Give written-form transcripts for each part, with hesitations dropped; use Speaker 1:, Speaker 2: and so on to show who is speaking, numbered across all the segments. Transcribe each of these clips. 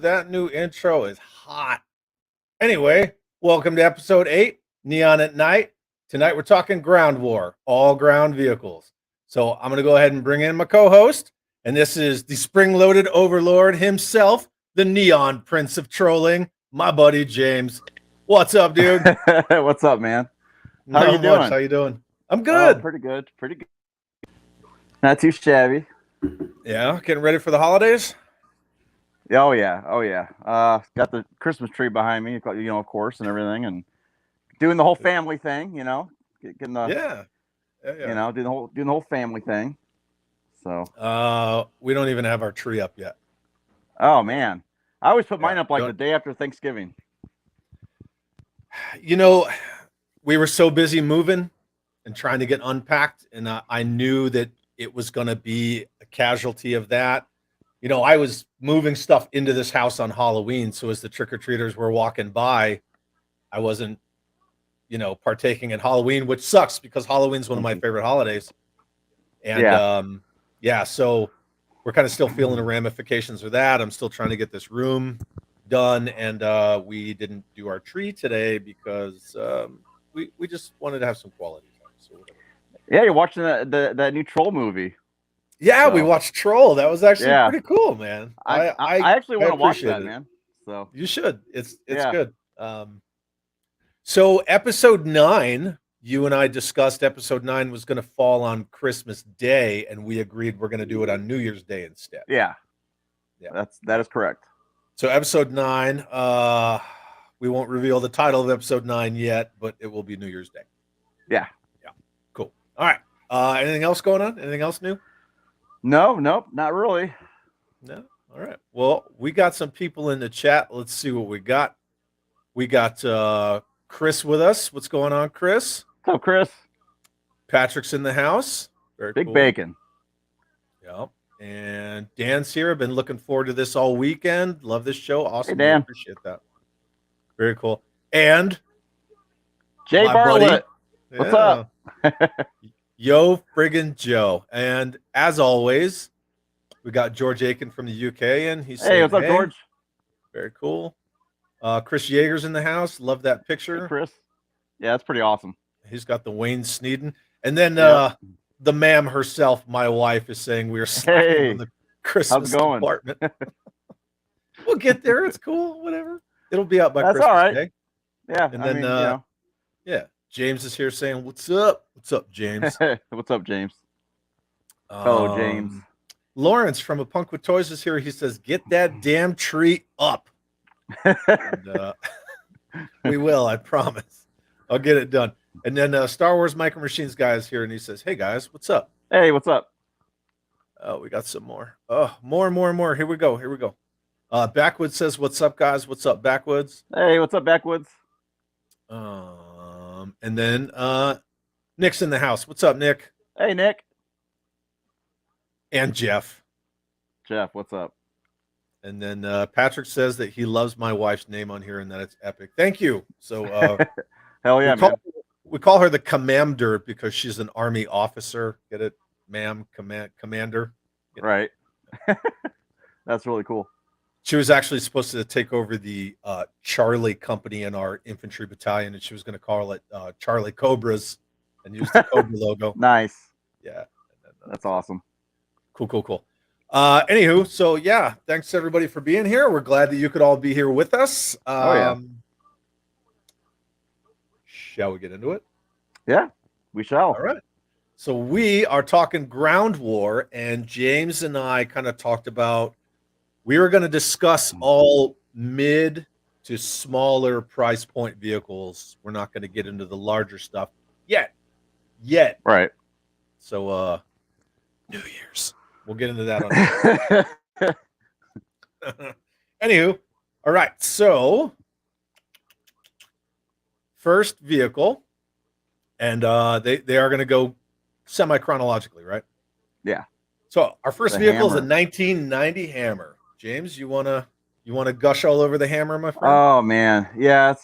Speaker 1: That new intro is hot. Anyway, welcome to episode 8, Neon at Night. Tonight we're talking ground war, all ground vehicles. So I'm going to go ahead and bring in my co-host, and this is the spring-loaded Overlord himself, the Neon Prince of Trolling, my buddy James. What's up, dude?
Speaker 2: What's up, man?
Speaker 1: How you doing? How you doing? I'm good.
Speaker 2: Pretty good. Pretty good. Not too shabby.
Speaker 1: Yeah, getting ready for the holidays?
Speaker 2: Oh yeah. Got the Christmas tree behind me, of course, and everything, and doing the whole family thing, getting the
Speaker 1: Yeah.
Speaker 2: doing the whole family thing.
Speaker 1: So we don't even have our tree up yet.
Speaker 2: Oh man, I always put mine up like the day after Thanksgiving.
Speaker 1: We were so busy moving and trying to get unpacked, and I knew that it was going to be a casualty of that. I was moving stuff into this house on Halloween, so as the trick-or-treaters were walking by, I wasn't, partaking in Halloween, which sucks because Halloween's one of my favorite holidays. And so we're kind of still feeling the ramifications of that. I'm still trying to get this room done, and we didn't do our tree today because we just wanted to have some quality time. So
Speaker 2: yeah, you're watching that new Troll movie.
Speaker 1: Yeah, we watched Troll. That was actually pretty cool, man.
Speaker 2: I actually want to watch that, man. So
Speaker 1: you should. It's good. So episode 9, you and I discussed episode 9 was going to fall on Christmas Day, and we agreed we're going to do it on New Year's Day instead.
Speaker 2: Yeah. That is correct.
Speaker 1: So episode 9, we won't reveal the title of episode 9 yet, but it will be New Year's Day.
Speaker 2: Yeah.
Speaker 1: Cool. All right. Anything else going on? Anything else new?
Speaker 2: Nope, not really.
Speaker 1: No? All right. Well, we got some people in the chat. Let's see what we got. We got Chris with us. What's going on, Chris?
Speaker 2: What's up, Chris?
Speaker 1: Patrick's in the house. Very
Speaker 2: Big
Speaker 1: cool.
Speaker 2: bacon.
Speaker 1: Yep. And Dan's here. I've been looking forward to this all weekend. Love this show. Awesome.
Speaker 2: Hey, Dan.
Speaker 1: Appreciate that. Very cool. And
Speaker 2: Jay Bartlett. What's up?
Speaker 1: Yo friggin' Joe. And as always, we got George Aiken from the UK, and he's saying,
Speaker 2: what's up, George?
Speaker 1: Very cool. Chris Yeager's in the house. Love that picture.
Speaker 2: Hey, Chris. Yeah, that's pretty awesome.
Speaker 1: He's got the Wayne Sneeden. And then the ma'am herself, my wife, is saying we are slacking on the Christmas department. We'll get there. It's cool. Whatever. It'll be out by Christmas
Speaker 2: all right.
Speaker 1: Day.
Speaker 2: Yeah.
Speaker 1: And then James is here saying, "What's up? What's up, James?
Speaker 2: What's up, James? Hello, James."
Speaker 1: Lawrence from A Punk with Toys is here. He says, "Get that damn tree up." And, we will, I promise. I'll get it done. And then Star Wars Micro Machines guy is here, and he says, "Hey guys, what's up?"
Speaker 2: Hey, what's up?
Speaker 1: Oh, we got some more. Oh, more. Here we go. Backwoods says, "What's up, guys? What's up, Backwoods?"
Speaker 2: Hey, what's up, Backwoods?
Speaker 1: And then Nick's in the house. What's up, Nick?
Speaker 2: Hey, Nick.
Speaker 1: And Jeff.
Speaker 2: Jeff, what's up?
Speaker 1: And then
Speaker 2: Patrick
Speaker 1: says that he loves my wife's name on here and that it's epic. Thank you. So
Speaker 2: hell yeah,
Speaker 1: we call her the commander because she's an army officer. Get it, ma'am? Commander.
Speaker 2: Right. That's really cool.
Speaker 1: She was actually supposed to take over the Charlie company in our infantry battalion, and she was going to call it Charlie Cobras and use the Cobra logo.
Speaker 2: Nice.
Speaker 1: Yeah.
Speaker 2: That's awesome.
Speaker 1: Cool. Anywho, so yeah, thanks everybody for being here. We're glad that you could all be here with us. Shall we get into it?
Speaker 2: Yeah, we shall.
Speaker 1: All right. So we are talking ground war, and James and I kind of talked about we were going to discuss all mid to smaller price point vehicles. We're not going to get into the larger stuff yet.
Speaker 2: Right.
Speaker 1: So New Year's. We'll get into that on Anywho, all right. So first vehicle, and they are going to go semi-chronologically, right?
Speaker 2: Yeah.
Speaker 1: So our first vehicle is a 1990 Hammer. James, you wanna gush all over the Hammer, my friend?
Speaker 2: Oh man, yeah,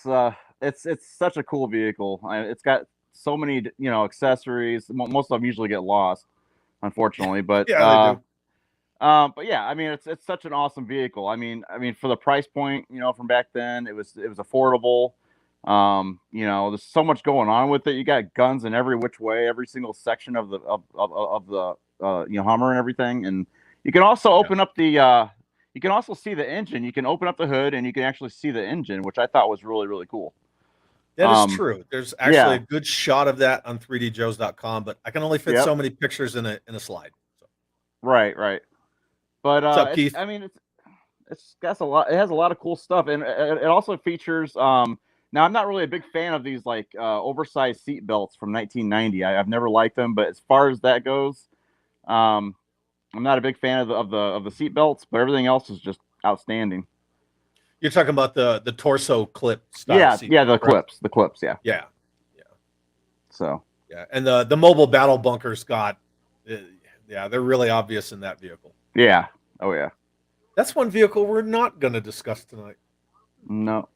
Speaker 2: it's such a cool vehicle. It's got so many accessories. Most of them usually get lost, unfortunately. But
Speaker 1: yeah, they do.
Speaker 2: But yeah, I mean, it's such an awesome vehicle. I mean, for the price point, from back then, it was affordable. There's so much going on with it. You got guns in every which way, every single section of the Hummer and everything. And you can also open up the you can also see the engine. You can open up the hood and you can actually see the engine, which I thought was really, really cool.
Speaker 1: That is true. There's actually
Speaker 2: yeah.
Speaker 1: a good shot of that on 3djoes.com, but I can only fit so many pictures in a slide. So.
Speaker 2: Right. But
Speaker 1: What's up, Keith?
Speaker 2: It's got a lot. It has a lot of cool stuff, and it also features. Now, I'm not really a big fan of these like oversized seat belts from 1990. I've never liked them, but as far as that goes, I'm not a big fan of the seat belts. But everything else is just outstanding.
Speaker 1: You're talking about the torso clip style.
Speaker 2: Yeah, the clips,
Speaker 1: yeah.
Speaker 2: So
Speaker 1: yeah, and the mobile battle bunkers got, they're really obvious in that vehicle.
Speaker 2: Yeah. Oh yeah.
Speaker 1: That's one vehicle we're not going to discuss tonight.
Speaker 2: No.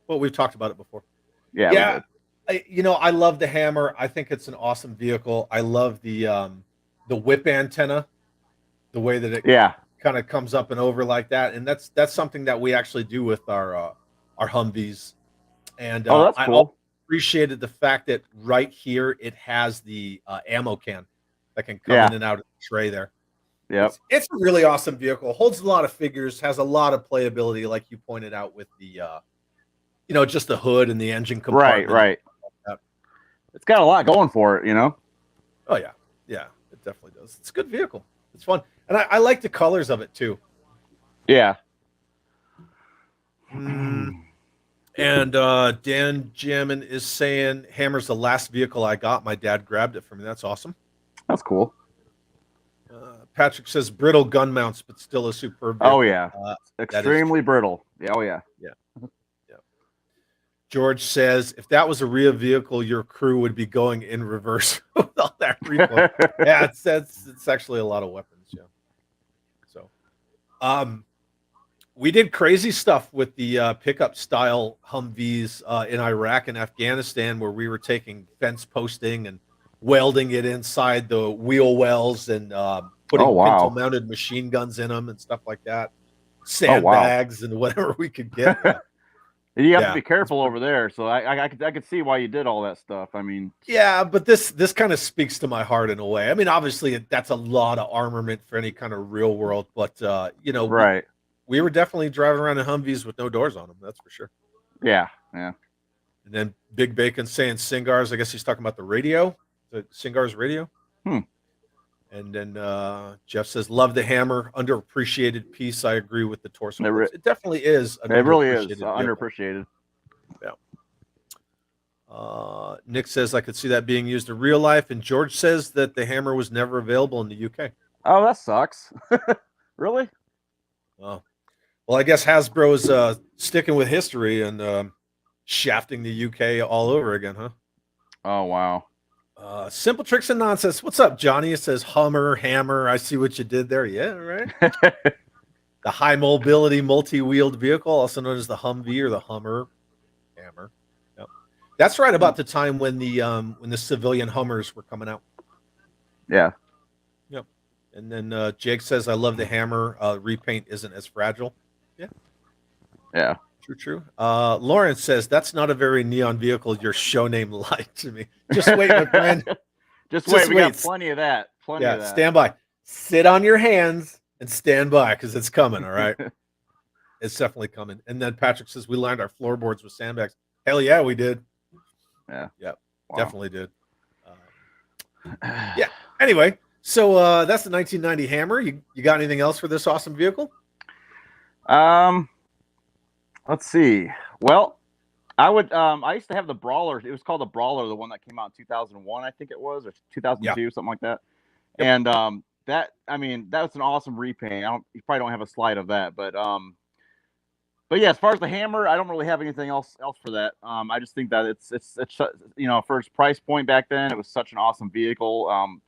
Speaker 1: Well, we've talked about it before.
Speaker 2: Yeah.
Speaker 1: I love the Hammer. I think it's an awesome vehicle. I love the whip antenna, the way that it kind of comes up and over like that, and that's something that we actually do with our Humvees. And
Speaker 2: that's cool.
Speaker 1: I appreciated the fact that right here it has the ammo can that can come in and out of the tray there.
Speaker 2: Yeah,
Speaker 1: it's a really awesome vehicle. Holds a lot of figures, has a lot of playability, like you pointed out with the, just the hood and the engine compartment.
Speaker 2: Right. It's got a lot going for it,
Speaker 1: Oh yeah, it definitely does. It's a good vehicle. It's fun, and I like the colors of it too.
Speaker 2: Yeah.
Speaker 1: And Dan Jammin is saying Hammer's the last vehicle I got. My dad grabbed it for me. That's awesome.
Speaker 2: That's cool.
Speaker 1: Patrick says brittle gun mounts, but still a superb vehicle.
Speaker 2: Oh yeah, extremely brittle. Yeah. Oh yeah.
Speaker 1: George says if that was a real vehicle, your crew would be going in reverse with all that recoil. Yeah, it's actually a lot of weapons. Yeah. So, we did crazy stuff with the pickup style Humvees in Iraq and Afghanistan, where we were taking fence posting and welding it inside the wheel wells and putting pintle mounted machine guns in them and stuff like that. Sandbags and whatever we could get.
Speaker 2: You have to be careful over there. So I could see why you did all that stuff. I mean,
Speaker 1: yeah, but this kind of speaks to my heart in a way. I mean, obviously that's a lot of armament for any kind of real world, but
Speaker 2: right.
Speaker 1: We were definitely driving around in Humvees with no doors on them. That's for sure.
Speaker 2: Yeah.
Speaker 1: And then Big Bacon saying Singars. I guess he's talking about the radio, the Singars radio. And then Jeff says, love the Hammer, underappreciated piece. I agree with the torso. It definitely is.
Speaker 2: It really is underappreciated.
Speaker 1: Yeah. Nick says, I could see that being used in real life. And George says that the Hammer was never available in the UK.
Speaker 2: Oh, that sucks. Really?
Speaker 1: Well, I guess Hasbro is sticking with history and shafting the UK all over again, huh?
Speaker 2: Oh, wow.
Speaker 1: Simple Tricks and Nonsense. What's up, Johnny? It says Hummer, Hammer. I see what you did there. Yeah, right. The high mobility multi-wheeled vehicle, also known as the Humvee or the Hummer Hammer. Yep. That's right about the time when the civilian Hummers were coming out.
Speaker 2: Yeah.
Speaker 1: Yep. And then Jake says, I love the Hammer. Repaint isn't as fragile. Yeah.
Speaker 2: Yeah.
Speaker 1: True. Lawrence says that's not a very neon vehicle your show name lied to me. Just wait, my friend.
Speaker 2: Just wait. We got plenty of that.
Speaker 1: Stand by. Sit on your hands and stand by because it's coming. All right. It's definitely coming. And then Patrick says we lined our floorboards with sandbags. Hell yeah, we did.
Speaker 2: Yeah.
Speaker 1: Yep. Wow. Definitely did. Yeah. Anyway, so that's the 1990 Hammer. You got anything else for this awesome vehicle?
Speaker 2: Let's see. Well, I used to have the Brawler. It was called the Brawler, the one that came out in 2001, I think it was, or 2002, something like that. Yep. And that was an awesome repaint. You probably don't have a slide of that, but yeah, as far as the Hammer, I don't really have anything else for that. I just think that it's for its price point back then, it was such an awesome vehicle.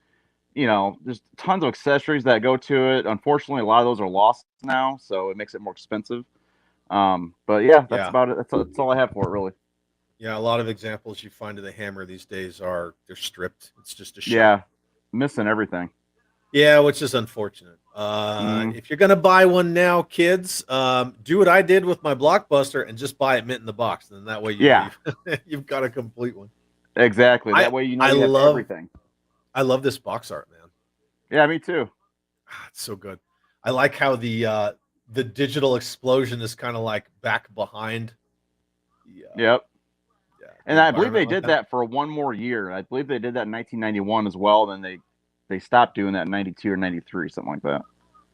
Speaker 2: There's tons of accessories that go to it. Unfortunately, a lot of those are lost now, so it makes it more expensive. But yeah, that's about it. That's all I have for it, really.
Speaker 1: Yeah, a lot of examples you find of the Hammer these days they're stripped. It's just a shell.
Speaker 2: Yeah, missing everything.
Speaker 1: Yeah, which is unfortunate. If you're gonna buy one now, kids, do what I did with my Blockbuster and just buy it mint in the box. And that way,
Speaker 2: Yeah,
Speaker 1: you've got a complete one.
Speaker 2: exactly.
Speaker 1: I
Speaker 2: That way,
Speaker 1: I
Speaker 2: you have
Speaker 1: love
Speaker 2: everything.
Speaker 1: I love this box art, man.
Speaker 2: Yeah, me too.
Speaker 1: It's so good. I like how the digital explosion is kind of like back behind. The,
Speaker 2: Yep.
Speaker 1: yeah,
Speaker 2: And
Speaker 1: the
Speaker 2: I believe they
Speaker 1: environment like
Speaker 2: did
Speaker 1: that.
Speaker 2: that for one more year. I believe they did that in 1991 as well. Then they stopped doing that in 92 or 93, something like that.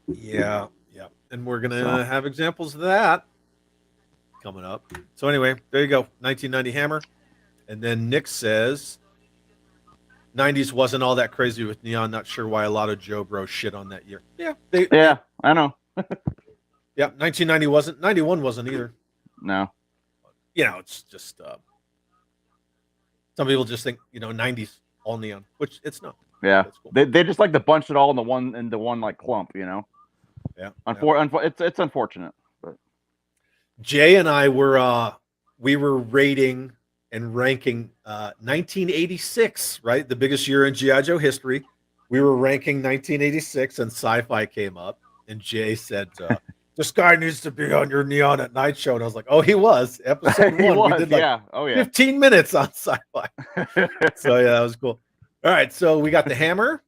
Speaker 1: Yeah, yeah, and we're
Speaker 2: So
Speaker 1: gonna have examples of that coming up. So anyway, there you go, 1990 Hammer, and then Nick says 90s wasn't all that crazy with neon. Not sure why a lot of Joe Bro shit on that year. Yeah,
Speaker 2: yeah, I know.
Speaker 1: yeah, 1990 wasn't, 91 wasn't either.
Speaker 2: No.
Speaker 1: It's just some people just think 90s all neon, which it's not.
Speaker 2: Yeah,
Speaker 1: That's cool.
Speaker 2: they just like to bunch it all in the one like clump.
Speaker 1: Yeah.
Speaker 2: It's unfortunate. But
Speaker 1: Jay and I were we were rating and ranking 1986, right? The biggest year in G.I. Joe history. We were ranking 1986 and Sci-Fi came up and Jay said, this guy needs to be on your Neon at Night show. And I was like, oh, he was. Episode 1.
Speaker 2: He was,
Speaker 1: we did like
Speaker 2: yeah. Oh, yeah.
Speaker 1: 15 minutes on Sci-Fi. So yeah, that was cool. All right, so we got the Hammer.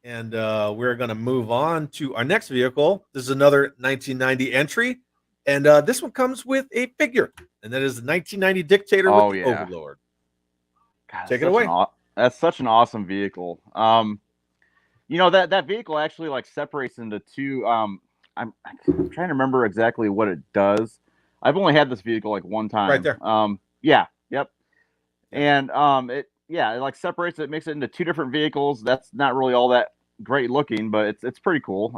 Speaker 1: And we're going to move on to our next vehicle. This is another 1990 entry. And this one comes with a figure. And that is the 1990 Dictator with the Overlord.
Speaker 2: God,
Speaker 1: take it away.
Speaker 2: That's such an awesome vehicle. That vehicle actually like separates into two. I'm trying to remember exactly what it does. I've only had this vehicle like one time.
Speaker 1: Right there.
Speaker 2: Yeah. Yep. And it like separates it, makes it into two different vehicles. That's not really all that great looking, but it's pretty cool.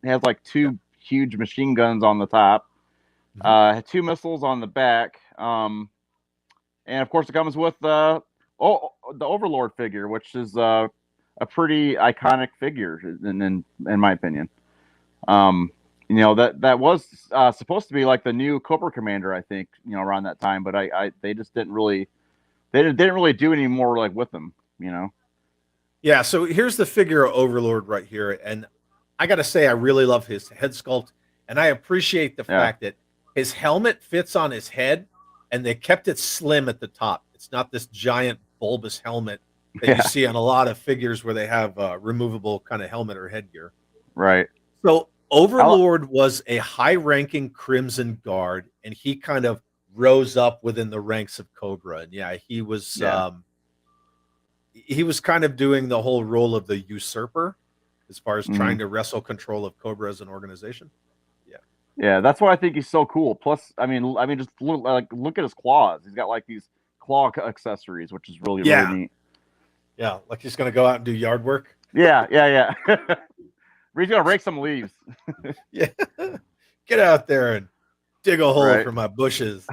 Speaker 2: It has like two huge machine guns on the top, two missiles on the back, and of course it comes with the Overlord figure, which is a pretty iconic figure in my opinion. That was supposed to be like the new Cobra Commander, I think, around that time, but they just didn't really. They didn't really do any more like with them,
Speaker 1: Yeah, so here's the figure of Overlord right here. And I got to say, I really love his head sculpt. And I appreciate the fact that his helmet fits on his head and they kept it slim at the top. It's not this giant bulbous helmet that you see on a lot of figures where they have removable kind of helmet or headgear.
Speaker 2: Right.
Speaker 1: So Overlord was a high-ranking Crimson Guard, and he kind of rose up within the ranks of Cobra. And he was kind of doing the whole role of the usurper as far as trying to wrestle control of Cobra as an organization.
Speaker 2: Yeah, that's why I think he's so cool. Plus, I mean, just look at his claws. He's got like these claw accessories, which is really neat.
Speaker 1: Yeah, like he's gonna go out and do yard work.
Speaker 2: Yeah. He's gonna rake some leaves.
Speaker 1: Yeah, get out there and dig a hole for my bushes.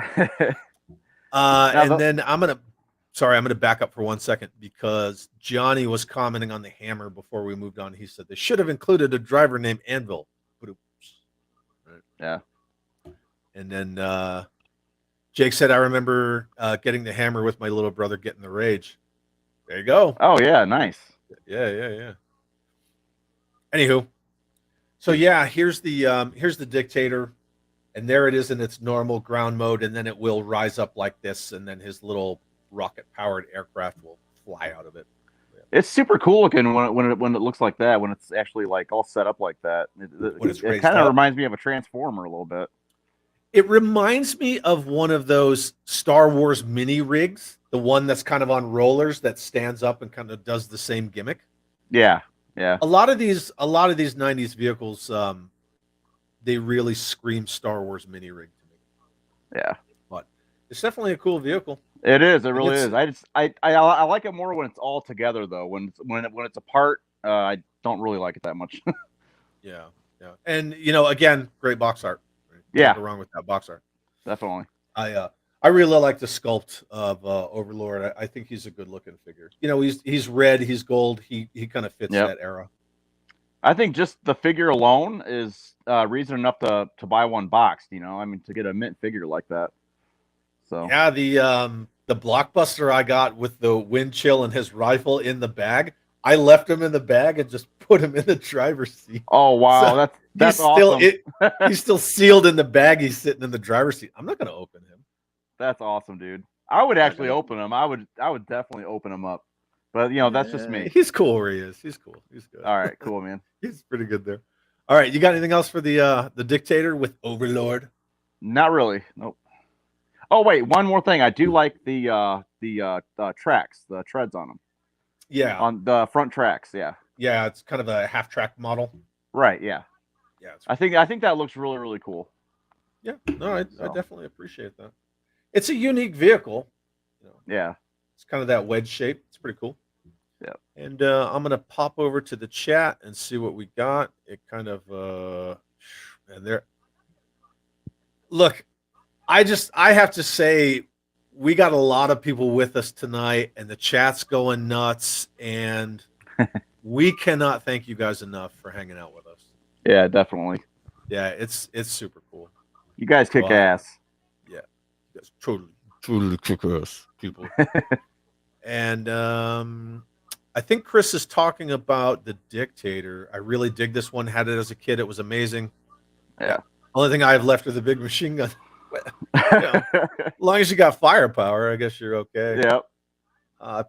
Speaker 1: And then I'm gonna back up for 1 second because Johnny was commenting on the Hammer before we moved on. He said they should have included a driver named Anvil. Right.
Speaker 2: Yeah.
Speaker 1: And then Jake said, I remember getting the Hammer with my little brother getting the Rage. There you go.
Speaker 2: Oh yeah, nice.
Speaker 1: Yeah. Anywho, so here's the Dictator. And there it is in its normal ground mode, and then it will rise up like this, and then his little rocket-powered aircraft will fly out of it.
Speaker 2: It's super cool looking when it looks like that, when it's actually like all set up like that. It kind of reminds me of a Transformer a little bit.
Speaker 1: It reminds me of one of those Star Wars mini rigs, the one that's kind of on rollers that stands up and kind of does the same gimmick.
Speaker 2: Yeah.
Speaker 1: A lot of these 90s vehicles, they really scream Star Wars mini rig to me.
Speaker 2: Yeah,
Speaker 1: but it's definitely a cool vehicle.
Speaker 2: It is. It really is. I like it more when it's all together though. When it's apart, I don't really like it that much.
Speaker 1: Yeah. And again, great box art. Right?
Speaker 2: Yeah,
Speaker 1: nothing wrong with that box art.
Speaker 2: Definitely.
Speaker 1: I really like the sculpt of Overlord. I think he's a good looking figure. He's red, he's gold. He kind of fits that era.
Speaker 2: I think just the figure alone is reason enough to buy one boxed. To get a mint figure like that. So
Speaker 1: yeah, the Blockbuster I got with the wind chill and his rifle in the bag. I left him in the bag and just put him in the driver's seat.
Speaker 2: Oh wow,
Speaker 1: So
Speaker 2: that's
Speaker 1: still
Speaker 2: awesome.
Speaker 1: he's still sealed in the bag. He's sitting in the driver's seat. I'm not going to open him.
Speaker 2: That's awesome, dude. I would actually open him. I would definitely open him up. But that's just me.
Speaker 1: He's cool where he is. He's cool. He's good.
Speaker 2: All right, cool, man.
Speaker 1: He's pretty good there. All right, you got anything else for the dictator with Overlord?
Speaker 2: Not really. Nope. Oh wait, one more thing. I do like the tracks, the treads on them.
Speaker 1: Yeah,
Speaker 2: on the front tracks. Yeah.
Speaker 1: Yeah, it's kind of a half-track model.
Speaker 2: Right. Yeah.
Speaker 1: Yeah,
Speaker 2: I think that looks really, really cool.
Speaker 1: Yeah. No, I definitely appreciate that. It's a unique vehicle.
Speaker 2: Yeah.
Speaker 1: It's kind of that wedge shape. It's pretty cool.
Speaker 2: Yeah.
Speaker 1: And I'm gonna pop over to the chat and see what we got. It kind of and there. Look, I have to say, we got a lot of people with us tonight, and the chat's going nuts, and we cannot thank you guys enough for hanging out with us.
Speaker 2: Yeah, definitely.
Speaker 1: Yeah, it's super cool.
Speaker 2: You guys kick ass.
Speaker 1: Yeah, you guys totally kick ass, people. And I think Chris is talking about the Dictator. I really dig this one. Had it as a kid. It was amazing.
Speaker 2: Yeah.
Speaker 1: Only thing I have left are the big machine gun. As long as you got firepower, I guess you're okay.
Speaker 2: Yep.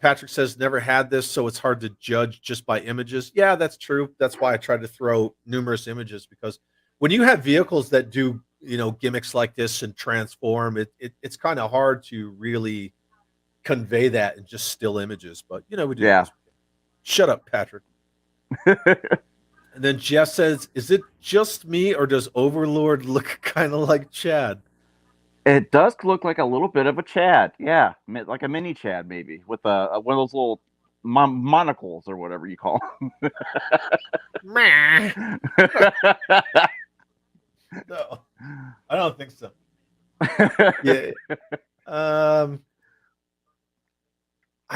Speaker 1: Patrick says, never had this, so it's hard to judge just by images. Yeah, that's true. That's why I try to throw numerous images, because when you have vehicles that do, gimmicks like this and transform, it's kind of hard to really convey that in just still images. But, we do.
Speaker 2: Yeah.
Speaker 1: Shut up, Patrick. And then Jeff says, is it just me, or does Overlord look kind of like Chad?
Speaker 2: It does look like a little bit of a Chad. Yeah. Like a mini Chad, maybe, with one of those little monocles or whatever you call them.
Speaker 1: No, I don't think so. Yeah.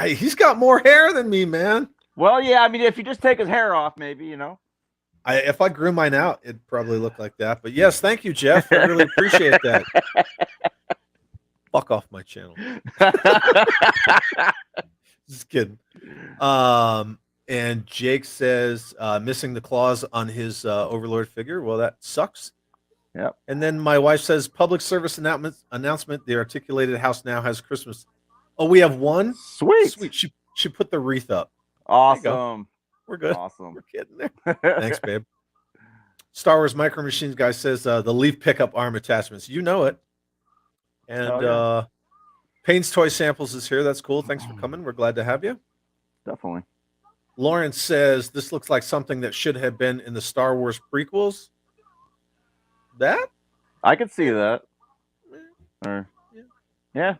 Speaker 1: He's got more hair than me, man.
Speaker 2: Well, yeah, I mean, if you just take his hair off, maybe,
Speaker 1: If I grew mine out, it'd probably look like that. But yes, thank you, Jeff. I really appreciate that. Fuck off my channel. Just kidding. And Jake says, missing the claws on his Overlord figure. Well, that sucks.
Speaker 2: Yep.
Speaker 1: And then my wife says, public service announcement. The articulated house now has Christmas. Oh, we have one?
Speaker 2: Sweet.
Speaker 1: She put the wreath up.
Speaker 2: Awesome.
Speaker 1: We're good.
Speaker 2: Awesome.
Speaker 1: We're getting there. Thanks, babe. Star Wars Micro Machines guy says the Leaf pickup arm attachments. You know it. And Payne's Toy Samples is here. That's cool. Thanks for coming. We're glad to have you.
Speaker 2: Definitely.
Speaker 1: Lawrence says this looks like something that should have been in the Star Wars prequels. That?
Speaker 2: I could see that. Or yeah.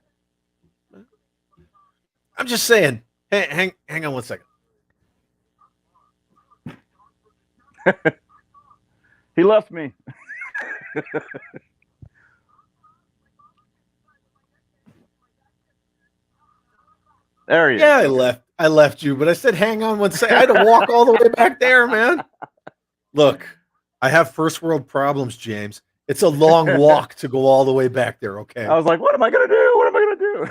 Speaker 1: I'm just saying. Hang on one second.
Speaker 2: He left me. There he is.
Speaker 1: Yeah, I left you, but I said hang on one second. I had to walk all the way back there, man. Look, I have first world problems, James. It's a long walk to go all the way back there, okay?
Speaker 2: I was like, what am I gonna do? What am I gonna do?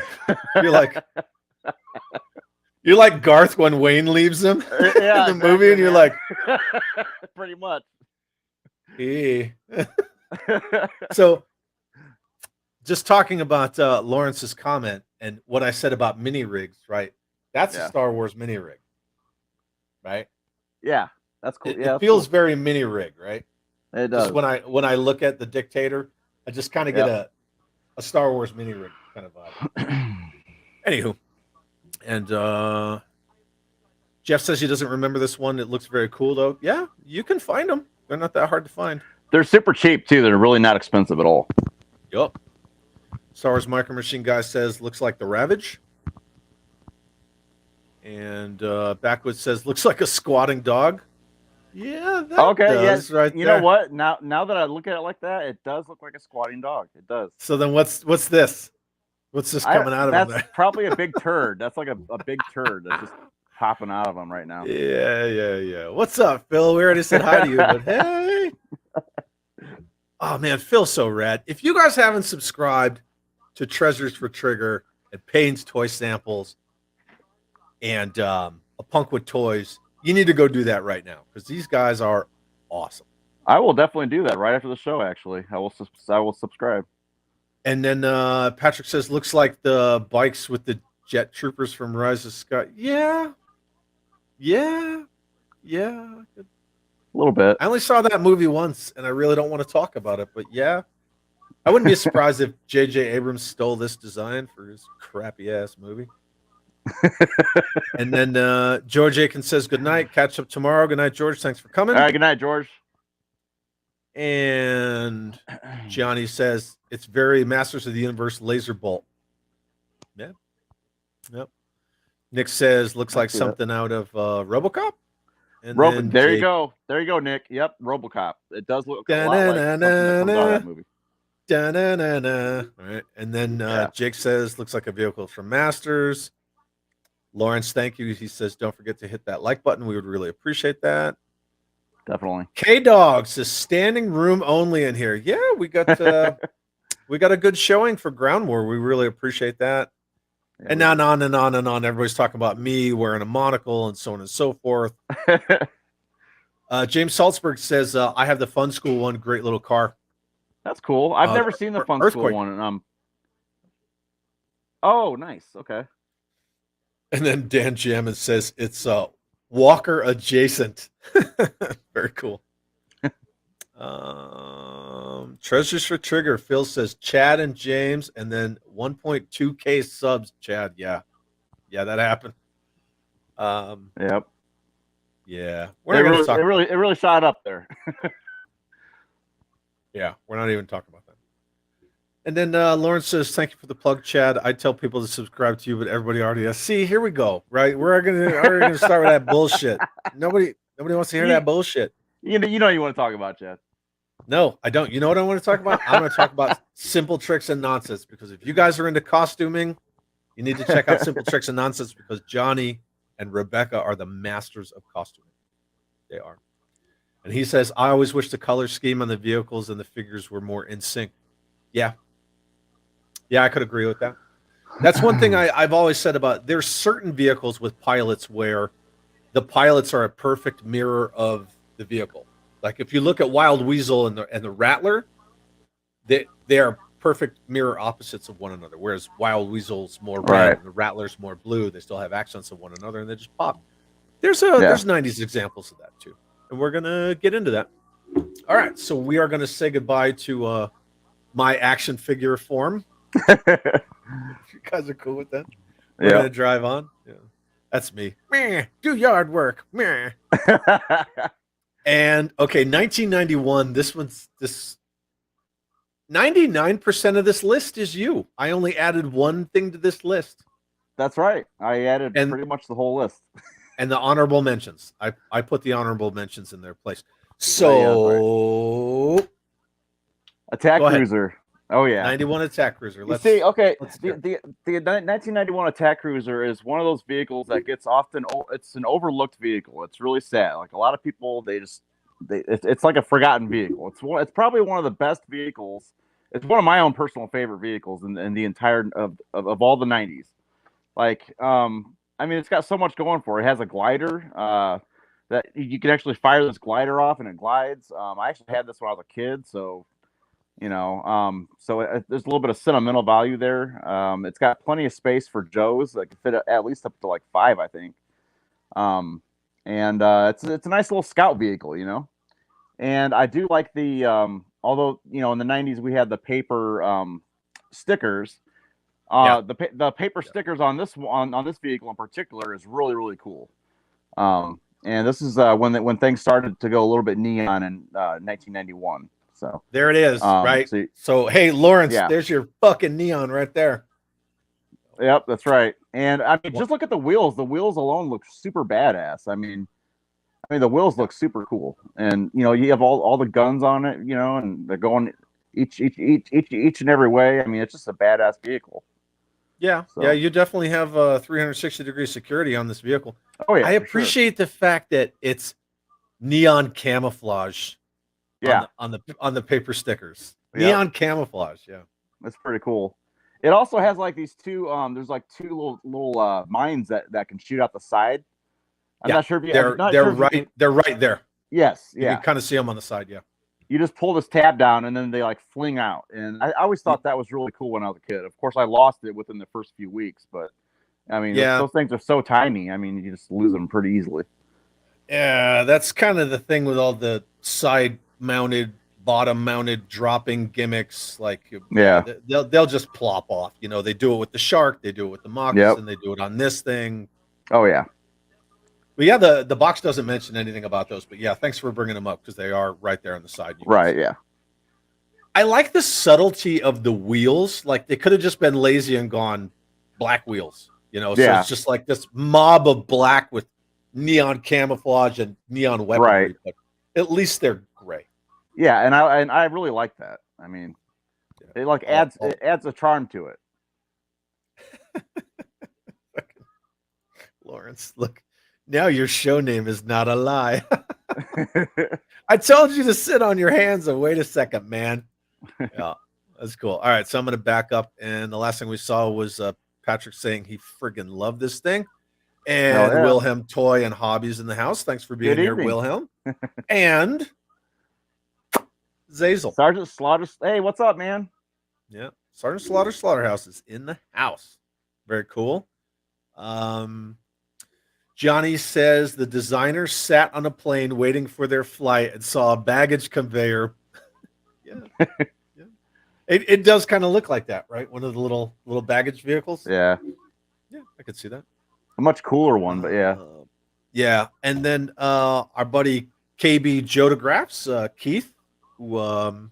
Speaker 1: You're like Garth when Wayne leaves him in the movie, and you're like,
Speaker 2: pretty much.
Speaker 1: Hey. So, just talking about Lawrence's comment and what I said about mini rigs, right? That's a Star Wars mini rig, right?
Speaker 2: Yeah, that's cool.
Speaker 1: It feels very mini rig, right?
Speaker 2: It does.
Speaker 1: Just when I look at the Dictator, I just kind of get a Star Wars mini rig kind of vibe. Anywho. And Jeff says he doesn't remember this one. It looks very cool, though. Yeah, you can find them. They're not that hard to find.
Speaker 2: They're super cheap, too. They're really not expensive at all.
Speaker 1: Yup. Star Wars Micro Machine guy says, looks like the Ravage. And Backwoods says, looks like a squatting dog. Yeah, that does right there.
Speaker 2: You know what? Now that I look at it like that, it does look like a squatting dog. It does.
Speaker 1: So then what's this? What's this coming out of him?
Speaker 2: That's probably a big turd. That's like a big turd that's just popping out of him right now.
Speaker 1: Yeah. What's up, Phil? We already said hi to you, but hey. Oh, man, Phil's so rad. If you guys haven't subscribed to Treasures for Trigger and Payne's Toy Samples and A Punk with Toys, You need to go do that right now because these guys are awesome.
Speaker 2: I will definitely do that right after the show. Actually, I will subscribe.
Speaker 1: And then Patrick says, looks like the bikes with the jet troopers from Rise of Sky. Yeah. A
Speaker 2: little bit.
Speaker 1: I only saw that movie once, and I really don't want to talk about it. But yeah, I wouldn't be surprised if J.J. Abrams stole this design for his crappy ass movie. And then George Aiken says, good night. Catch up tomorrow. Good night, George. Thanks for coming.
Speaker 2: All right, good night, George.
Speaker 1: And Johnny says, it's very Masters of the Universe laser bolt. Yeah. Yep. Nick says, looks like something out of RoboCop. And
Speaker 2: there you go. There you go, Nick. Yep, RoboCop. It does look a lot like something that comes out of that movie.
Speaker 1: All right. And then Jake says, looks like a vehicle from Masters. Lawrence, thank you. He says, don't forget to hit that like button. We would really appreciate that.
Speaker 2: Definitely.
Speaker 1: K-Dog says, standing room only in here. Yeah, we got we got a good showing for Ground War. We really appreciate that. Yeah, and now on and on and on. Everybody's talking about me wearing a monocle and so on and so forth. James Salzberg says, I have the Fun School one. Great little car.
Speaker 2: That's cool. I've never seen the Fun School one. Oh, nice. Okay.
Speaker 1: And then Dan Jamin says it's Walker adjacent. Very cool. Treasures for Trigger. Phil says Chad and James, and then 1.2K subs. Chad, yeah, that happened.
Speaker 2: Yep.
Speaker 1: Yeah,
Speaker 2: it really shot up there.
Speaker 1: Yeah, we're not even talking about that. And then Lawrence says, thank you for the plug, Chad. I tell people to subscribe to you, but everybody already does. See, here we go, right? We're gonna start with that bullshit. Nobody wants to hear that bullshit.
Speaker 2: You know you want to talk about, Chad.
Speaker 1: No, I don't. You know what I want to talk about? I'm going to talk about simple tricks and nonsense, because if you guys are into costuming, you need to check out Simple Tricks and Nonsense, because Johnny and Rebecca are the masters of costuming. They are. And he says, I always wish the color scheme on the vehicles and the figures were more in sync. Yeah. Yeah, I could agree with that. That's one thing I've always said about, there's certain vehicles with pilots where the pilots are a perfect mirror of the vehicle. Like if you look at Wild Weasel and the Rattler, they are perfect mirror opposites of one another. Whereas Wild Weasel's more red and the Rattler's more blue. They still have accents of one another and they just pop. There's 90s examples of that too. And we're gonna get into that. All right, so we are gonna say goodbye to my action figure form. You guys are cool with that? We're gonna drive on. Yeah. That's me. Meh, do yard work. Meh. And okay, 1991. This 99% of this list is you. I only added one thing to this list.
Speaker 2: That's right. I added pretty much the whole list.
Speaker 1: And the honorable mentions. I put the honorable mentions in their place. So
Speaker 2: Attack Cruiser. Oh yeah,
Speaker 1: 91 Attack Cruiser.
Speaker 2: Let's see. Okay, the 1991 Attack Cruiser is one of those vehicles that gets it's an overlooked vehicle. It's really sad. Like a lot of people, it's like a forgotten vehicle. It's probably one of the best vehicles. It's one of my own personal favorite vehicles in the entire of all the 90s. Like, I mean, it's got so much going for it. It has a glider that you can actually fire this glider off and it glides. I actually had this when I was a kid, so. There's a little bit of sentimental value there. It's got plenty of space for Joes that can fit at least up to like 5, I think. It's a nice little scout vehicle, And I do like the although in the 90s we had the paper stickers. The paper stickers on this vehicle in particular is really, really cool. And this is when things started to go a little bit neon in 1991. So
Speaker 1: there it is, right? So hey, Lawrence, there's your fucking neon right there.
Speaker 2: Yep, that's right. And I mean, just look at the wheels. The wheels alone look super badass. I mean, the wheels look super cool. And you have all the guns on it, and they're going each and every way. I mean, it's just a badass vehicle.
Speaker 1: Yeah, yeah, you definitely have 360-degree security on this vehicle.
Speaker 2: Oh yeah,
Speaker 1: I appreciate the fact that it's neon camouflage.
Speaker 2: Yeah,
Speaker 1: on the paper stickers, neon camouflage. Yeah,
Speaker 2: that's pretty cool. It also has like these two. There's like two little mines that can shoot out the side. I'm not sure if you.
Speaker 1: they're
Speaker 2: Not
Speaker 1: they're
Speaker 2: sure if you
Speaker 1: right.
Speaker 2: can,
Speaker 1: They're right there.
Speaker 2: yes,
Speaker 1: You
Speaker 2: yeah.
Speaker 1: can kind of see them on the side. Yeah.
Speaker 2: You just pull this tab down and then they like fling out. And I always thought that was really cool when I was a kid. Of course, I lost it within the first few weeks, but I mean,
Speaker 1: Yeah.
Speaker 2: those things are so tiny. I mean, you just lose them pretty easily.
Speaker 1: Yeah, that's kind of the thing with all the side-mounted, bottom-mounted dropping gimmicks. Like,
Speaker 2: Yeah.
Speaker 1: they'll just plop off. You know, they do it with the shark, they do it with the moccasin, they do it on this thing.
Speaker 2: Oh yeah.
Speaker 1: But yeah, the box doesn't mention anything about those. But yeah, thanks for bringing them up because they are right there on the side.
Speaker 2: Right. Yeah.
Speaker 1: I like the subtlety of the wheels. Like they could have just been lazy and gone black wheels. You know, so
Speaker 2: Yeah.
Speaker 1: it's just like this mob of black with neon camouflage and neon weaponry.
Speaker 2: Right.
Speaker 1: But at least they're gray.
Speaker 2: Yeah, and I really like that. I mean, it like adds a charm to it.
Speaker 1: Lawrence, look, now your show name is not a lie. I told you to sit on your hands and wait a second, man. Yeah, that's cool. All right, so I'm going to back up. And the last thing we saw was Patrick saying he friggin' loved this thing. And Wilhelm Toy and Hobbies in the house. Thanks for being here, Wilhelm. And Zazel.
Speaker 2: Sergeant Slaughter. Hey, what's up, man?
Speaker 1: Yeah, Sergeant Slaughterhouse is in the house. Very cool. Johnny says the designer sat on a plane waiting for their flight and saw a baggage conveyor. Yeah. It does kind of look like that, right? One of the little baggage vehicles.
Speaker 2: Yeah.
Speaker 1: Yeah, I could see that.
Speaker 2: A much cooler one, but yeah.
Speaker 1: Yeah. And then our buddy KB Jodographs, Keith, who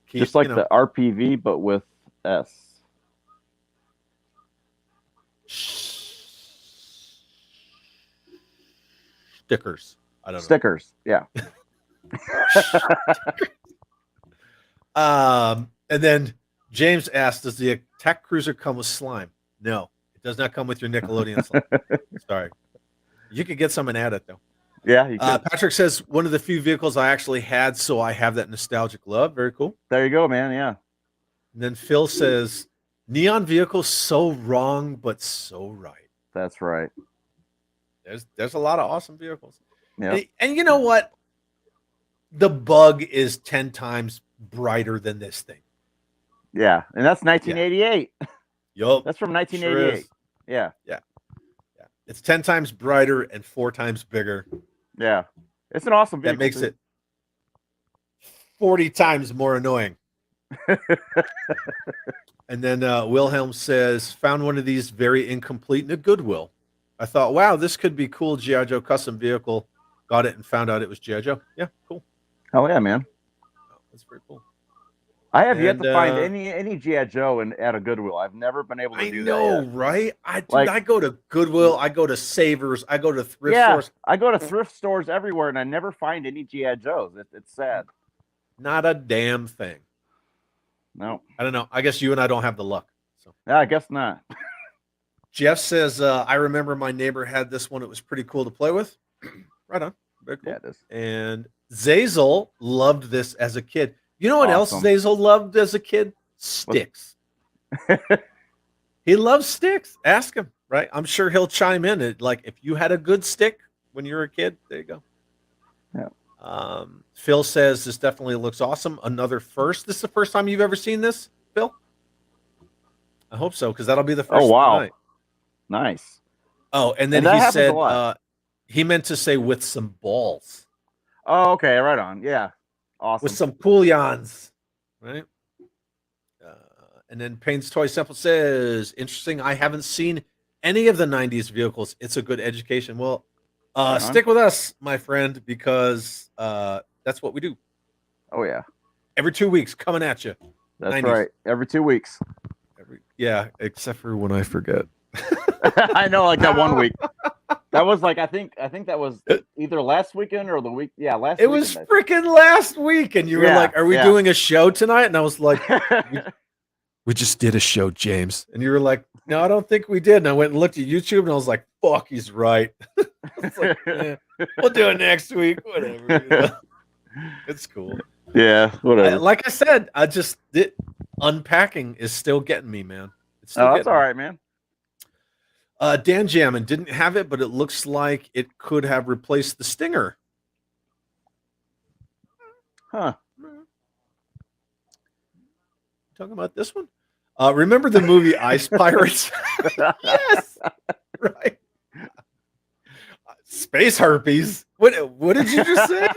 Speaker 1: Keith,
Speaker 2: just like the RPV, but with S.
Speaker 1: Stickers. I don't know.
Speaker 2: Stickers, yeah.
Speaker 1: And then James asked, does the attack cruiser come with slime? No, it does not come with your Nickelodeon slime. Sorry. You could get some and add it, though.
Speaker 2: Yeah, you could.
Speaker 1: Patrick says, one of the few vehicles I actually had, so I have that nostalgic love. Very cool.
Speaker 2: There you go, man, yeah.
Speaker 1: And then Phil says, neon vehicles so wrong, but so right.
Speaker 2: That's right.
Speaker 1: There's a lot of awesome vehicles.
Speaker 2: Yeah.
Speaker 1: And you know what? The Bug is 10 times brighter than this thing.
Speaker 2: Yeah, and that's 1988.
Speaker 1: Yup.
Speaker 2: That's from 1988.
Speaker 1: Sure
Speaker 2: yeah.
Speaker 1: It's 10 times brighter and 4 times bigger.
Speaker 2: Yeah. It's an awesome vehicle.
Speaker 1: That makes it 40 times more annoying. And then Wilhelm says, found one of these very incomplete in a Goodwill. I thought, wow, this could be cool. G.I. Joe custom vehicle. Got it and found out it was G.I. Joe. Yeah, cool.
Speaker 2: Oh, yeah, man.
Speaker 1: That's pretty cool.
Speaker 2: I have yet to find any G.I. Joe at a Goodwill. I've never been able to do that. I know,
Speaker 1: right? I go to Goodwill. I go to Savers. I go to thrift stores.
Speaker 2: I go to thrift stores everywhere, and I never find any G.I. Joes. It's sad.
Speaker 1: Not a damn thing.
Speaker 2: No.
Speaker 1: I don't know. I guess you and I don't have the luck. So.
Speaker 2: Yeah, I guess not.
Speaker 1: Jeff says, I remember my neighbor had this one. It was pretty cool to play with. Right on. Very cool.
Speaker 2: Yeah, it is.
Speaker 1: And Zazel loved this as a kid. You know what else Zazel loved as a kid? Sticks. He loves sticks. Ask him, right? I'm sure he'll chime in. Like, if you had a good stick when you were a kid, there you go.
Speaker 2: Yeah.
Speaker 1: Phil says this definitely looks awesome. Another first. This is the first time you've ever seen this, Phil? I hope so, because that'll be the first.
Speaker 2: Oh, wow.
Speaker 1: Tonight.
Speaker 2: Nice.
Speaker 1: Oh, and then he said he meant to say with some balls.
Speaker 2: Oh, okay. Right on. Yeah. Awesome.
Speaker 1: With some poulions, right? And then Payne's Toy Simple says, interesting. I haven't seen any of the 90s vehicles. It's a good education. Well, stick with us, my friend, because that's what we do.
Speaker 2: Oh, yeah.
Speaker 1: Every 2 weeks, coming at you.
Speaker 2: That's
Speaker 1: 90s.
Speaker 2: right. Every 2 weeks.
Speaker 1: Yeah, except for when I forget.
Speaker 2: I know, like that 1 week. That was like I think that was either last weekend or the week. Yeah, last.
Speaker 1: It was freaking last week, and you were like, "Are we doing a show tonight?" And I was like, "We just did a show, James." And you were like, "No, I don't think we did." And I went and looked at YouTube, and I was like, "Fuck, he's right." Like, we'll do it next week. Whatever. You know? It's cool.
Speaker 2: Yeah, whatever.
Speaker 1: Like I said, unpacking is still getting me, man. It's still
Speaker 2: that's all right, man.
Speaker 1: Dan Jammin didn't have it, but it looks like it could have replaced the Stinger.
Speaker 2: Huh.
Speaker 1: Talking about this one? Remember the movie Ice Pirates? Yes, right. Space herpes. What did you just say?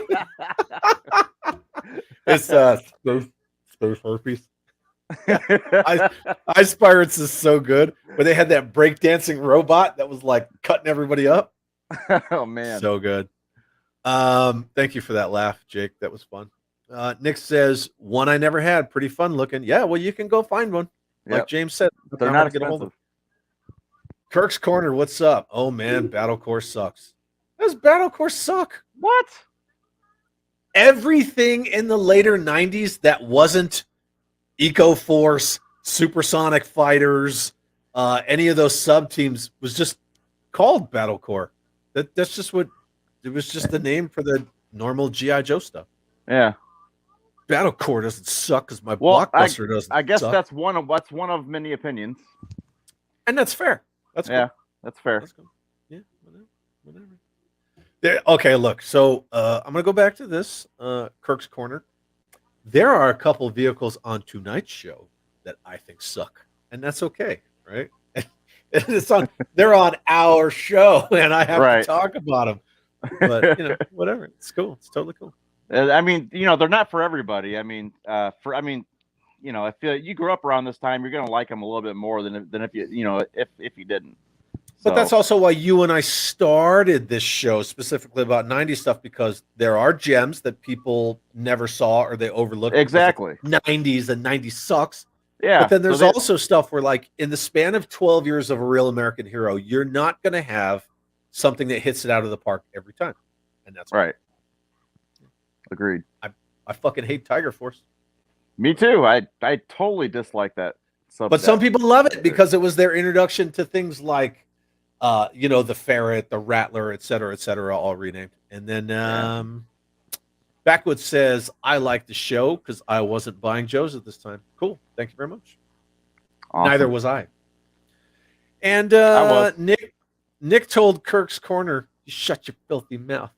Speaker 1: It's space herpes. Ice Pirates is so good, but they had that breakdancing robot that was like cutting everybody up.
Speaker 2: Oh man,
Speaker 1: so good. Thank you for that laugh, Jake. That was fun. Nick says one I never had, pretty fun looking. Yeah, well, you can go find one. Like James said,
Speaker 2: they're not expensive.
Speaker 1: Kirk's Corner, what's up? Oh man, Battlecore sucks. Does Battlecore suck?
Speaker 2: What?
Speaker 1: Everything in the later 90s that wasn't Eco Force, Supersonic Fighters, any of those sub teams was just called Battlecore. That's just what it was, just the name for the normal G.I. Joe stuff.
Speaker 2: Yeah.
Speaker 1: Battlecore doesn't suck because my Blockbuster doesn't.
Speaker 2: I guess
Speaker 1: suck.
Speaker 2: that's one of many opinions.
Speaker 1: And that's fair. That's cool.
Speaker 2: Yeah, that's fair.
Speaker 1: That's cool. Yeah, whatever. Okay, look. So I'm gonna go back to this Kirk's Corner. There are a couple vehicles on tonight's show that I think suck, and that's okay, right? They're on our show, and I have to talk about them. But whatever. It's cool. It's totally cool.
Speaker 2: I mean, they're not for everybody. I mean, I feel you grew up around this time, you're gonna like them a little bit more than if if you didn't.
Speaker 1: But that's also why you and I started this show specifically about 90s stuff, because there are gems that people never saw or they overlooked.
Speaker 2: Exactly.
Speaker 1: 90s and 90s sucks.
Speaker 2: Yeah.
Speaker 1: But then there's also stuff where, like, in the span of 12 years of a real American hero, you're not going to have something that hits it out of the park every time. And that's
Speaker 2: right. Agreed.
Speaker 1: I fucking hate Tiger Force.
Speaker 2: Me too. I totally dislike that.
Speaker 1: But some people love it because it was their introduction to things like the Ferret, the Rattler, et cetera, all renamed. And then Backwoods says, I like the show because I wasn't buying Joe's at this time. Cool. Thank you very much. Awesome. Neither was I. And Nick told Kirk's Corner, you shut your filthy mouth.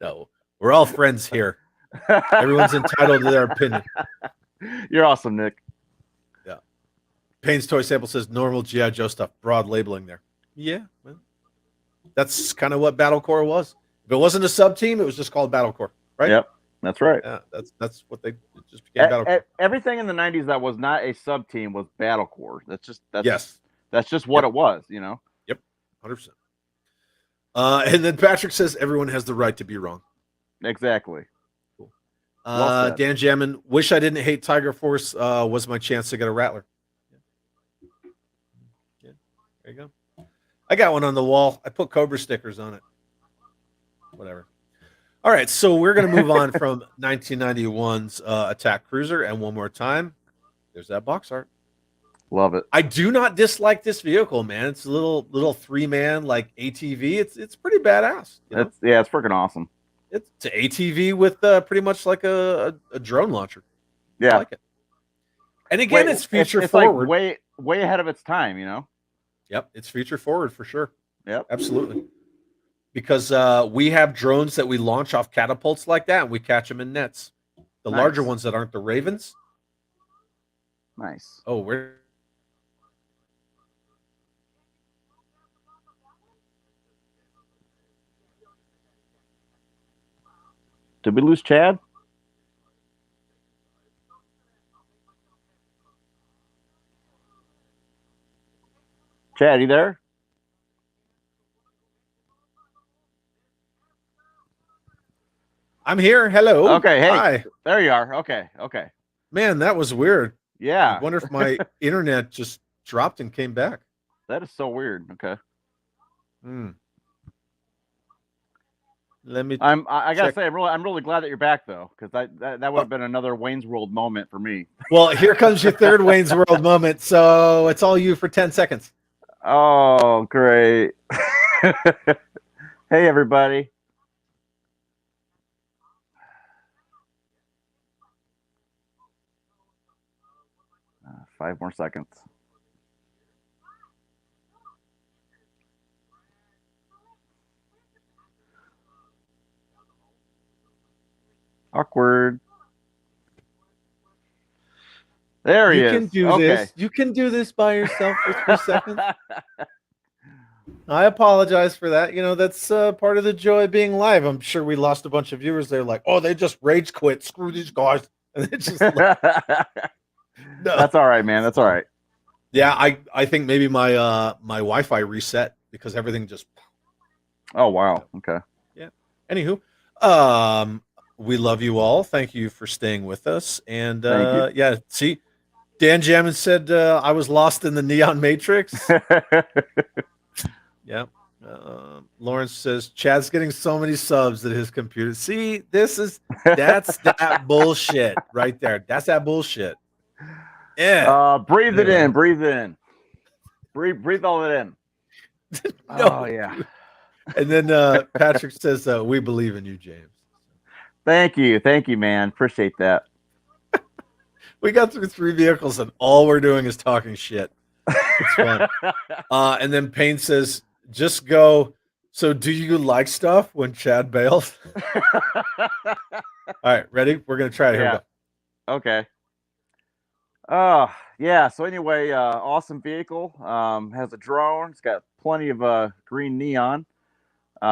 Speaker 1: No, we're all friends here. Everyone's entitled to their opinion.
Speaker 2: You're awesome, Nick.
Speaker 1: Payne's Toy Sample says normal G.I. Joe stuff, broad labeling there. Yeah, well, that's kind of what Battlecore was. If it wasn't a sub team, it was just called Battlecore, right?
Speaker 2: Yep, that's right.
Speaker 1: Yeah, that's what they just became. Battlecore.
Speaker 2: Everything in the 90s that was not a sub team was Battlecore. That's just what it was,
Speaker 1: Yep, 100%. And then Patrick says everyone has the right to be wrong.
Speaker 2: Exactly.
Speaker 1: Cool. Dan Jammin, wish I didn't hate Tiger Force. Was my chance to get a Rattler. There you go. I got one on the wall. I put Cobra stickers on it. Whatever. All right, so we're going to move on from 1991's Attack Cruiser, and one more time, there's that box art.
Speaker 2: Love it.
Speaker 1: I do not dislike this vehicle, man. It's a little 3-man like ATV. It's pretty badass.
Speaker 2: It's freaking awesome.
Speaker 1: It's an ATV with pretty much like a drone launcher.
Speaker 2: Yeah,
Speaker 1: I like it. And again, it's future forward.
Speaker 2: Like way ahead of its time,
Speaker 1: Yep, it's future forward for sure.
Speaker 2: Yep,
Speaker 1: absolutely. Because we have drones that we launch off catapults like that, and we catch them in nets. The larger ones that aren't the Ravens.
Speaker 2: Nice.
Speaker 1: Oh, where?
Speaker 2: Did we lose Chad? Chad, you there?
Speaker 1: I'm here. Hello.
Speaker 2: Okay. Hey.
Speaker 1: Hi.
Speaker 2: There you are. Okay.
Speaker 1: Man, that was weird.
Speaker 2: Yeah.
Speaker 1: I wonder if my internet just dropped and came back.
Speaker 2: That is so weird. Okay.
Speaker 1: Let me.
Speaker 2: I gotta say, I'm really glad that you're back though, because that would have been another Wayne's World moment for me.
Speaker 1: Well, here comes your third Wayne's World moment. So it's all you for 10 seconds.
Speaker 2: Oh, great. Hey, everybody. 5 more seconds. Awkward. There he
Speaker 1: You
Speaker 2: is.
Speaker 1: can do
Speaker 2: Okay.
Speaker 1: this. You can do this by yourself for 3 seconds. I apologize for that. You know, that's part of the joy of being live. I'm sure we lost a bunch of viewers. They're like, oh, they just rage quit. Screw these guys. And it's just like, no.
Speaker 2: That's all right, man. That's all right.
Speaker 1: Yeah, I think maybe my my Wi-Fi reset because everything just.
Speaker 2: Oh wow. Okay.
Speaker 1: Yeah. Anywho, we love you all. Thank you for staying with us. And yeah, see, Dan Jammin said I was lost in the Neon Matrix. Yeah. Lawrence says Chad's getting so many subs that his computer. See, that's that bullshit right there. That's that bullshit. Yeah.
Speaker 2: Breathe it in. Breathe in. Breathe all it in.
Speaker 1: No.
Speaker 2: Oh yeah.
Speaker 1: And then Patrick says, "We believe in you, James."
Speaker 2: Thank you, man. Appreciate that.
Speaker 1: We got through 3 vehicles, and all we're doing is talking shit. It's fun. And then Payne says, "Just go." So, do you like stuff when Chad bails? All right, ready? We're gonna try it. Here we go.
Speaker 2: Okay. Yeah. So anyway, awesome vehicle. Has a drone. It's got plenty of green neon.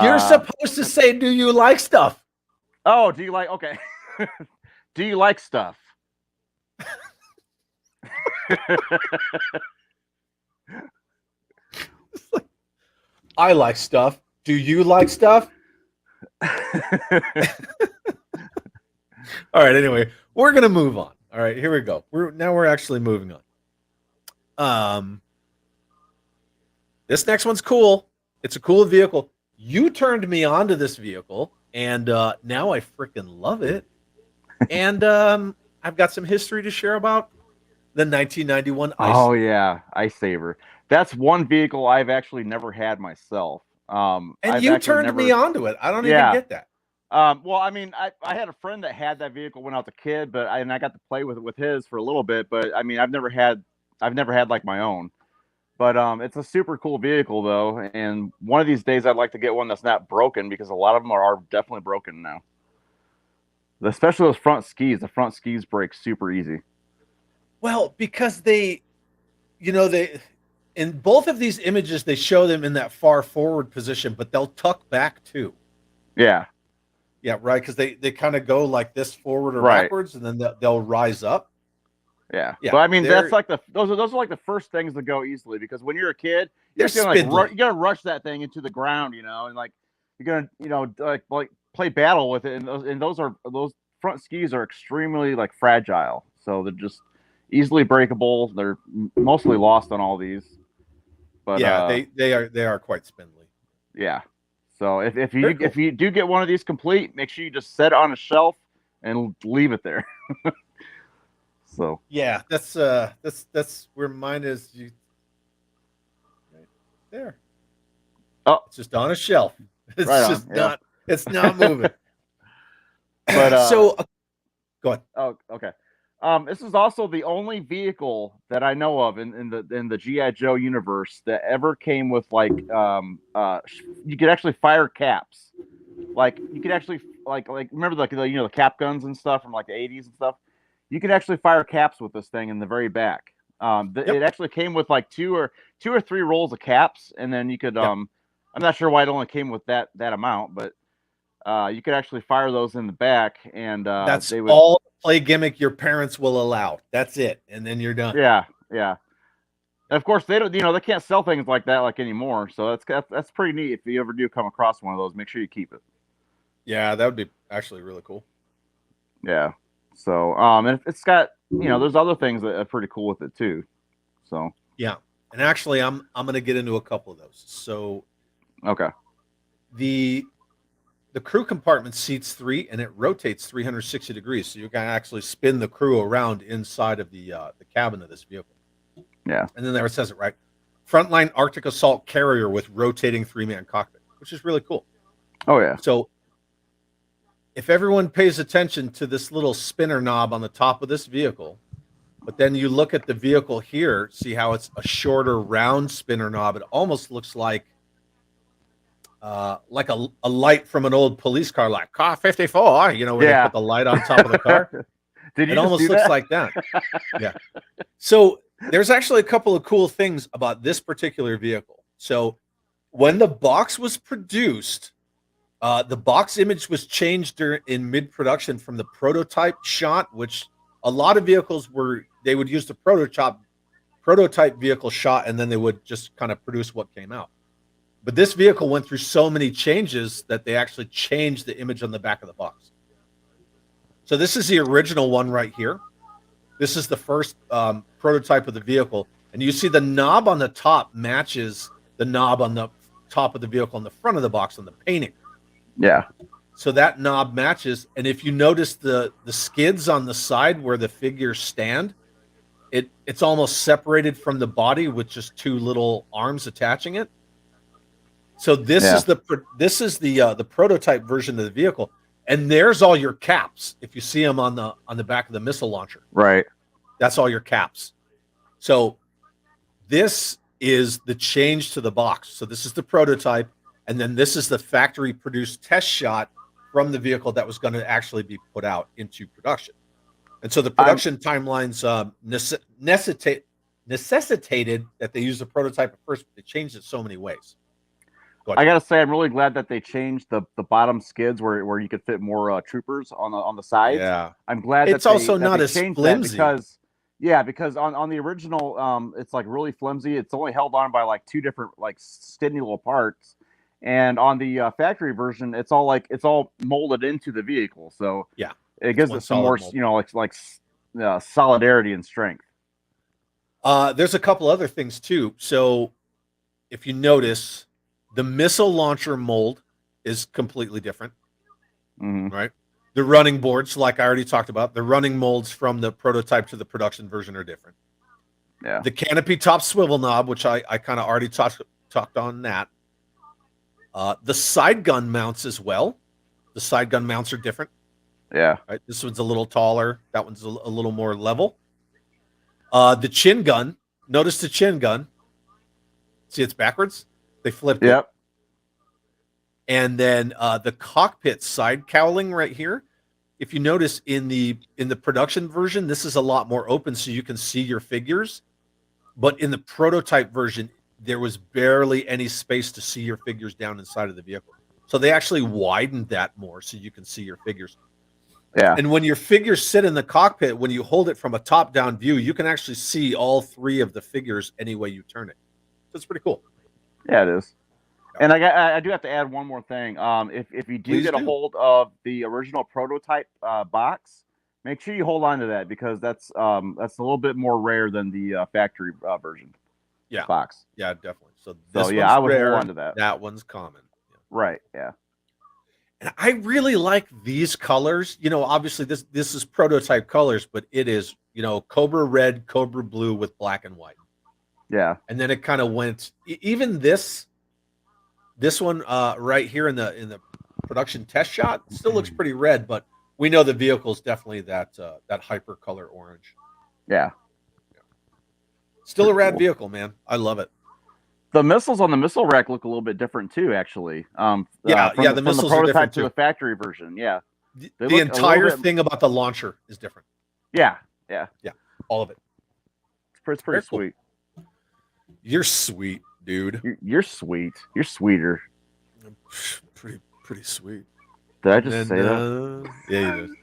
Speaker 1: You're supposed to say, "Do you like stuff?"
Speaker 2: Oh, do you like? Okay. Do you like stuff?
Speaker 1: I like stuff. Do you like stuff? All right. Anyway, we're gonna move on. All right, here we go. We're actually moving on. This next one's cool. It's a cool vehicle. You turned me on to this vehicle, and now I freaking love it. And I've got some history to share about the 1991 Ice.
Speaker 2: Oh yeah, Ice Saber. That's one vehicle I've actually never had myself.
Speaker 1: And
Speaker 2: I've
Speaker 1: you turned me onto it. I don't even get that.
Speaker 2: Well, I mean, I had a friend that had that vehicle when I was a kid, but I got to play with his for a little bit. But I mean, I've never had like my own. But it's a super cool vehicle though, and one of these days I'd like to get one that's not broken because a lot of them are definitely broken now. Especially those front skis. The front skis break super easy.
Speaker 1: Well, because they in both of these images they show them in that far forward position, but they'll tuck back too.
Speaker 2: Yeah.
Speaker 1: Yeah, right. Because they kind of go like this forward or backwards, and then they'll rise up.
Speaker 2: Yeah. But I mean, that's like those are like the first things that go easily because when you're a kid, you're gonna rush that thing into the ground, and like you're gonna like play battle with it, and those front skis are extremely like fragile, so they're just easily breakable. They're mostly lost on all these. But
Speaker 1: yeah, they are quite spindly.
Speaker 2: Yeah. So if you do get one of these complete, make sure you just set it on a shelf and leave it there. So
Speaker 1: yeah, that's where mine is. Right there.
Speaker 2: Oh,
Speaker 1: it's just on a shelf. It's
Speaker 2: right
Speaker 1: just not. It's not moving.
Speaker 2: But
Speaker 1: so, go ahead.
Speaker 2: Oh, okay. This is also the only vehicle that I know of in the G.I. Joe universe that ever came with like you could actually fire caps. Like you could actually like remember the cap guns and stuff from like the 80s and stuff. You could actually fire caps with this thing in the very back. It actually came with like two or three rolls of caps, and then you could I'm not sure why it only came with that amount, but you could actually fire those in the back, and
Speaker 1: that's all play gimmick your parents will allow. That's it, and then you're done.
Speaker 2: Yeah. And of course, they don't. They can't sell things like that like anymore. So that's pretty neat. If you ever do come across one of those, make sure you keep it.
Speaker 1: Yeah, that would be actually really cool.
Speaker 2: Yeah. So and it's got there's other things that are pretty cool with it too. So
Speaker 1: yeah, and actually, I'm going to get into a couple of those. So
Speaker 2: okay,
Speaker 1: the crew compartment seats 3 and it rotates 360 degrees, so you can actually spin the crew around inside of the cabin of this vehicle.
Speaker 2: Yeah,
Speaker 1: and then there it says it right, frontline Arctic assault carrier with rotating 3-man cockpit, which is really cool.
Speaker 2: Oh yeah.
Speaker 1: So if everyone pays attention to this little spinner knob on the top of this vehicle, but then you look at the vehicle here, see how it's a shorter round spinner knob. It almost looks like like a light from an old police car, like car 54, you know, where they
Speaker 2: Yeah.
Speaker 1: put the light on top of the car.
Speaker 2: Did you
Speaker 1: It
Speaker 2: just
Speaker 1: almost
Speaker 2: do
Speaker 1: looks
Speaker 2: that?
Speaker 1: like that. Yeah. So there's actually a couple of cool things about this particular vehicle. So when the box was produced, the box image was changed in mid-production from the prototype shot, which a lot of vehicles were they would use the prototype vehicle shot, and then they would just kind of produce what came out. But this vehicle went through so many changes that they actually changed the image on the back of the box. So this is the original one right here. This is the first prototype of the vehicle, and you see the knob on the top matches the knob on the top of the vehicle on the front of the box on the painting.
Speaker 2: Yeah.
Speaker 1: So that knob matches, and if you notice the skids on the side where the figures stand, it's almost separated from the body with just two little arms attaching it. So this is the prototype version of the vehicle, and there's all your caps. If you see them on the back of the missile launcher,
Speaker 2: Right.
Speaker 1: that's all your caps. So this is the change to the box. So this is the prototype, and then this is the factory produced test shot from the vehicle that was going to actually be put out into production. And so the production timelines necessitated that they use the prototype at first, but they changed it so many ways.
Speaker 2: I gotta say, I'm really glad that they changed the bottom skids where you could fit more troopers on the sides.
Speaker 1: Yeah,
Speaker 2: I'm glad
Speaker 1: it's
Speaker 2: that
Speaker 1: also
Speaker 2: they
Speaker 1: not as
Speaker 2: changed
Speaker 1: flimsy.
Speaker 2: that because on the original, it's like really flimsy. It's only held on by like two different like skinny little parts, and on the factory version, it's all molded into the vehicle. So
Speaker 1: yeah,
Speaker 2: it gives it some more mold. Solidarity and strength.
Speaker 1: There's a couple other things too. So if you notice, the missile launcher mold is completely different, right? The running boards, like I already talked about, the running molds from the prototype to the production version are different.
Speaker 2: Yeah.
Speaker 1: The canopy top swivel knob, which I kind of already talked on that. The side gun mounts as well. The side gun mounts are different.
Speaker 2: Yeah.
Speaker 1: Right. This one's a little taller. That one's a little more level. The chin gun. Notice the chin gun. See, it's backwards. They flipped it. And then the cockpit side cowling right here. If you notice in the production version, this is a lot more open, so you can see your figures. But in the prototype version, there was barely any space to see your figures down inside of the vehicle. So they actually widened that more so you can see your figures.
Speaker 2: Yeah.
Speaker 1: And when your figures sit in the cockpit, when you hold it from a top-down view, you can actually see all three of the figures any way you turn it. So it's pretty cool.
Speaker 2: Yeah, it is. And I do have to add one more thing. If you do get a hold of the original prototype box, make sure you hold on to that because that's a little bit more rare than the factory version.
Speaker 1: Yeah.
Speaker 2: Box.
Speaker 1: Yeah, definitely. So
Speaker 2: I would hold on to that.
Speaker 1: That one's common.
Speaker 2: Yeah. Right. Yeah.
Speaker 1: And I really like these colors. You know, obviously this is prototype colors, but it is, you know, Cobra red, Cobra blue with black and white.
Speaker 2: Yeah.
Speaker 1: And then it kind of went even this one right here in the production test shot still looks pretty red, but we know the vehicle is definitely that hyper color orange.
Speaker 2: Yeah.
Speaker 1: Still a rad vehicle, man. I love it.
Speaker 2: The missiles on the missile rack look a little bit different too, actually.
Speaker 1: The missiles
Speaker 2: from the prototype
Speaker 1: to
Speaker 2: the factory version. Yeah.
Speaker 1: The entire thing about the launcher is different.
Speaker 2: Yeah.
Speaker 1: All of it.
Speaker 2: It's pretty sweet.
Speaker 1: Cool. You're sweet, dude.
Speaker 2: You're sweet. You're sweeter.
Speaker 1: Pretty sweet.
Speaker 2: Did I just say that?
Speaker 1: Yeah, you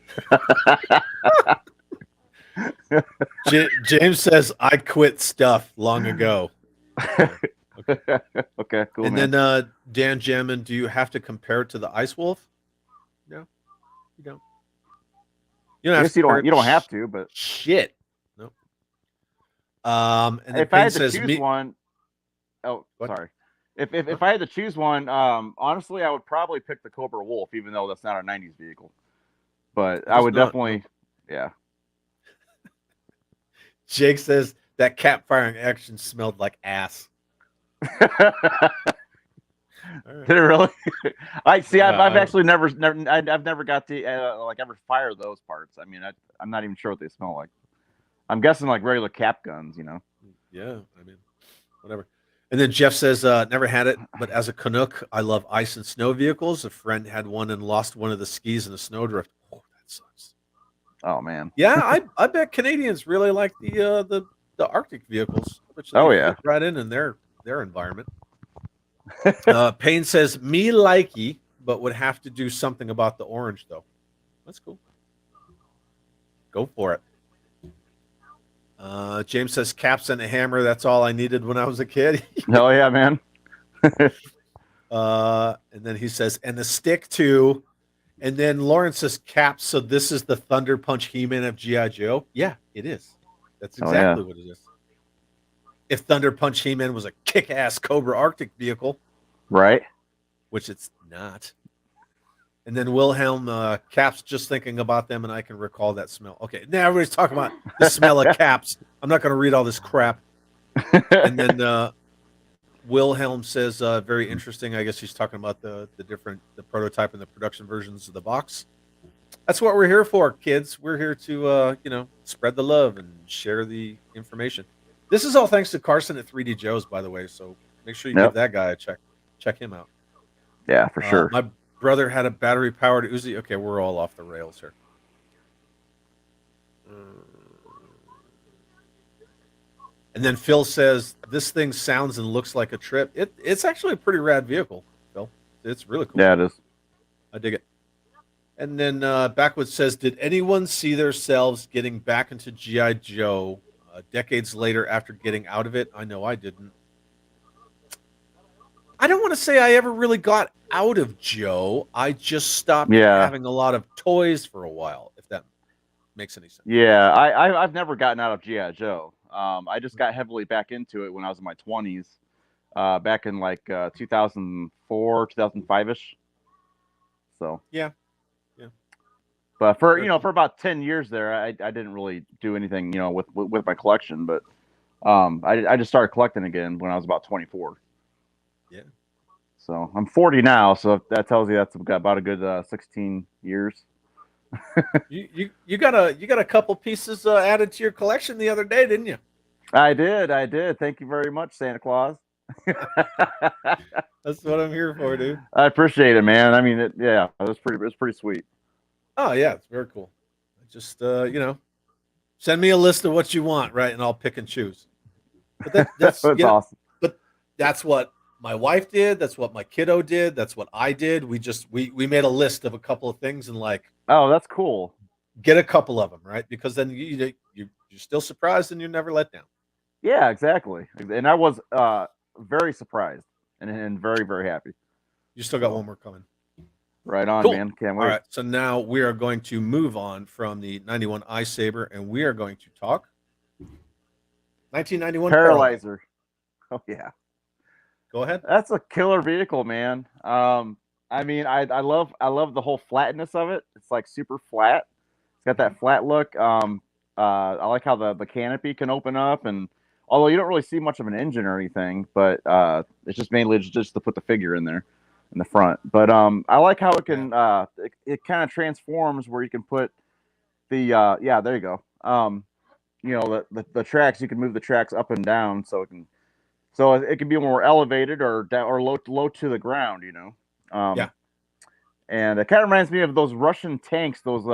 Speaker 1: did. James says I quit stuff long ago.
Speaker 2: Okay, cool.
Speaker 1: And
Speaker 2: man.
Speaker 1: then Dan Jammin, do you have to compare it to the Ice Wolf? No, you don't.
Speaker 2: You don't have to, but
Speaker 1: shit. No. And
Speaker 2: if I had to choose one, sorry. If I had to choose one, honestly, I would probably pick the Cobra Wolf, even though that's not a '90s vehicle. But I would definitely, yeah.
Speaker 1: Jake says that cat firing action smelled like ass.
Speaker 2: Right. Did it really? I see. I've actually never got to ever fire those parts. I mean, I'm not even sure what they smell like. I'm guessing like regular cap guns, you know.
Speaker 1: Yeah, I mean, whatever. And then Jeff says, never had it, but as a Canuck, I love ice and snow vehicles. A friend had one and lost one of the skis in a snowdrift. Oh, that sucks.
Speaker 2: Oh man.
Speaker 1: Yeah, I bet Canadians really like the Arctic vehicles. I bet you
Speaker 2: Oh
Speaker 1: they
Speaker 2: yeah.
Speaker 1: fit right in their environment. Payne says, me likey, but would have to do something about the orange though. That's cool. Go for it. James says, caps and a hammer. That's all I needed when I was a kid.
Speaker 2: Oh yeah, man.
Speaker 1: And then he says, and the stick too. And then Lawrence says, caps. So this is the Thunder Punch He-Man of G.I. Joe. Yeah, it is. That's exactly what it is. If Thunder Punch He-Man was a kick-ass Cobra Arctic vehicle,
Speaker 2: right?
Speaker 1: Which it's not. And then Wilhelm, caps, just thinking about them, and I can recall that smell. Okay, now everybody's talking about the smell of caps. I'm not going to read all this crap. And then Wilhelm says, very interesting. I guess he's talking about the prototype and the production versions of the box. That's what we're here for, kids. We're here to, spread the love and share the information. This is all thanks to Carson at 3D Joe's, by the way. So make sure you give that guy a check. Check him out.
Speaker 2: Yeah, for sure.
Speaker 1: My brother had a battery-powered Uzi. Okay, we're all off the rails here. And then Phil says, this thing sounds and looks like a trip. It's actually a pretty rad vehicle, Phil. It's really cool.
Speaker 2: Yeah, it is.
Speaker 1: I dig it. And then Backwoods says, did anyone see themselves getting back into G.I. Joe decades later after getting out of it? I know I didn't. I don't want to say I ever really got out of Joe. I just stopped having a lot of toys for a while, if that makes any sense.
Speaker 2: Yeah, I've never gotten out of G.I. Joe. I just got heavily back into it when I was in my 20s, back in like 2004, 2005-ish. So
Speaker 1: yeah.
Speaker 2: But for about 10 years there, I didn't really do anything with my collection. But I just started collecting again when I was about 24.
Speaker 1: Yeah.
Speaker 2: So I'm 40 now, so that tells you that's about a good 16 years.
Speaker 1: you got a couple pieces added to your collection the other day, didn't you?
Speaker 2: I did. Thank you very much, Santa Claus.
Speaker 1: That's what I'm here for, dude.
Speaker 2: I appreciate it, man. I mean, it was pretty sweet.
Speaker 1: Oh yeah, it's very cool. Just send me a list of what you want, right, and I'll pick and choose. But that's
Speaker 2: awesome.
Speaker 1: But that's what my wife did. That's what my kiddo did. That's what I did. We made a list of a couple of things and like.
Speaker 2: Oh, that's cool.
Speaker 1: Get a couple of them, right? Because then you're still surprised and you're never let down.
Speaker 2: Yeah, exactly. And I was very surprised and very, very happy.
Speaker 1: You still got one more coming.
Speaker 2: Right on,
Speaker 1: cool.
Speaker 2: Man. Can't wait.
Speaker 1: All right. So now we are going to move on from the 91 Saber, and we are going to talk 1991
Speaker 2: Paralyzer. Oh yeah.
Speaker 1: Go ahead.
Speaker 2: That's a killer vehicle, man. I mean, I love the whole flatness of it. It's like super flat. It's got that flat look. I like how the canopy can open up, and although you don't really see much of an engine or anything, but it's just mainly just to put the figure in there in the front. But I like how it can it kind of transforms where you can put the there you go. The tracks, you can move the tracks up and down so it can be more elevated or down or low to the ground, And it kind of reminds me of those Russian tanks, those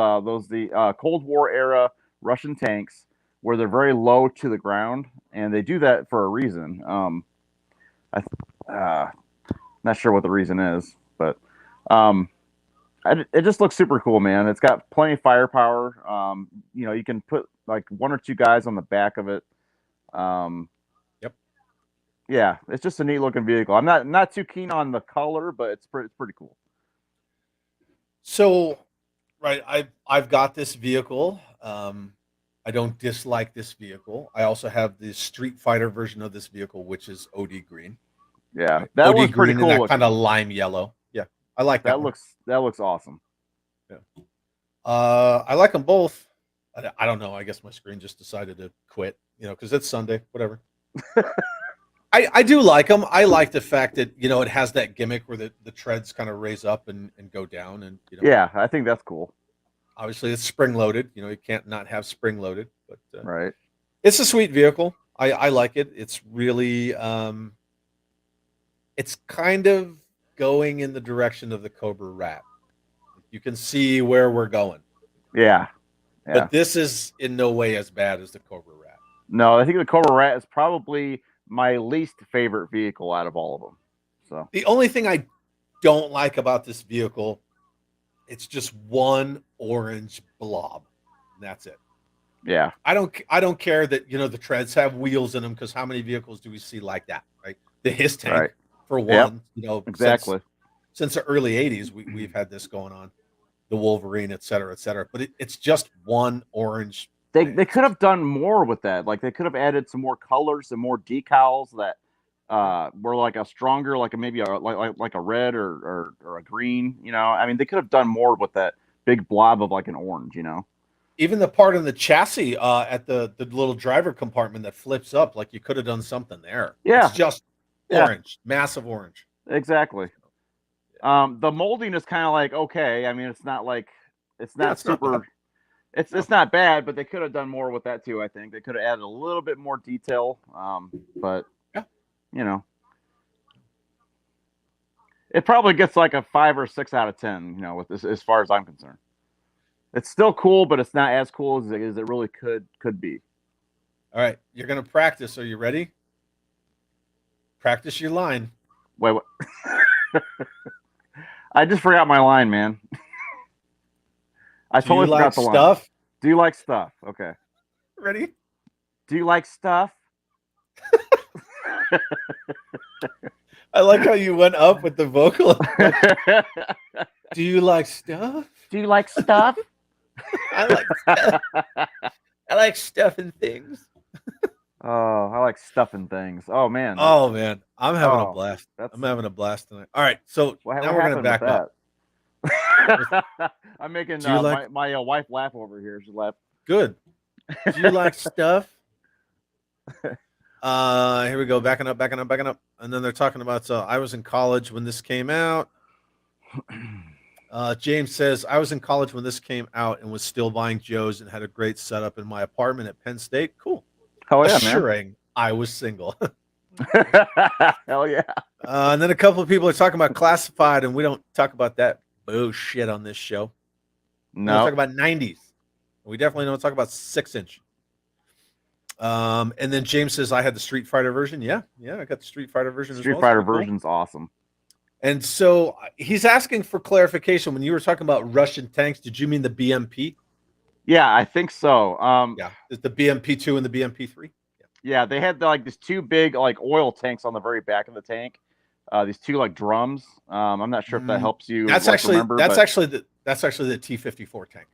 Speaker 2: Cold War era Russian tanks, where they're very low to the ground, and they do that for a reason. Not sure what the reason is, but it just looks super cool, man. It's got plenty of firepower. You can put like one or two guys on the back of it.
Speaker 1: Yep.
Speaker 2: Yeah, it's just a neat looking vehicle. I'm not too keen on the color, but it's pretty cool.
Speaker 1: So, right, I've got this vehicle. I don't dislike this vehicle. I also have the Street Fighter version of this vehicle, which is OD green.
Speaker 2: Yeah, that one's pretty cool.
Speaker 1: That kind of lime yellow. Yeah, I like that.
Speaker 2: That looks awesome.
Speaker 1: Yeah. I like them both. I don't know. I guess my screen just decided to quit. Because it's Sunday. Whatever. I do like them. I like the fact that it has that gimmick where the treads kind of raise up and go down, and
Speaker 2: Yeah, I think that's cool.
Speaker 1: Obviously, it's spring loaded. You can't not have spring loaded, but
Speaker 2: right.
Speaker 1: It's a sweet vehicle. I like it. It's really it's kind of going in the direction of the Cobra Rat. You can see where we're going.
Speaker 2: Yeah. Yeah.
Speaker 1: But this is in no way as bad as the Cobra Rat.
Speaker 2: No, I think the Cobra Rat is probably my least favorite vehicle out of all of them. So
Speaker 1: the only thing I don't like about this vehicle, it's just one orange blob. And that's it.
Speaker 2: Yeah.
Speaker 1: I don't care that, you know, the treads have wheels in them, because how many vehicles do we see like that, right? The His tank,
Speaker 2: Right.
Speaker 1: for one,
Speaker 2: Yep.
Speaker 1: you know,
Speaker 2: Exactly.
Speaker 1: Since the early 80s, we've had this going on. The Wolverine, et cetera, et cetera. But it's just one orange.
Speaker 2: They could have done more with that. Like they could have added some more colors and more decals that were like a stronger, like maybe like a red or a green. You know, I mean, they could have done more with that big blob of like an orange. You know,
Speaker 1: even the part in the chassis at the little driver compartment that flips up, like you could have done something there.
Speaker 2: Yeah,
Speaker 1: it's just orange, massive orange.
Speaker 2: Exactly. The molding is kind of like okay. I mean, it's not like it's not super. It's not bad, but they could have done more with that too. I think they could have added a little bit more detail. But you know, it probably gets like a 5 or 6 out of 10. You know, with this, as far as I'm concerned, it's still cool, but it's not as cool as it really could be.
Speaker 1: All right, you're gonna practice. Are you ready? Practice your line.
Speaker 2: Wait, what? I just forgot my line, man. I totally forgot the line.
Speaker 1: Stuff?
Speaker 2: Do you like stuff? Okay.
Speaker 1: Ready?
Speaker 2: Do you like stuff?
Speaker 1: I like how you went up with the vocal. Do you like stuff?
Speaker 2: Do you like stuff?
Speaker 1: I like stuff. I like stuff and things.
Speaker 2: Oh, I like stuff and things. Oh man.
Speaker 1: Oh man, I'm having a blast. I'm having a blast tonight. All right, so now we're gonna back up.
Speaker 2: I'm making
Speaker 1: like...
Speaker 2: my wife laugh over here. She laughed.
Speaker 1: Good. Do you like stuff? Here we go. Backing up. And then they're talking about, I was in college when this came out. James says, I was in college when this came out and was still buying Joes and had a great setup in my apartment at Penn State. Cool.
Speaker 2: Oh yeah,
Speaker 1: assuring
Speaker 2: man.
Speaker 1: I was single.
Speaker 2: Hell yeah.
Speaker 1: And then a couple of people are talking about classified, and we don't talk about that bullshit on this show.
Speaker 2: No.
Speaker 1: We talk about 90s. We definitely don't talk about 6-inch. And then James says, I had the Street Fighter version. Yeah, I got the Street Fighter version.
Speaker 2: Street Fighter version's awesome.
Speaker 1: And so he's asking for clarification. When you were talking about Russian tanks, did you mean the BMP?
Speaker 2: Yeah, I think so.
Speaker 1: Yeah, the BMP2 and the BMP3.
Speaker 2: Yeah, they had like these two big like oil tanks on the very back of the tank. These two like drums. I'm not sure if that helps you.
Speaker 1: That's
Speaker 2: remember,
Speaker 1: actually the T-54 tank.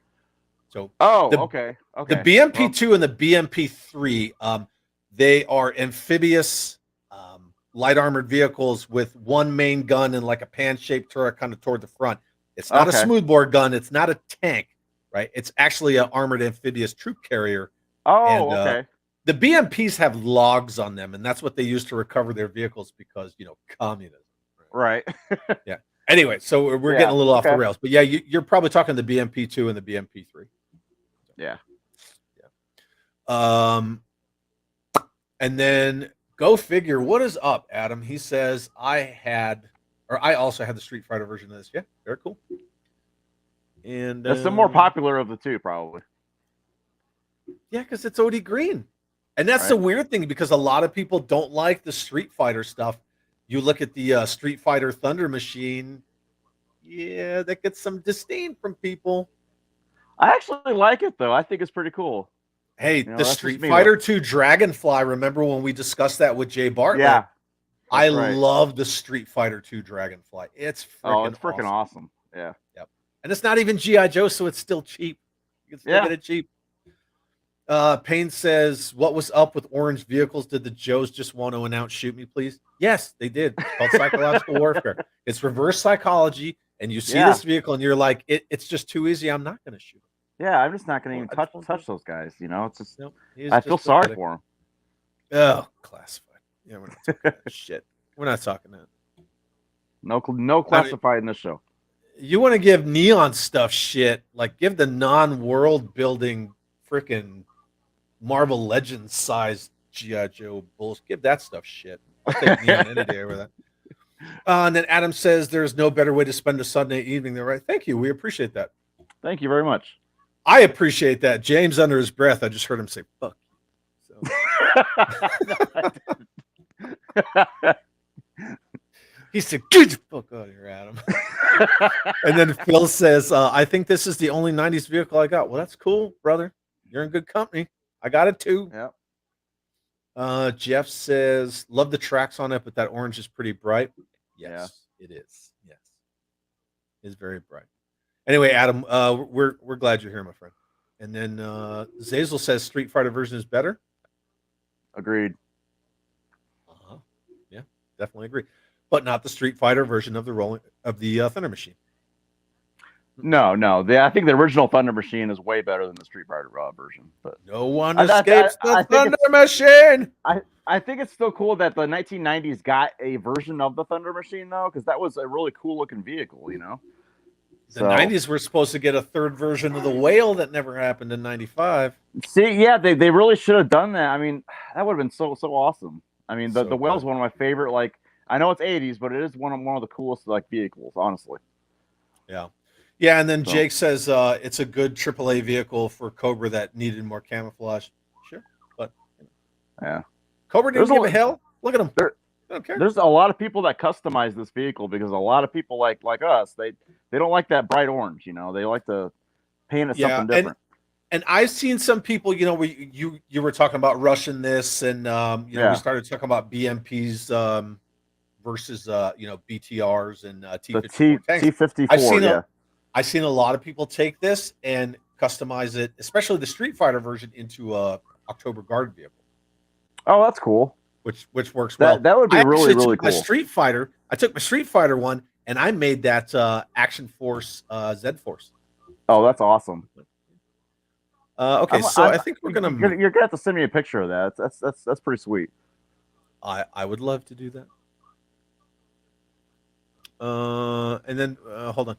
Speaker 1: So
Speaker 2: okay.
Speaker 1: The BMP2 and the BMP3, they are amphibious light armored vehicles with one main gun and like a pan-shaped turret kind of toward the front. It's not a smoothbore gun. It's not a tank, right? It's actually an armored amphibious troop carrier.
Speaker 2: Okay.
Speaker 1: The BMPs have logs on them, and that's what they use to recover their vehicles because, communism.
Speaker 2: Right.
Speaker 1: Yeah. Anyway, so we're getting a little off the rails. But yeah, you're probably talking the BMP2 and the BMP3.
Speaker 2: Yeah.
Speaker 1: And then go figure, what is up, Adam? He says, I also had the Street Fighter version of this. Yeah, very cool. And
Speaker 2: that's the more popular of the two, probably.
Speaker 1: Yeah, because it's OD Green. And that's the weird thing, because a lot of people don't like the Street Fighter stuff. You look at the Street Fighter Thunder Machine. Yeah, that gets some disdain from people.
Speaker 2: I actually like it, though. I think it's pretty cool.
Speaker 1: Hey, the Street Fighter 2 Dragonfly, remember when we discussed that with Jay Bartlett?
Speaker 2: Yeah.
Speaker 1: I love the Street Fighter 2 Dragonfly. It's freaking
Speaker 2: awesome. Yeah.
Speaker 1: Yep. And it's not even G.I. Joe, so it's still cheap. You can still get it cheap. Payne says, what was up with orange vehicles? Did the Joes just want to announce shoot me, please? Yes, they did. It's called psychological warfare. It's reverse psychology, and you see this vehicle, and you're like, it's just too easy. I'm not going to shoot.
Speaker 2: Yeah, I'm just not going to even touch those guys. It's just I feel sorry for them.
Speaker 1: Oh, classified. Yeah, we're not talking that shit. We're not talking that.
Speaker 2: No classified in this show.
Speaker 1: You want to give Neon stuff shit, like give the non-world building freaking Marvel Legends size G.I. Joe bulls. Give that stuff shit. I'll take Neon any day over that. And then Adam says there's no better way to spend a Sunday evening than right. Thank you. We appreciate that.
Speaker 2: Thank you very much.
Speaker 1: I appreciate that. James, under his breath, I just heard him say, fuck. So. He said, get the fuck out of here, Adam. And then Phil says, I think this is the only 90s vehicle I got. Well, that's cool, brother. You're in good company. I got it too.
Speaker 2: Yeah.
Speaker 1: Jeff says, love the tracks on it, but that orange is pretty bright. Yes, it is. Yes. It's very bright. Anyway, Adam, we're glad you're here, my friend. And then Zazel says Street Fighter version is better.
Speaker 2: Agreed.
Speaker 1: Yeah, definitely agree. But not the Street Fighter version of the Thunder Machine.
Speaker 2: No. I think the original Thunder Machine is way better than the Street Fighter version. But
Speaker 1: no one escapes the Thunder Machine.
Speaker 2: I think it's still cool that the 1990s got a version of the Thunder Machine, though, because that was a really cool looking vehicle, you know.
Speaker 1: The 90s were supposed to get a third version of the Whale that never happened in 95.
Speaker 2: See, yeah, they really should have done that. I mean, that would have been so awesome. I mean, the
Speaker 1: So
Speaker 2: Whale's one of my favorite. Like, I know it's 80s, but it is one of the coolest like vehicles, honestly.
Speaker 1: Yeah, and then Jake says it's a good AAA vehicle for Cobra that needed more camouflage. Sure, but
Speaker 2: yeah,
Speaker 1: Cobra didn't give a hell. Look at him. I don't care.
Speaker 2: There's a lot of people that customize this vehicle because a lot of people like us, they don't like that bright orange, you know. They like to paint it something different.
Speaker 1: And I've seen some people, you know, where you were talking about Russian this, and you know, we started talking about BMPs versus you know, BTRs and T-54 tanks.
Speaker 2: T-54.
Speaker 1: I've seen a lot of people take this and customize it, especially the Street Fighter version, into a October Guard vehicle.
Speaker 2: Oh, that's cool.
Speaker 1: Which works well.
Speaker 2: That would be really cool.
Speaker 1: I took my Street Fighter one and I made that Action Force Z Force.
Speaker 2: Oh, that's awesome.
Speaker 1: Okay, I think we're gonna.
Speaker 2: You're gonna have to send me a picture of that. That's pretty sweet.
Speaker 1: I would love to do that. And then hold on.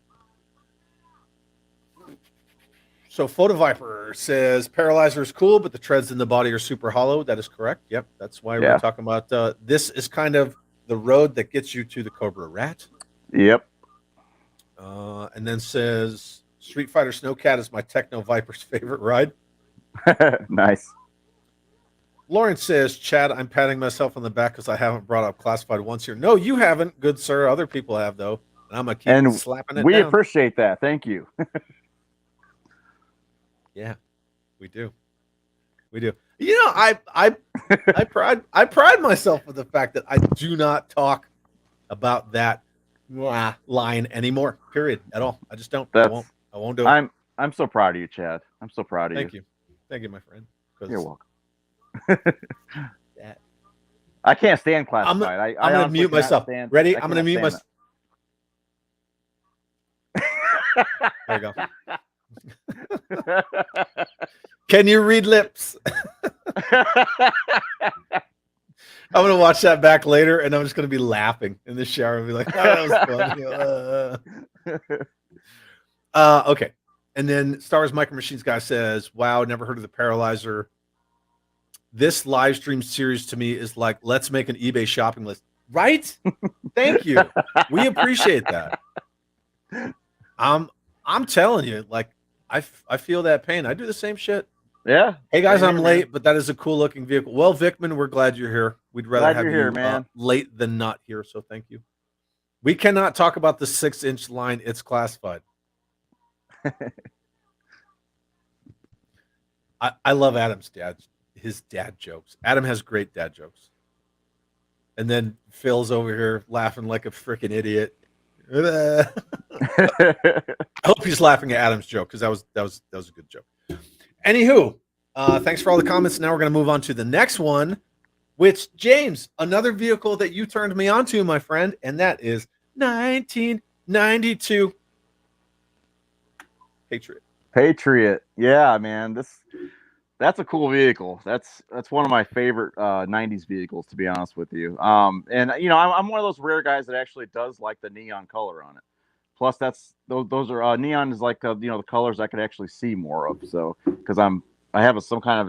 Speaker 1: So Photo Viper says Paralyzer is cool, but the treads in the body are super hollow. That is correct. Yep, that's why we're talking about this is kind of the road that gets you to the Cobra Rat.
Speaker 2: Yep.
Speaker 1: And then says Street Fighter Snowcat is my Techno Viper's favorite ride.
Speaker 2: Nice.
Speaker 1: Lauren says, Chad, I'm patting myself on the back because I haven't brought up Classified once here. No, you haven't, good sir. Other people have, though. And I'm going to keep slapping it
Speaker 2: we
Speaker 1: down.
Speaker 2: Appreciate that. Thank you.
Speaker 1: Yeah, we do. We do. You know, I pride myself with the fact that I do not talk about that line anymore. Period. At all. I just don't. I won't do it.
Speaker 2: I'm so proud of you, Chad. I'm so proud of you.
Speaker 1: Thank you. Thank you, my friend.
Speaker 2: You're welcome. I can't stand Classified.
Speaker 1: I'm going to mute myself. Ready? I'm going to mute myself. There you go. Can you read lips? I'm going to watch that back later, and I'm just going to be laughing in the shower and be like, oh, that was funny. Okay. And then Star Wars Micro Machines guy says, wow, never heard of the Paralyzer. This live stream series to me is like, let's make an eBay shopping list. Right? Thank you. We appreciate that. I'm telling you, like, I feel that pain. I do the same shit.
Speaker 2: Yeah.
Speaker 1: Hey guys, I'm late, but that is a cool looking vehicle. Well, Vickman, we're glad you're here. We'd rather have you late than not here. So thank you. We cannot talk about the 6-inch line. It's classified. I love Adam's his dad jokes. Adam has great dad jokes. And then Phil's over here laughing like a freaking idiot. I hope he's laughing at Adam's joke because that was a good joke. Anywho, thanks for all the comments. Now we're going to move on to the next one, which, James, another vehicle that you turned me on to, my friend, and that is 1992 Patriot.
Speaker 2: Yeah, man, that's a cool vehicle. That's one of my favorite 90s vehicles, to be honest with you. And you know, I'm one of those rare guys that actually does like the neon color on it. Plus, those are neon is like you know, the colors I could actually see more of. So because I have some kind of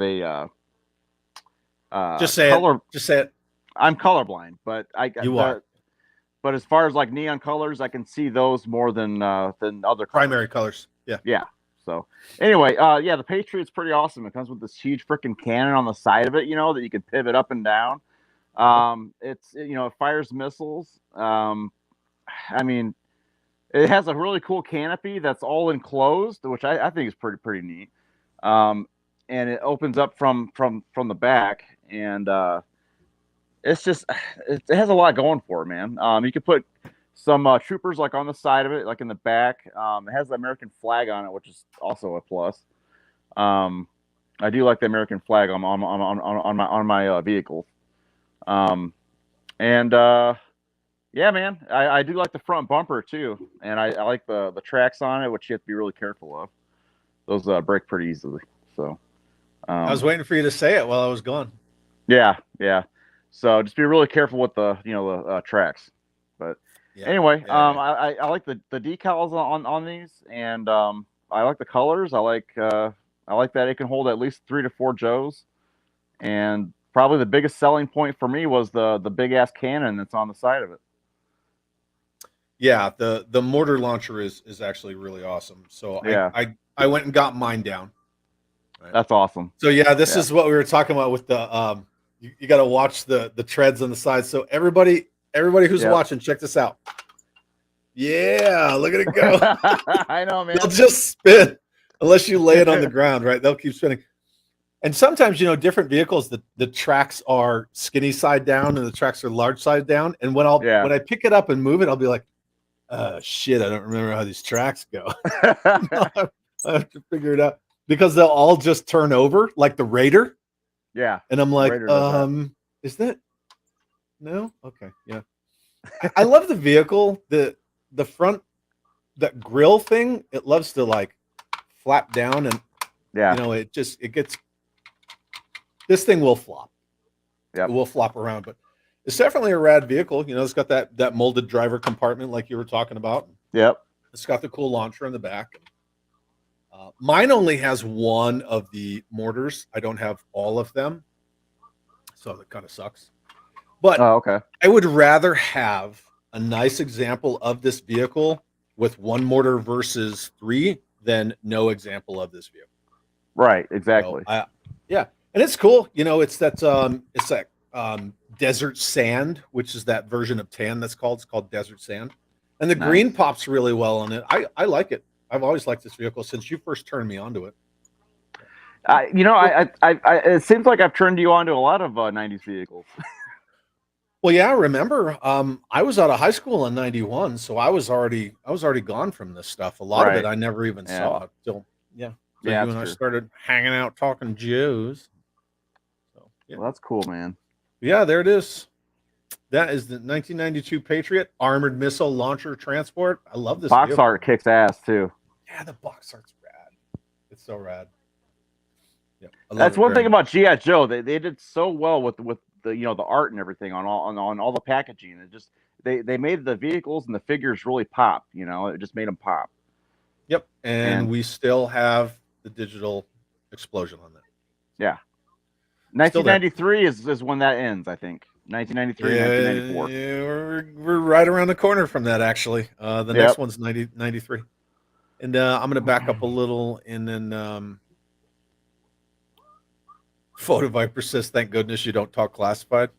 Speaker 2: a
Speaker 1: just say
Speaker 2: color.
Speaker 1: Just say it.
Speaker 2: I'm colorblind, but
Speaker 1: you are.
Speaker 2: But as far as like neon colors, I can see those more than other colors.
Speaker 1: Primary colors. Yeah.
Speaker 2: Yeah. So anyway, yeah, the Patriot's pretty awesome. It comes with this huge freaking cannon on the side of it, you know, that you can pivot up and down. It's, you know, it fires missiles. I mean, it has a really cool canopy that's all enclosed, which I think is pretty neat. And it opens up from the back, and it's just it has a lot going for it, man. You could put some troopers like on the side of it, like in the back. It has the American flag on it, which is also a plus. I do like the American flag on my vehicle. Yeah, man, I do like the front bumper too, and I like the tracks on it, which you have to be really careful of. Those break pretty easily. So
Speaker 1: I was waiting for you to say it while I was gone.
Speaker 2: Yeah. So just be really careful with the tracks. But anyway, I like the decals on these, and I like the colors. I like that it can hold at least 3 to 4 Joes, and probably the biggest selling point for me was the big ass cannon that's on the side of it.
Speaker 1: Yeah, the mortar launcher is actually really awesome. So
Speaker 2: Yeah.
Speaker 1: I went and got mine down.
Speaker 2: Right? That's awesome.
Speaker 1: So yeah, this is what we were talking about with the you got to watch the treads on the side. So everybody who's watching, check this out. Yeah, look at it go.
Speaker 2: I know, man.
Speaker 1: They'll just spin unless you lay it on the ground, right? They'll keep spinning. And sometimes, different vehicles, the tracks are skinny side down and the tracks are large side down. And when I pick it up and move it, I'll be like, oh shit, I don't remember how these tracks go. I have to figure it out because they'll all just turn over like the Raider.
Speaker 2: Yeah.
Speaker 1: And I'm like, is that no? Okay. Yeah. I love the vehicle, the front, that grill thing. It loves to like flap down and it gets, this thing will flop.
Speaker 2: Yeah.
Speaker 1: It will flop around, but it's definitely a rad vehicle. It's got that molded driver compartment like you were talking about.
Speaker 2: Yep.
Speaker 1: It's got the cool launcher in the back. Mine only has one of the mortars. I don't have all of them. So that kind of sucks. But
Speaker 2: okay.
Speaker 1: I would rather have a nice example of this vehicle with one mortar versus 3 than no example of this vehicle.
Speaker 2: Right, exactly.
Speaker 1: So, yeah. And it's cool. It's that desert sand, which is that version of tan that's called. It's called desert sand. And the green pops really well on it. I like it. I've always liked this vehicle since you first turned me onto it.
Speaker 2: It seems like I've turned you on to a lot of 90s vehicles.
Speaker 1: Well, yeah, I remember. I was out of high school in '91, so I was already gone from this stuff. A lot of it I never even saw till you and I started hanging out talking Joes. So
Speaker 2: well, that's cool, man.
Speaker 1: Yeah, there it is. That is the 1992 Patriot armored missile launcher transport. I love this
Speaker 2: box art kicks ass too.
Speaker 1: Yeah, the box art's rad. It's so rad. Yeah,
Speaker 2: that's one thing about G.I. Joe. They did so well with the the art and everything on all the packaging. It just they made the vehicles and the figures really pop. It just made them pop.
Speaker 1: Yep, and we still have the digital explosion on that.
Speaker 2: Yeah, 1993 is when that ends. I think 1993, 1994.
Speaker 1: Yeah, we're right around the corner from that actually. The next one's 93. And I'm going to back up a little, and then Photo Viper says, "Thank goodness you don't talk classified."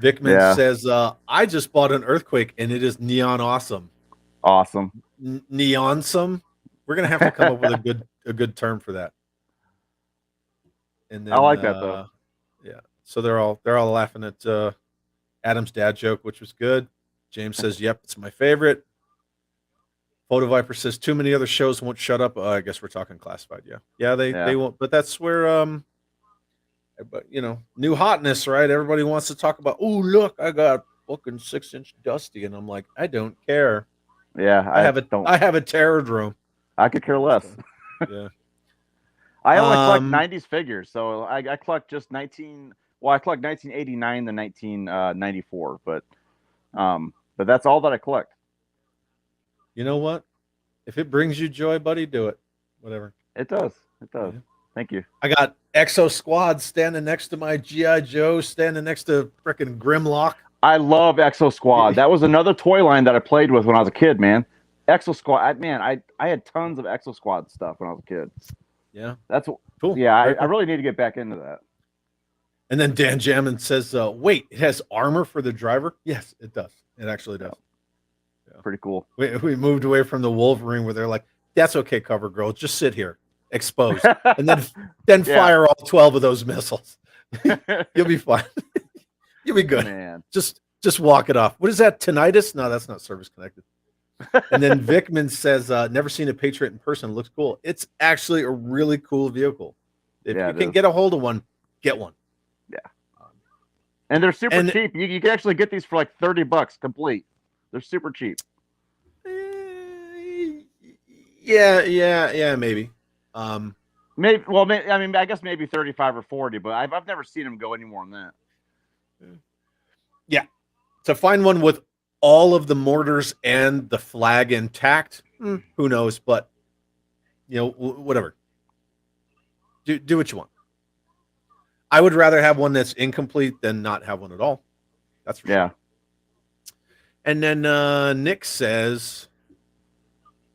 Speaker 1: Vickman says, "I just bought an Earthquake, and it is neon awesome."
Speaker 2: Awesome.
Speaker 1: Neonsome. We're going to have to come up with a good term for that. And then,
Speaker 2: I like that though.
Speaker 1: Yeah. So they're all laughing at Adam's dad joke, which was good. James says, "Yep, it's my favorite." Photo Viper says, "Too many other shows won't shut up." I guess we're talking classified. Yeah, they won't. But that's where but new hotness, right? Everybody wants to talk about. Oh, look, I got fucking 6-inch Dusty, and I'm like, I don't care.
Speaker 2: Yeah,
Speaker 1: I have a Terror Drone.
Speaker 2: I could care less.
Speaker 1: Yeah.
Speaker 2: I only collect 90s figures, so I collect just 19. Well, I collect 1989 to 1994, but that's all that I collect.
Speaker 1: You know what? If it brings you joy, buddy, do it. Whatever.
Speaker 2: It does. Yeah. Thank you.
Speaker 1: I got Exo Squad standing next to my G.I. Joe, standing next to frickin' Grimlock.
Speaker 2: I love Exo Squad. That was another toy line that I played with when I was a kid, man. Exo Squad. I had tons of Exo Squad stuff when I was a kid.
Speaker 1: Yeah.
Speaker 2: That's
Speaker 1: Cool.
Speaker 2: Yeah, I
Speaker 1: Cool.
Speaker 2: really need to get back into that.
Speaker 1: And then Dan Jammin says, wait, it has armor for the driver? Yes, it does. It actually does.
Speaker 2: Yeah. Pretty cool.
Speaker 1: We moved away from the Wolverine where they're like, that's okay, cover girl. Just sit here, exposed. And then fire all 12 of those missiles. You'll be fine. You'll be good.
Speaker 2: Man.
Speaker 1: Just walk it off. What is that, tinnitus? No, that's not service connected. And then Vickman says, never seen a Patriot in person. Looks cool. It's actually a really cool vehicle. If you can get a hold of one, get one.
Speaker 2: Yeah. And they're super cheap. You can actually get these for like $30 complete. They're super cheap.
Speaker 1: Yeah, maybe.
Speaker 2: I guess maybe 35 or 40, but I've never seen them go any more than that.
Speaker 1: Yeah. To find one with all of the mortars and the flag intact, who knows? But whatever. Do what you want. I would rather have one that's incomplete than not have one at all. That's for sure. And then Nick says,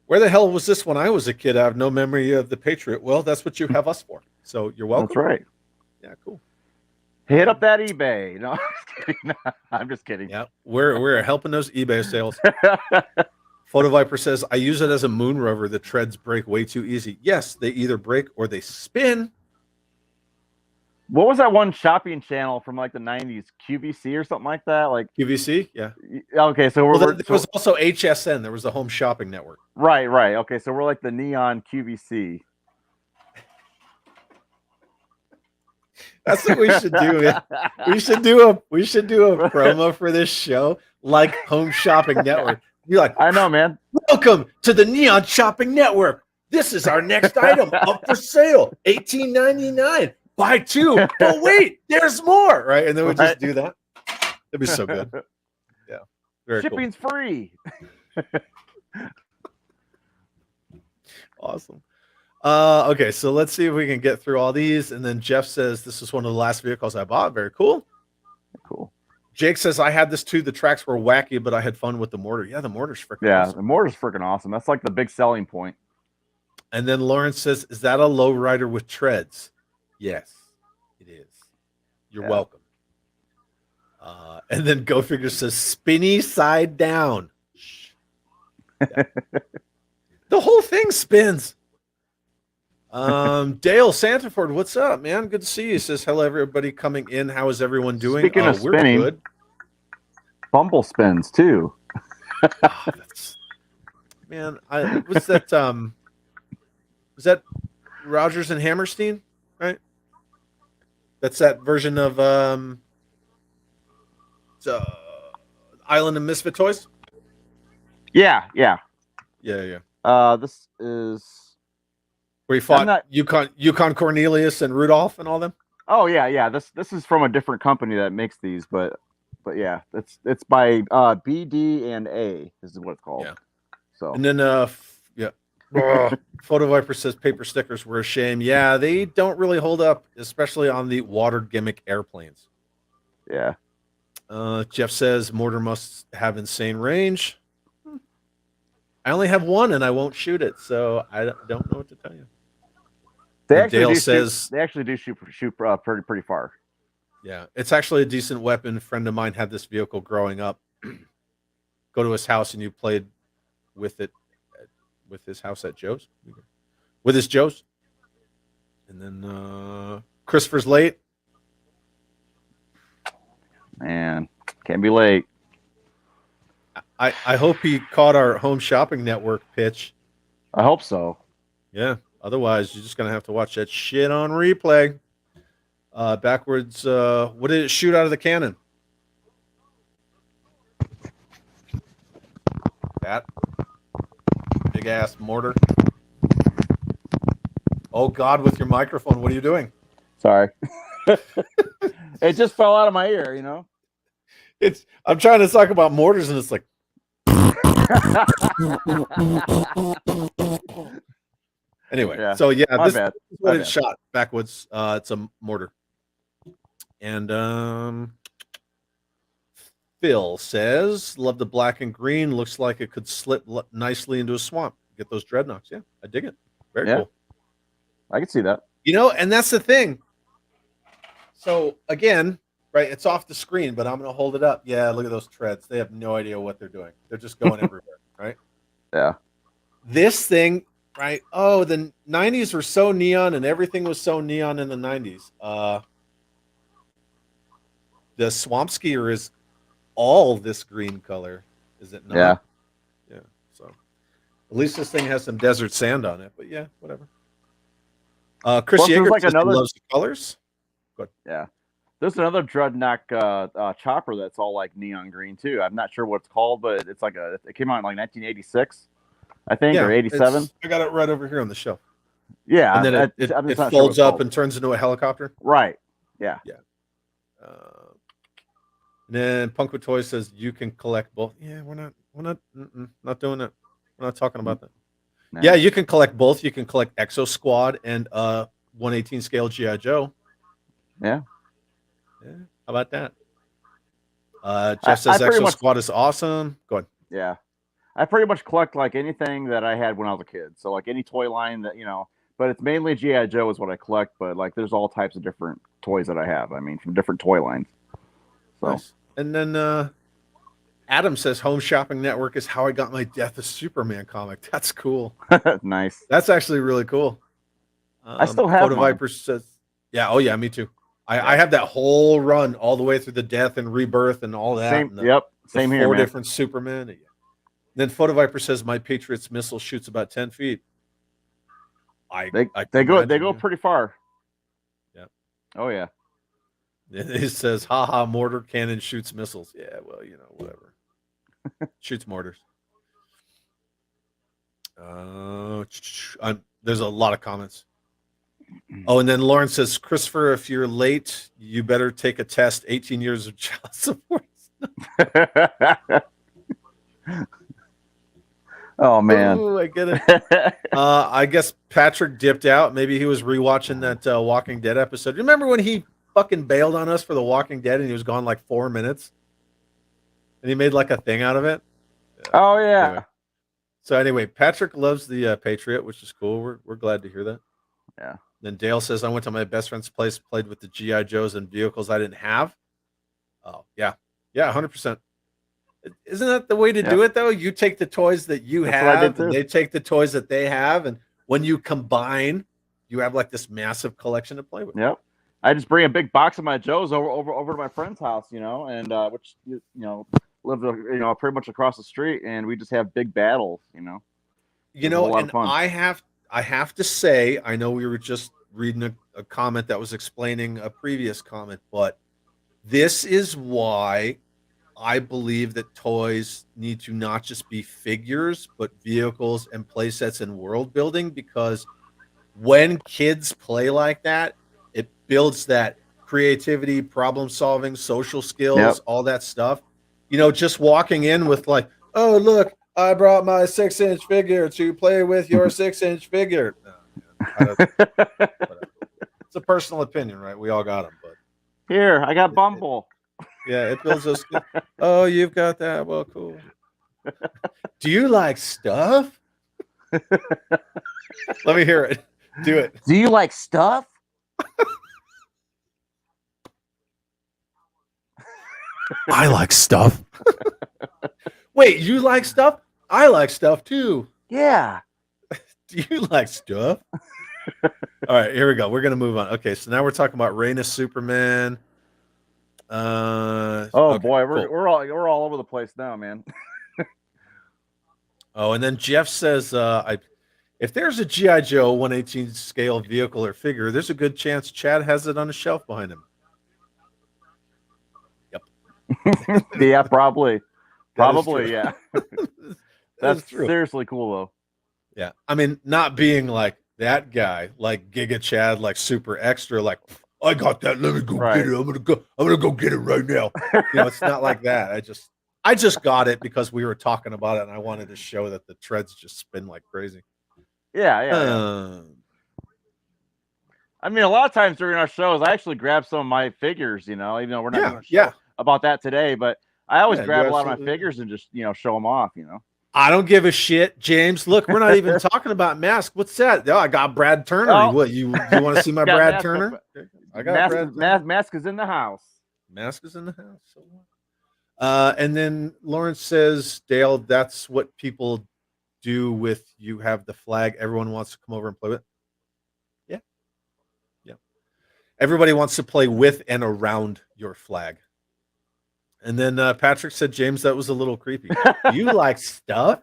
Speaker 1: where the hell was this when I was a kid? I have no memory of the Patriot. Well, that's what you have us for. So you're welcome.
Speaker 2: That's right.
Speaker 1: Yeah, cool.
Speaker 2: Hit up that eBay. No, I'm just kidding.
Speaker 1: Yeah, we're helping those eBay sales. Photo Viper says, I use it as a moon rover. The treads break way too easy. Yes, they either break or they spin.
Speaker 2: What was that one shopping channel from like the 90s? QVC or something like that? Like
Speaker 1: QVC? Yeah.
Speaker 2: Okay, so
Speaker 1: there was also HSN. There was the Home Shopping Network.
Speaker 2: Right. Okay, so we're like the neon QVC.
Speaker 1: That's what we should do. Man. We should do a promo for this show, like Home Shopping Network. You're like,
Speaker 2: I know, man.
Speaker 1: Welcome to the Neon Shopping Network. This is our next item up for sale, $18.99. Buy two. Oh wait, there's more, right? And then we just do that. That'd be so good. Yeah, very
Speaker 2: shipping's
Speaker 1: cool.
Speaker 2: Free.
Speaker 1: Awesome. Okay, so let's see if we can get through all these. And then Jeff says this is one of the last vehicles I bought. Very cool.
Speaker 2: Cool.
Speaker 1: Jake says I had this too. The tracks were wacky, but I had fun with the mortar. Yeah, the mortar's freaking awesome.
Speaker 2: The mortar's freaking awesome. That's like the big selling point.
Speaker 1: And then Lawrence says, is that a lowrider with treads? Yes, it is. You're welcome. And then Go Figure says spinny side down. Yeah. The whole thing spins. Dale Santaford, what's up, man? Good to see you. He says hello, everybody coming in. How is everyone doing?
Speaker 2: Speaking of spinning,
Speaker 1: we're good.
Speaker 2: Bumble spins too.
Speaker 1: Man, what's that? Was that Rogers and Hammerstein? Right. That's that version of Island of Misfit Toys.
Speaker 2: Yeah.
Speaker 1: This
Speaker 2: is
Speaker 1: where he fought Yukon Cornelius and Rudolph and all them.
Speaker 2: Oh yeah. This is from a different company that makes these, but yeah, it's by BD&A. This is what it's called.
Speaker 1: Yeah.
Speaker 2: So
Speaker 1: and then Photo Viper says paper stickers were a shame. Yeah, they don't really hold up, especially on the water gimmick airplanes.
Speaker 2: Yeah.
Speaker 1: Jeff says mortar must have insane range. I only have one and I won't shoot it, so I don't know what to tell you.
Speaker 2: Dale says they actually do shoot pretty far.
Speaker 1: Yeah, it's actually a decent weapon. A friend of mine had this vehicle growing up. Go to his house and you played with it with his house at Joe's. With his Joe's. And then Christopher's late.
Speaker 2: Man, can't be late.
Speaker 1: I hope he caught our Home Shopping Network pitch.
Speaker 2: I hope so.
Speaker 1: Yeah. Otherwise, you're just going to have to watch that shit on replay. Backwards. What did it shoot out of the cannon? That big ass mortar. Oh God, with your microphone, what are you doing?
Speaker 2: Sorry. It just fell out of my ear, you know.
Speaker 1: I'm trying to talk about mortars and it's like anyway,
Speaker 2: yeah.
Speaker 1: So yeah, this
Speaker 2: is
Speaker 1: what it shot backwoods. It's a mortar. And Phil says, love the black and green. Looks like it could slip nicely into a swamp. Get those dreadnoughts. Yeah, I dig it. Very cool.
Speaker 2: I can see that.
Speaker 1: And that's the thing. So again, right, it's off the screen, but I'm going to hold it up. Yeah, look at those treads. They have no idea what they're doing. They're just going everywhere, right?
Speaker 2: Yeah.
Speaker 1: This thing, right? Oh, the 90s were so neon and everything was so neon in the 90s. The swamp skier is all this green color, is it not?
Speaker 2: Yeah.
Speaker 1: Yeah. So at least this thing has some desert sand on it, but yeah, whatever. Chris
Speaker 2: Plus, there's
Speaker 1: Yeager
Speaker 2: like
Speaker 1: says he
Speaker 2: another-
Speaker 1: loves the colors.
Speaker 2: Yeah. There's another dreadnought chopper that's all like neon green too. I'm not sure what it's called, but it's like it came out in like 1986, I think, or 87.
Speaker 1: I got it right over here on the shelf.
Speaker 2: Yeah.
Speaker 1: And then it folds up and turns into a helicopter.
Speaker 2: Right. Yeah.
Speaker 1: Yeah. And then Punk with Toys says you can collect both. Yeah, we're not doing that. We're not talking about that.
Speaker 2: No.
Speaker 1: Yeah, you can collect both. You can collect Exo Squad and 1/18 scale GI Joe.
Speaker 2: Yeah.
Speaker 1: Yeah. How about that? Jeff says Exo Squad is awesome. Go ahead.
Speaker 2: Yeah. I pretty much collect like anything that I had when I was a kid. So like any toy line that, but it's mainly GI Joe is what I collect, but like there's all types of different toys that I have. I mean, from different toy lines. So.
Speaker 1: Nice. And then Adam says Home Shopping Network is how I got my Death of Superman comic. That's cool.
Speaker 2: Nice.
Speaker 1: That's actually really cool.
Speaker 2: I still have
Speaker 1: Photo Viper says, yeah, oh yeah, me too. I have that whole run all the way through the Death and Rebirth and all that.
Speaker 2: Same,
Speaker 1: and
Speaker 2: same here.
Speaker 1: 4 different Superman. Yeah. Then Photo Viper says my Patriot's missile shoots about 10 feet.
Speaker 2: They go pretty far.
Speaker 1: Yeah.
Speaker 2: Oh yeah.
Speaker 1: It says, haha, mortar cannon shoots missiles. Yeah, well, whatever. Shoots mortars. There's a lot of comments. Oh, and then Lauren says, Christopher, if you're late, you better take a test. 18 years of child support.
Speaker 2: Oh, man.
Speaker 1: Ooh, I get it. I guess Patrick dipped out. Maybe he was rewatching that Walking Dead episode. Remember when he fucking bailed on us for The Walking Dead and he was gone like 4 minutes? And he made like a thing out of it?
Speaker 2: Oh, yeah.
Speaker 1: Anyway. So anyway, Patrick loves the Patriot, which is cool. We're glad to hear that.
Speaker 2: Yeah.
Speaker 1: Then Dale says, I went to my best friend's place, played with the GI Joes and vehicles I didn't have. Oh, yeah. Yeah, 100%. Isn't that the way to do it, though? You take the toys that you have, and they take the toys that they have, and when you combine, you have like this massive collection to play with.
Speaker 2: Yep. I just bring a big box of my Joes over to my friend's house, and which live pretty much across the street, and we just have big battles, and
Speaker 1: I have to say, I know we were just reading a comment that was explaining a previous comment, but this is why I believe that toys need to not just be figures, but vehicles and play sets and world building, because when kids play like that, it builds that creativity, problem solving, social skills, all that stuff. Just walking in with like, oh, look, I brought my 6-inch figure to play with your 6-inch figure. No, it's a personal opinion, right? We all got them, but
Speaker 2: here, I got Bumble.
Speaker 1: It builds those. Oh, you've got that. Well, cool. Do you like stuff? Let me hear it. Do it.
Speaker 2: Do you like stuff?
Speaker 1: I like stuff. Wait, you like stuff? I like stuff too.
Speaker 2: Yeah.
Speaker 1: Do you like stuff? All right, here we go. We're gonna move on. Okay, so now we're talking about Reign of Superman.
Speaker 2: Boy, we're all over the place now, man.
Speaker 1: Oh, and then Jeff says, if there's a GI Joe 1/18 scale vehicle or figure, there's a good chance Chad has it on a shelf behind him. Yep.
Speaker 2: Yeah, probably, yeah. That's
Speaker 1: true.
Speaker 2: Seriously cool though.
Speaker 1: Yeah, I mean, not being like that guy, like Giga Chad, like super extra, like I got that. Let me go get it. I'm gonna go get it right now. It's not like that. I just got it because we were talking about it, and I wanted to show that the treads just spin like crazy.
Speaker 2: Yeah. I mean, a lot of times during our shows, I actually grab some of my figures. Even though we're not going to show about that today, but I always
Speaker 1: Yeah,
Speaker 2: grab
Speaker 1: you're
Speaker 2: a lot of my
Speaker 1: absolutely right.
Speaker 2: figures and just show them off.
Speaker 1: I don't give a shit, James. Look, we're not even talking about mask. What's that? Oh, I got Brad Turner.
Speaker 2: Oh,
Speaker 1: What you want to see my
Speaker 2: got
Speaker 1: Brad
Speaker 2: mask.
Speaker 1: Turner? I got Brad Turner.
Speaker 2: Mask is in the house.
Speaker 1: Mask is in the house. So and then Lawrence says, Dale, that's what people do with you have the flag. Everyone wants to come over and play with. Yeah. Yeah. Everybody wants to play with and around your flag. And then Patrick said, James, that was a little creepy. You like stuff?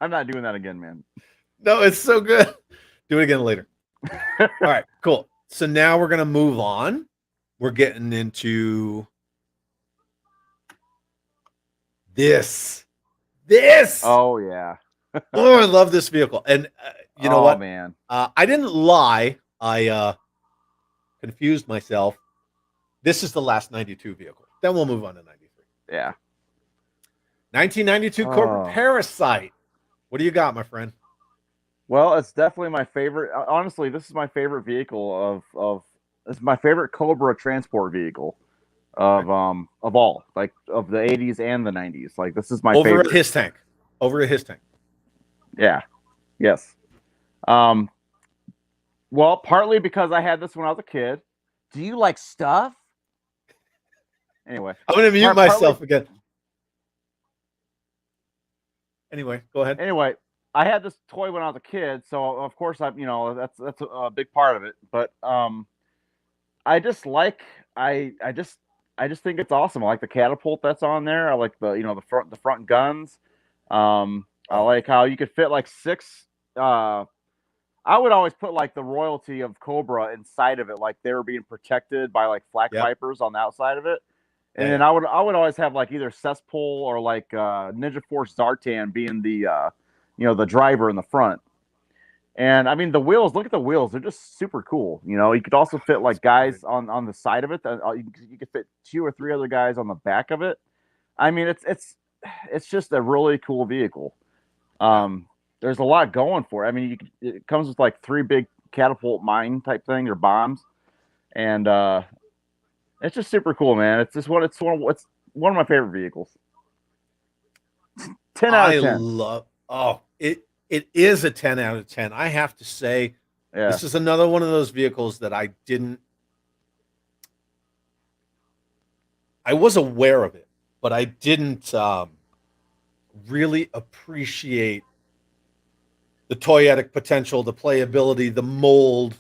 Speaker 2: I'm not doing that again, man.
Speaker 1: No, it's so good. Do it again later. All right, cool. So now we're going to move on. We're getting into this.
Speaker 2: Oh yeah.
Speaker 1: Oh, I love this vehicle. And you know what?
Speaker 2: Man.
Speaker 1: I didn't lie. I confused myself. This is the last 92 vehicle. Then we'll move on to 93.
Speaker 2: Yeah.
Speaker 1: 1992 Cobra Parasite. What do you got, my friend?
Speaker 2: Well, it's definitely my favorite. Honestly, this is my favorite vehicle of it's my favorite Cobra transport vehicle of all, like of the 80s and the 90s. Like this is my
Speaker 1: favorite.
Speaker 2: Over
Speaker 1: at his tank.
Speaker 2: Yeah. Yes. Well, partly because I had this when I was a kid. Do you like stuff? Anyway,
Speaker 1: I'm going to mute myself again. Anyway, go ahead.
Speaker 2: Anyway, I had this toy when I was a kid, so of course that's a big part of it. But I just think it's awesome. I like the catapult that's on there. I like the front guns. I like how you could fit like 6. I would always put like the royalty of Cobra inside of it, like they were being protected by like flak vipers on the outside of it. And then I would always have like either Cesspool or like Ninja Force Zartan being the the driver in the front. And I mean the wheels, look at the wheels, they're just super cool. You could also fit like guys on the side of it. You could fit 2 or 3 other guys on the back of it. I mean it's just a really cool vehicle. There's a lot going for it. I mean it comes with like 3 big catapult mine type thing or bombs. And it's just super cool, man. It's one of my favorite vehicles. 10 out of 10.
Speaker 1: It is a 10 out of 10. I have to say, this is another one of those vehicles that I was aware of it, but I didn't really appreciate the toyetic potential, the playability, the mold,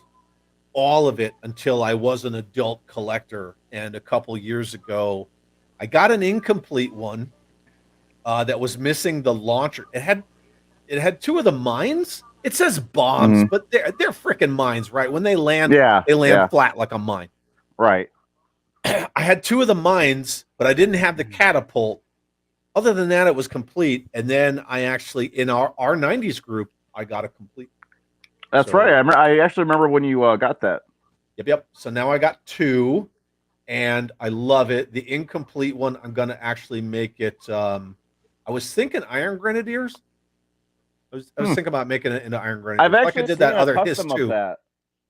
Speaker 1: all of it until I was an adult collector. And a couple years ago, I got an incomplete one that was missing the launcher. It had 2 of the mines. It says bombs, but they're freaking mines, right? When they land, they land flat like a mine.
Speaker 2: Right.
Speaker 1: I had 2 of the mines, but I didn't have the catapult. Other than that, it was complete. And then I actually, in our 90s group, I got a complete.
Speaker 2: That's right. I actually remember when you got that.
Speaker 1: Yep. So now I got 2, and I love it. The incomplete one, I'm going to actually make it. I was thinking Iron Grenadiers. I was thinking about making it into Iron Grenadiers.
Speaker 2: I've actually
Speaker 1: like I did that other
Speaker 2: custom
Speaker 1: too.
Speaker 2: of that.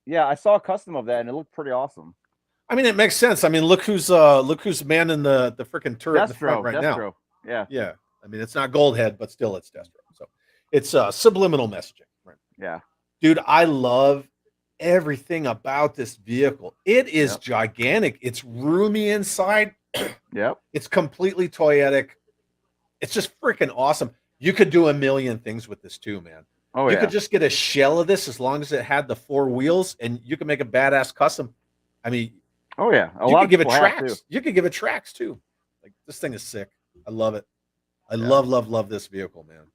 Speaker 2: Yeah, I saw a custom of that, and it looked pretty awesome.
Speaker 1: I mean, it makes sense. I mean, look who's manning the freaking turret in the front right now.
Speaker 2: Yeah.
Speaker 1: I mean, it's not Goldhead, but still, it's Destro. So it's subliminal messaging. Right?
Speaker 2: Yeah.
Speaker 1: Dude, I love everything about this vehicle. It is gigantic. It's roomy inside.
Speaker 2: Yep.
Speaker 1: It's completely toyetic. It's just freaking awesome. You could do a million things with this too, man. You could just get a shell of this as long as it had the 4 wheels, and you could make a badass custom. I mean,
Speaker 2: a
Speaker 1: you
Speaker 2: lot
Speaker 1: could
Speaker 2: of
Speaker 1: give it
Speaker 2: people
Speaker 1: tracks. You could give it tracks too. Like this thing is sick. I love it. I love this vehicle, man.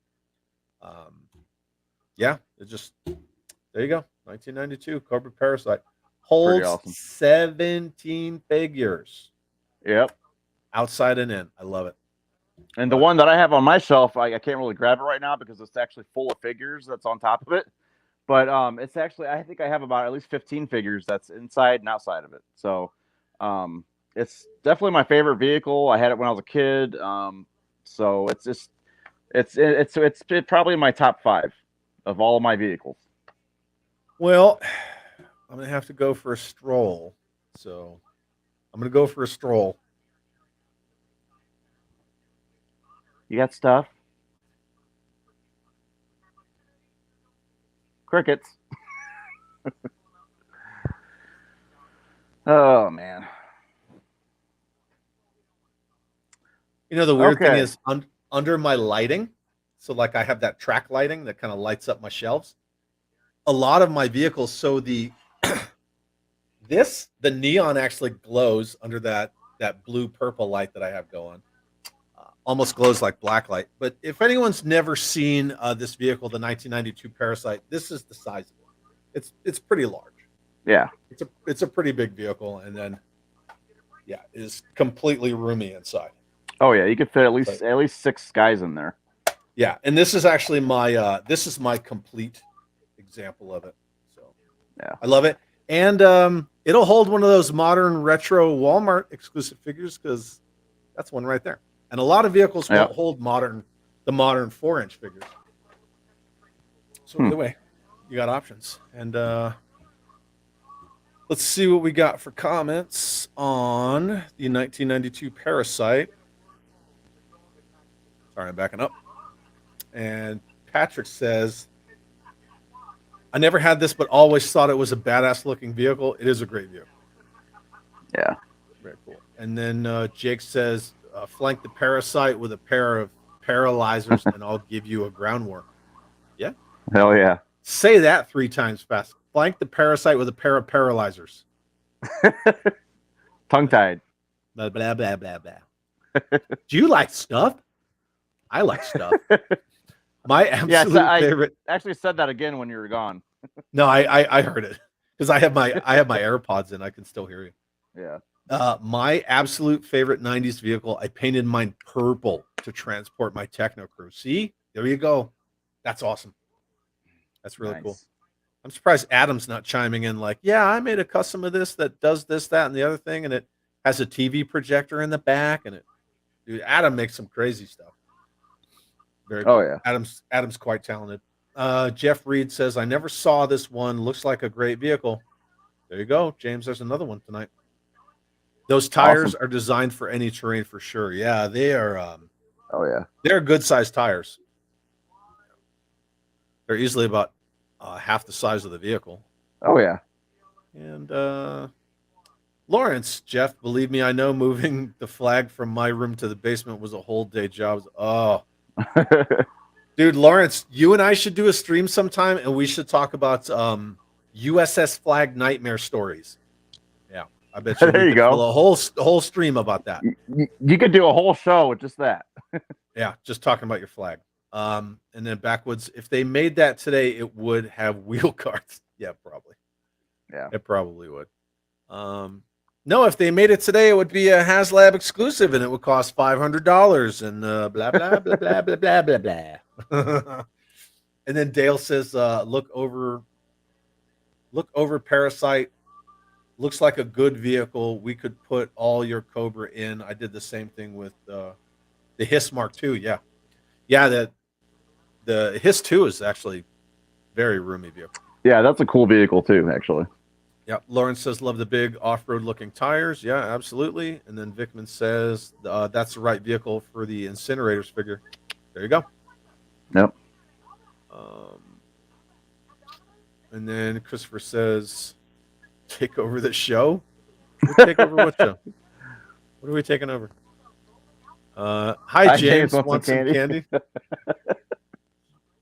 Speaker 1: It just there you go. 1992 Cobra Parasite holds
Speaker 2: awesome.
Speaker 1: 17 figures.
Speaker 2: Yep.
Speaker 1: Outside and in. I love it.
Speaker 2: And the one that I have on my shelf, I can't really grab it right now because it's actually full of figures that's on top of it. But it's actually, I think I have about at least 15 figures that's inside and outside of it. So it's definitely my favorite vehicle. I had it when I was a kid. So it's just, it's probably my top 5 of all of my vehicles.
Speaker 1: Well, I'm going to have to go for a stroll. So I'm going to go for a stroll.
Speaker 2: You got stuff? Crickets. Oh man.
Speaker 1: You know, the weird thing
Speaker 2: Okay.
Speaker 1: is under my lighting, so like I have that track lighting that kind of lights up my shelves. A lot of my vehicles, so the the neon actually glows under that blue purple light that I have going. Almost glows like black light. But if anyone's never seen this vehicle, the 1992 Parasite, this is the size of it. It's pretty large.
Speaker 2: Yeah.
Speaker 1: It's a pretty big vehicle, and then yeah, it is completely roomy inside.
Speaker 2: Oh yeah, you could fit at least 6 guys in there.
Speaker 1: Yeah, and this is actually my complete example of it. So
Speaker 2: yeah,
Speaker 1: I love it, and it'll hold one of those modern retro Walmart exclusive figures because that's one right there. And a lot of vehicles won't hold the modern 4-inch figures. So either way, you got options. And let's see what we got for comments on the 1992 Parasite. Sorry, I'm backing up. And Patrick says, I never had this, but always thought it was a badass looking vehicle. It is a great vehicle.
Speaker 2: Yeah.
Speaker 1: Very cool. And then Jake says, flank the Parasite with a pair of paralyzers and I'll give you a ground war. Yeah.
Speaker 2: Hell yeah.
Speaker 1: Say that 3 times fast. Flank the Parasite with a pair of paralyzers.
Speaker 2: Tongue tied.
Speaker 1: Blah, blah, blah, blah, blah. Do you like stuff? I like stuff. My absolute favorite.
Speaker 2: I actually said that again when you were gone.
Speaker 1: No, I heard it because I have my AirPods in. I can still hear you.
Speaker 2: Yeah.
Speaker 1: My absolute favorite 90s vehicle, I painted mine purple to transport my techno crew. See, there you go. That's awesome. That's really cool. I'm surprised Adam's not chiming in like, yeah, I made a custom of this that does this, that, and the other thing, and it has a TV projector in the back, and dude, Adam makes some crazy stuff. Very cool.
Speaker 2: Oh yeah.
Speaker 1: Adam's quite talented. Jeff Reed says, I never saw this one. Looks like a great vehicle. There you go, James. There's another one tonight. Those tires are designed for any terrain for sure. Yeah, they are.
Speaker 2: Oh yeah,
Speaker 1: they're good sized tires. They're easily about half the size of the vehicle.
Speaker 2: Oh yeah.
Speaker 1: And Lawrence, Jeff, believe me, I know moving the flag from my room to the basement was a whole day job. Oh, dude, Lawrence, you and I should do a stream sometime, and we should talk about USS Flag nightmare stories. Yeah, I bet you.
Speaker 2: There you go.
Speaker 1: A whole stream about that.
Speaker 2: You could do a whole show with just that.
Speaker 1: Yeah, just talking about your flag. And then Backwoods, if they made that today, it would have wheel carts. Yeah, probably.
Speaker 2: Yeah,
Speaker 1: it probably would. No, if they made it today, it would be a HasLab exclusive, and it would cost $500 and blah blah blah blah blah blah blah blah. And then Dale says, "Look over Parasite. Looks like a good vehicle. We could put all your Cobra in." I did the same thing with the Hiss Mark II. Yeah, the Hiss 2 is actually very roomy vehicle.
Speaker 2: Yeah, that's a cool vehicle too, actually.
Speaker 1: Yeah, Lawrence says, love the big off-road looking tires. Yeah, absolutely. And then Vickman says, that's the right vehicle for the Incinerators figure. There you go.
Speaker 2: Yep.
Speaker 1: And then Christopher says, take over the show? We'll take over what show? What are we taking over? Hi, James. Want some candy?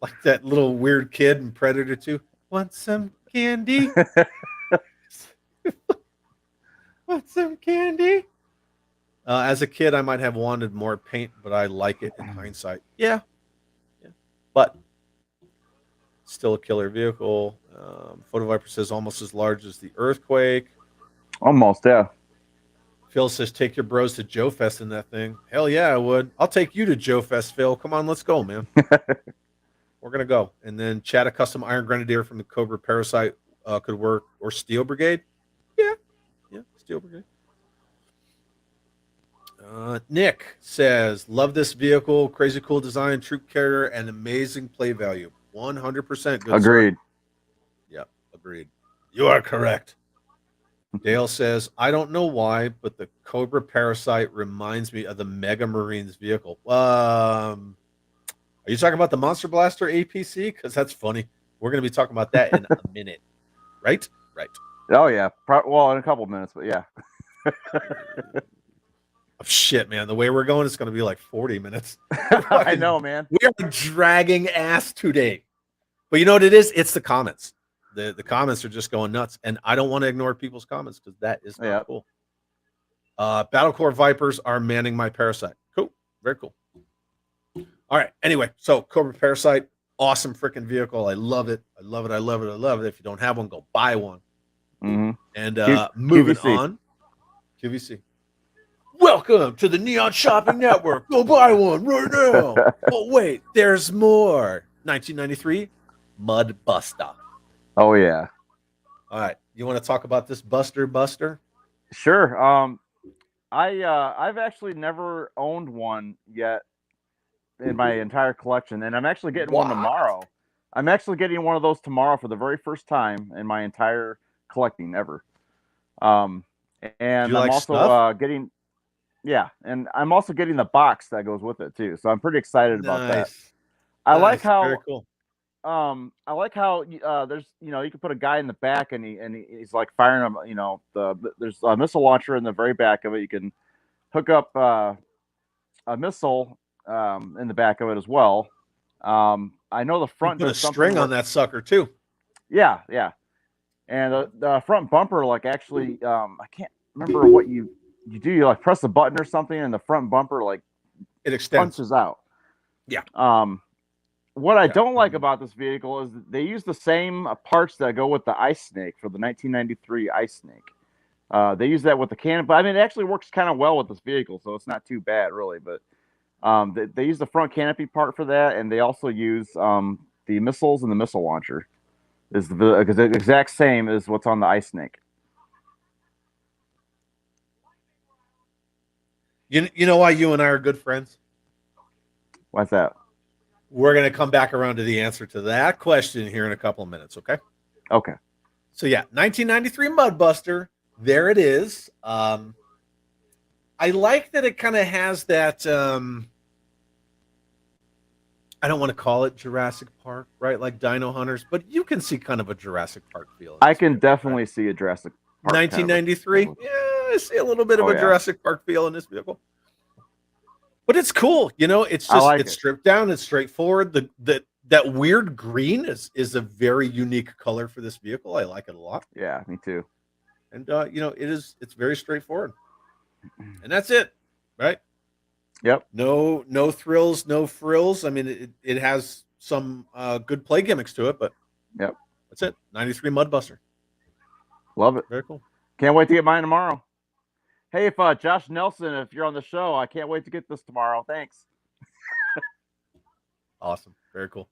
Speaker 1: Like that little weird kid in Predator 2. Want some candy? Want some candy? As a kid, I might have wanted more paint, but I like it in hindsight. Yeah. But still a killer vehicle. Photo Viper says almost as large as the Earthquake.
Speaker 2: Almost, yeah.
Speaker 1: Phil says take your bros to Joe Fest in that thing. Hell yeah, I would. I'll take you to Joe Fest, Phil. Come on, let's go, man. We're gonna go. And then Chad, a custom Iron Grenadier from the Cobra Parasite could work, or Steel Brigade. Yeah, Steel Brigade. Nick says, love this vehicle, crazy cool design, troop carrier, and amazing play value. 100% good.
Speaker 2: Agreed.
Speaker 1: Yep, agreed. You are correct. Dale says, I don't know why, but the Cobra Parasite reminds me of the Mega Marines vehicle. Are you talking about the Monster Blaster APC? Because that's funny. We're going to be talking about that in a minute. Right? Right.
Speaker 2: Oh yeah. Well, in a couple minutes, but yeah.
Speaker 1: Oh, shit, man. The way we're going, it's going to be like 40 minutes.
Speaker 2: I know, man.
Speaker 1: We are dragging ass today. But you know what it is? It's the comments. The comments are just going nuts. And I don't want to ignore people's comments because that is not cool. Battlecore Vipers are manning my parasite. Cool. Very cool. All right. Anyway, so Cobra Parasite, awesome freaking vehicle. I love it. I love it. I love it. I love it. If you don't have one, go buy one.
Speaker 2: Mm-hmm.
Speaker 1: And moving
Speaker 2: QVC.
Speaker 1: on. QVC. Welcome to the Neon Shopping Network. Go buy one right now. Oh, wait. There's more. 1993 Mud Buster.
Speaker 2: Oh, yeah.
Speaker 1: All right. You want to talk about this Buster?
Speaker 2: Sure. I've actually never owned one yet in my entire collection, and I'm actually getting one tomorrow. I'm actually getting one of those tomorrow for the very first time in my entire collecting ever. And I'm also getting, and I'm also getting the box that goes with it too. So I'm pretty excited about that. I like how
Speaker 1: very cool.
Speaker 2: I like how there's you can put a guy in the back and he's like firing them. There's a missile launcher in the very back of it. You can hook up a missile in the back of it as well. I know the front
Speaker 1: put a string on that sucker too.
Speaker 2: Yeah, and the front bumper, like actually, I can't remember what you do. You like press a button or something, and the front bumper like
Speaker 1: it extends,
Speaker 2: punches out.
Speaker 1: Yeah.
Speaker 2: What I don't like about this vehicle is that they use the same parts that go with the Ice Snake for the 1993 Ice Snake. They use that with the cannon, but I mean, it actually works kind of well with this vehicle, so it's not too bad, really. But they use the front canopy part for that, and they also use the missiles and the missile launcher. Is the exact same as what's on the Ice Snake.
Speaker 1: You know why you and I are good friends?
Speaker 2: Why's that?
Speaker 1: We're going to come back around to the answer to that question here in a couple of minutes, okay?
Speaker 2: Okay.
Speaker 1: So, 1993 Mudbuster. There it is. I like that it kind of has that, I don't want to call it Jurassic Park, right? Like Dino Hunters, but you can see kind of a Jurassic Park feel.
Speaker 2: I can definitely see a Jurassic Park.
Speaker 1: 1993? Yeah, I see a little bit of a Jurassic Park feel in this vehicle. But it's cool, it's just it's stripped down, it's straightforward. That weird green is a very unique color for this vehicle. I like it a lot.
Speaker 2: Yeah, me too.
Speaker 1: And it's very straightforward. And that's it, right?
Speaker 2: Yep.
Speaker 1: No thrills, no frills. I mean, it has some good play gimmicks to it, but
Speaker 2: yep,
Speaker 1: that's it. 93 Mudbuster.
Speaker 2: Love it.
Speaker 1: Very cool.
Speaker 2: Can't wait to get mine tomorrow. Hey, if Josh Nelson, if you're on the show, I can't wait to get this tomorrow. Thanks.
Speaker 1: Awesome. Very cool.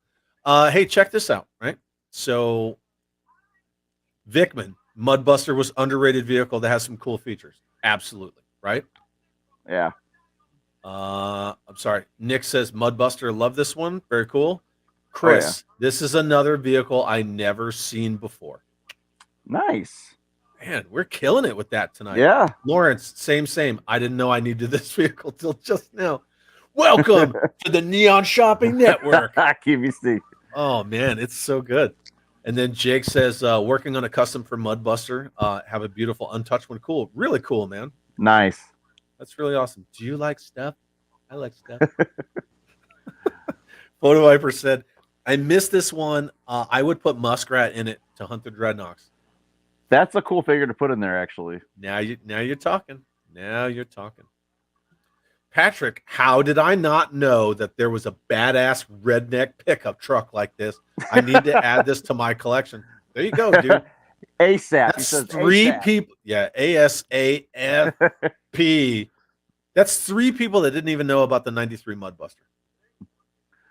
Speaker 1: Hey, check this out, right? So Vickman, Mudbuster was underrated vehicle that has some cool features. Absolutely, right?
Speaker 2: Yeah.
Speaker 1: I'm sorry. Nick says Mudbuster, love this one. Very cool. Chris, this is another vehicle I never seen before.
Speaker 2: Nice.
Speaker 1: Man, we're killing it with that tonight.
Speaker 2: Yeah.
Speaker 1: Lawrence, same. I didn't know I needed this vehicle till just now. Welcome to the Neon Shopping Network.
Speaker 2: QVC.
Speaker 1: Oh, man, it's so good. And then Jake says, working on a custom for Mudbuster. Have a beautiful untouched one. Cool. Really cool, man.
Speaker 2: Nice.
Speaker 1: That's really awesome. Do you like stuff? I like stuff. Photo Viper said, I missed this one. I would put Muskrat in it to hunt the Dreadnoks.
Speaker 2: That's a cool figure to put in there, actually.
Speaker 1: Now you're talking. Now you're talking. Patrick, how did I not know that there was a badass redneck pickup truck like this? I need to add this to my collection. There you go, dude.
Speaker 2: ASAP.
Speaker 1: That's three people. Yeah, ASAFP. That's three people that didn't even know about the 93 Mudbuster.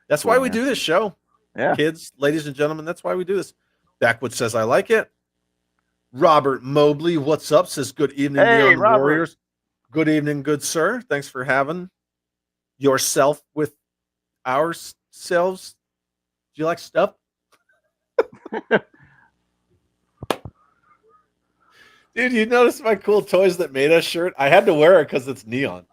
Speaker 1: That's why we do this show.
Speaker 2: Yeah.
Speaker 1: Kids, ladies and gentlemen, that's why we do this. Backwood says, I like it. Robert Mobley, what's up? Says, good evening, Neon Warriors. Good evening, good sir. Thanks for having yourself with ourselves. Do you like stuff? Dude, you notice my cool Toys That Made Us shirt? I had to wear it because it's neon.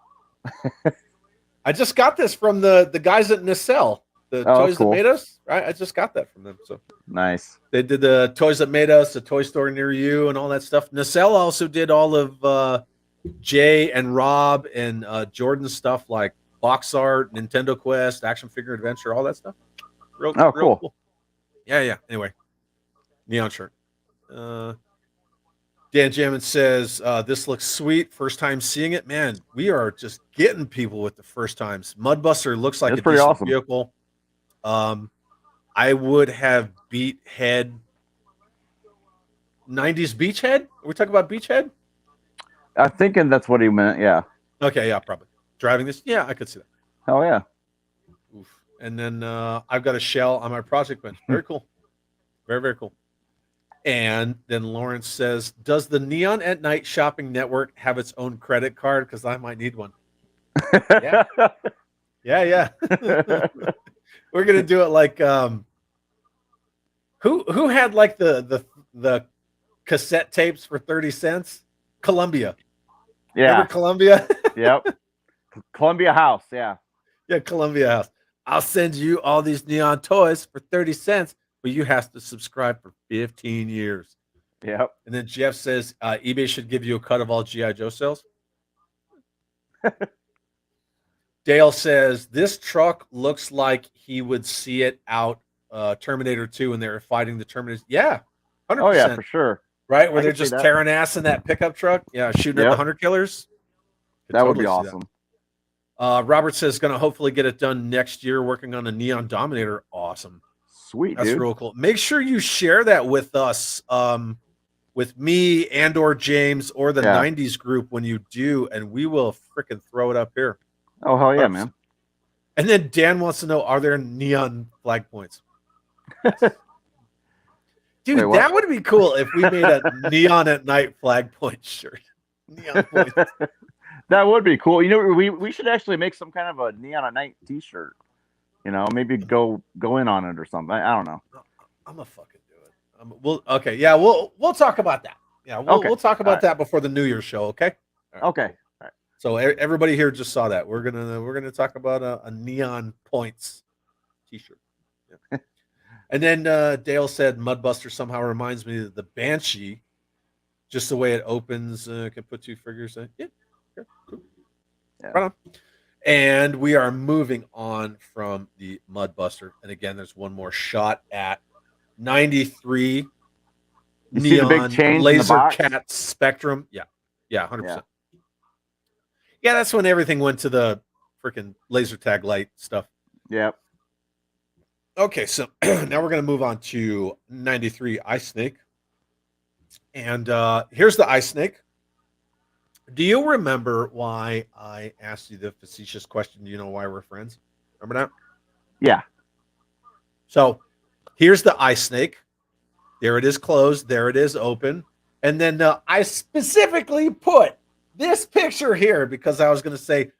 Speaker 1: I just got this from the guys at Nacelle, the
Speaker 2: Oh,
Speaker 1: Toys
Speaker 2: that's cool.
Speaker 1: That Made Us. Right, I just got that from them. So
Speaker 2: Nice.
Speaker 1: they did the Toys That Made Us, the Toy Store Near You, and all that stuff. Nacelle also did all of Jay and Rob and Jordan's stuff like box art, Nintendo Quest, Action Figure Adventure, all that stuff. Real cool. Yeah. Anyway, neon shirt. Dan Jamin says, this looks sweet. First time seeing it. Man, we are just getting people with the first times. Mudbuster looks like
Speaker 2: It's
Speaker 1: a
Speaker 2: pretty
Speaker 1: decent
Speaker 2: awesome.
Speaker 1: vehicle. I would have beat head 90s Beachhead. Are we talking about Beachhead?
Speaker 2: I'm thinking that's what he meant. Yeah.
Speaker 1: Okay, yeah, probably. Driving this? Yeah, I could see that.
Speaker 2: Oh, yeah.
Speaker 1: Oof. And then I've got a shell on my project bench. Very cool. Very, very cool. And then Lawrence says, does the Neon at Night shopping network have its own credit card? Because I might need one. Yeah. Yeah. We're going to do it like, who had like the cassette tapes for 30 cents? Columbia.
Speaker 2: Yeah.
Speaker 1: Remember Columbia?
Speaker 2: Yep. Columbia House. Yeah.
Speaker 1: Yeah, Columbia House. I'll send you all these neon toys for 30 cents. But you have to subscribe for 15 years.
Speaker 2: Yep.
Speaker 1: And then Jeff says eBay should give you a cut of all G.I. Joe sales. Dale says this truck looks like he would see it out Terminator 2 when they were fighting the Terminators. Yeah, 100%.
Speaker 2: Oh, yeah, for sure.
Speaker 1: Right? Where they're just tearing ass in that pickup truck. Yeah, shooting at the Hunter Killers.
Speaker 2: That would be awesome.
Speaker 1: Robert says going to hopefully get it done next year, working on a Neon Dominator. Awesome.
Speaker 2: Sweet,
Speaker 1: That's
Speaker 2: dude.
Speaker 1: real cool. Make sure you share that with us, with me and or James or the 90s group when you do, and we will freaking throw it up here.
Speaker 2: Oh, hell yeah, man.
Speaker 1: And then Dan wants to know, are there neon flag points? Dude, that would be cool if we made a Neon at Night flag point shirt. Neon points.
Speaker 2: That would be cool. You know, we should actually make some kind of a Neon at Night t-shirt. You know, maybe go in on it or something. I don't know.
Speaker 1: I'm gonna fucking do it. We'll talk about that. Yeah, we'll talk about that before the New Year's show. Okay.
Speaker 2: All right. Okay. All right.
Speaker 1: So everybody here just saw that. We're gonna talk about a neon points t-shirt. Yeah. And then Dale said Mudbuster somehow reminds me of the Banshee, just the way it opens. Can put two figures in. Yeah. Cool.
Speaker 2: Yeah.
Speaker 1: Right on. And we are moving on from the Mudbuster. And again, there's one more shot at 93
Speaker 2: you
Speaker 1: neon
Speaker 2: see the big change
Speaker 1: laser
Speaker 2: in the
Speaker 1: cat spectrum. Yeah, 100%. Yeah, that's when everything went to the freaking laser tag light stuff.
Speaker 2: Yep.
Speaker 1: Okay, so now we're going to move on to 93 Ice Snake. And here's the Ice Snake. Do you remember why I asked you the facetious question? Do you know why we're friends? Remember that?
Speaker 2: Yeah.
Speaker 1: So here's the Ice Snake. There it is closed. There it is open. And then I specifically put this picture here because I was going to say,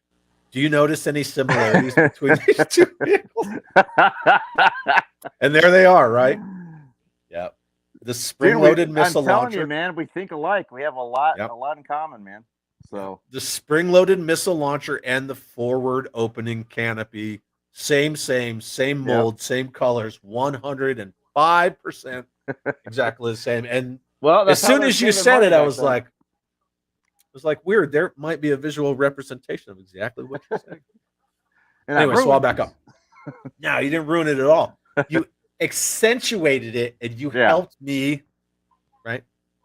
Speaker 1: do you notice any similarities between these two vehicles? And there they are, right? Yeah. The spring-loaded missile launcher.
Speaker 2: I'm telling you, man, we think alike. We have a lot in common, man. So
Speaker 1: the spring-loaded missile launcher and the forward opening canopy, same mold, same colors, 105% exactly the same. And as soon as you said it, I was like weird. There might be a visual representation of exactly what you're saying. Anyway, so I'll back up. No, you didn't ruin it at all. You accentuated it, and you helped me, right,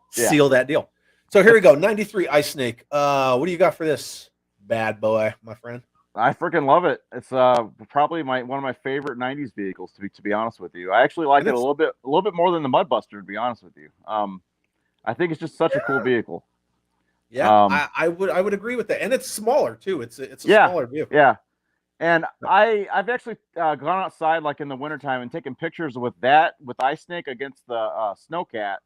Speaker 1: seal that deal. So here we go. 93 Ice Snake. What do you got for this bad boy, my friend?
Speaker 2: I freaking love it. It's probably one of my favorite 90s vehicles, to be honest with you. I actually like it a little bit more than the Mudbuster, to be honest with you. I think it's just such a cool vehicle.
Speaker 1: Yeah, I would agree with that. And it's smaller too. It's a smaller vehicle.
Speaker 2: Yeah. And I've actually gone outside like in the wintertime and taken pictures with Ice Snake against the Snowcat,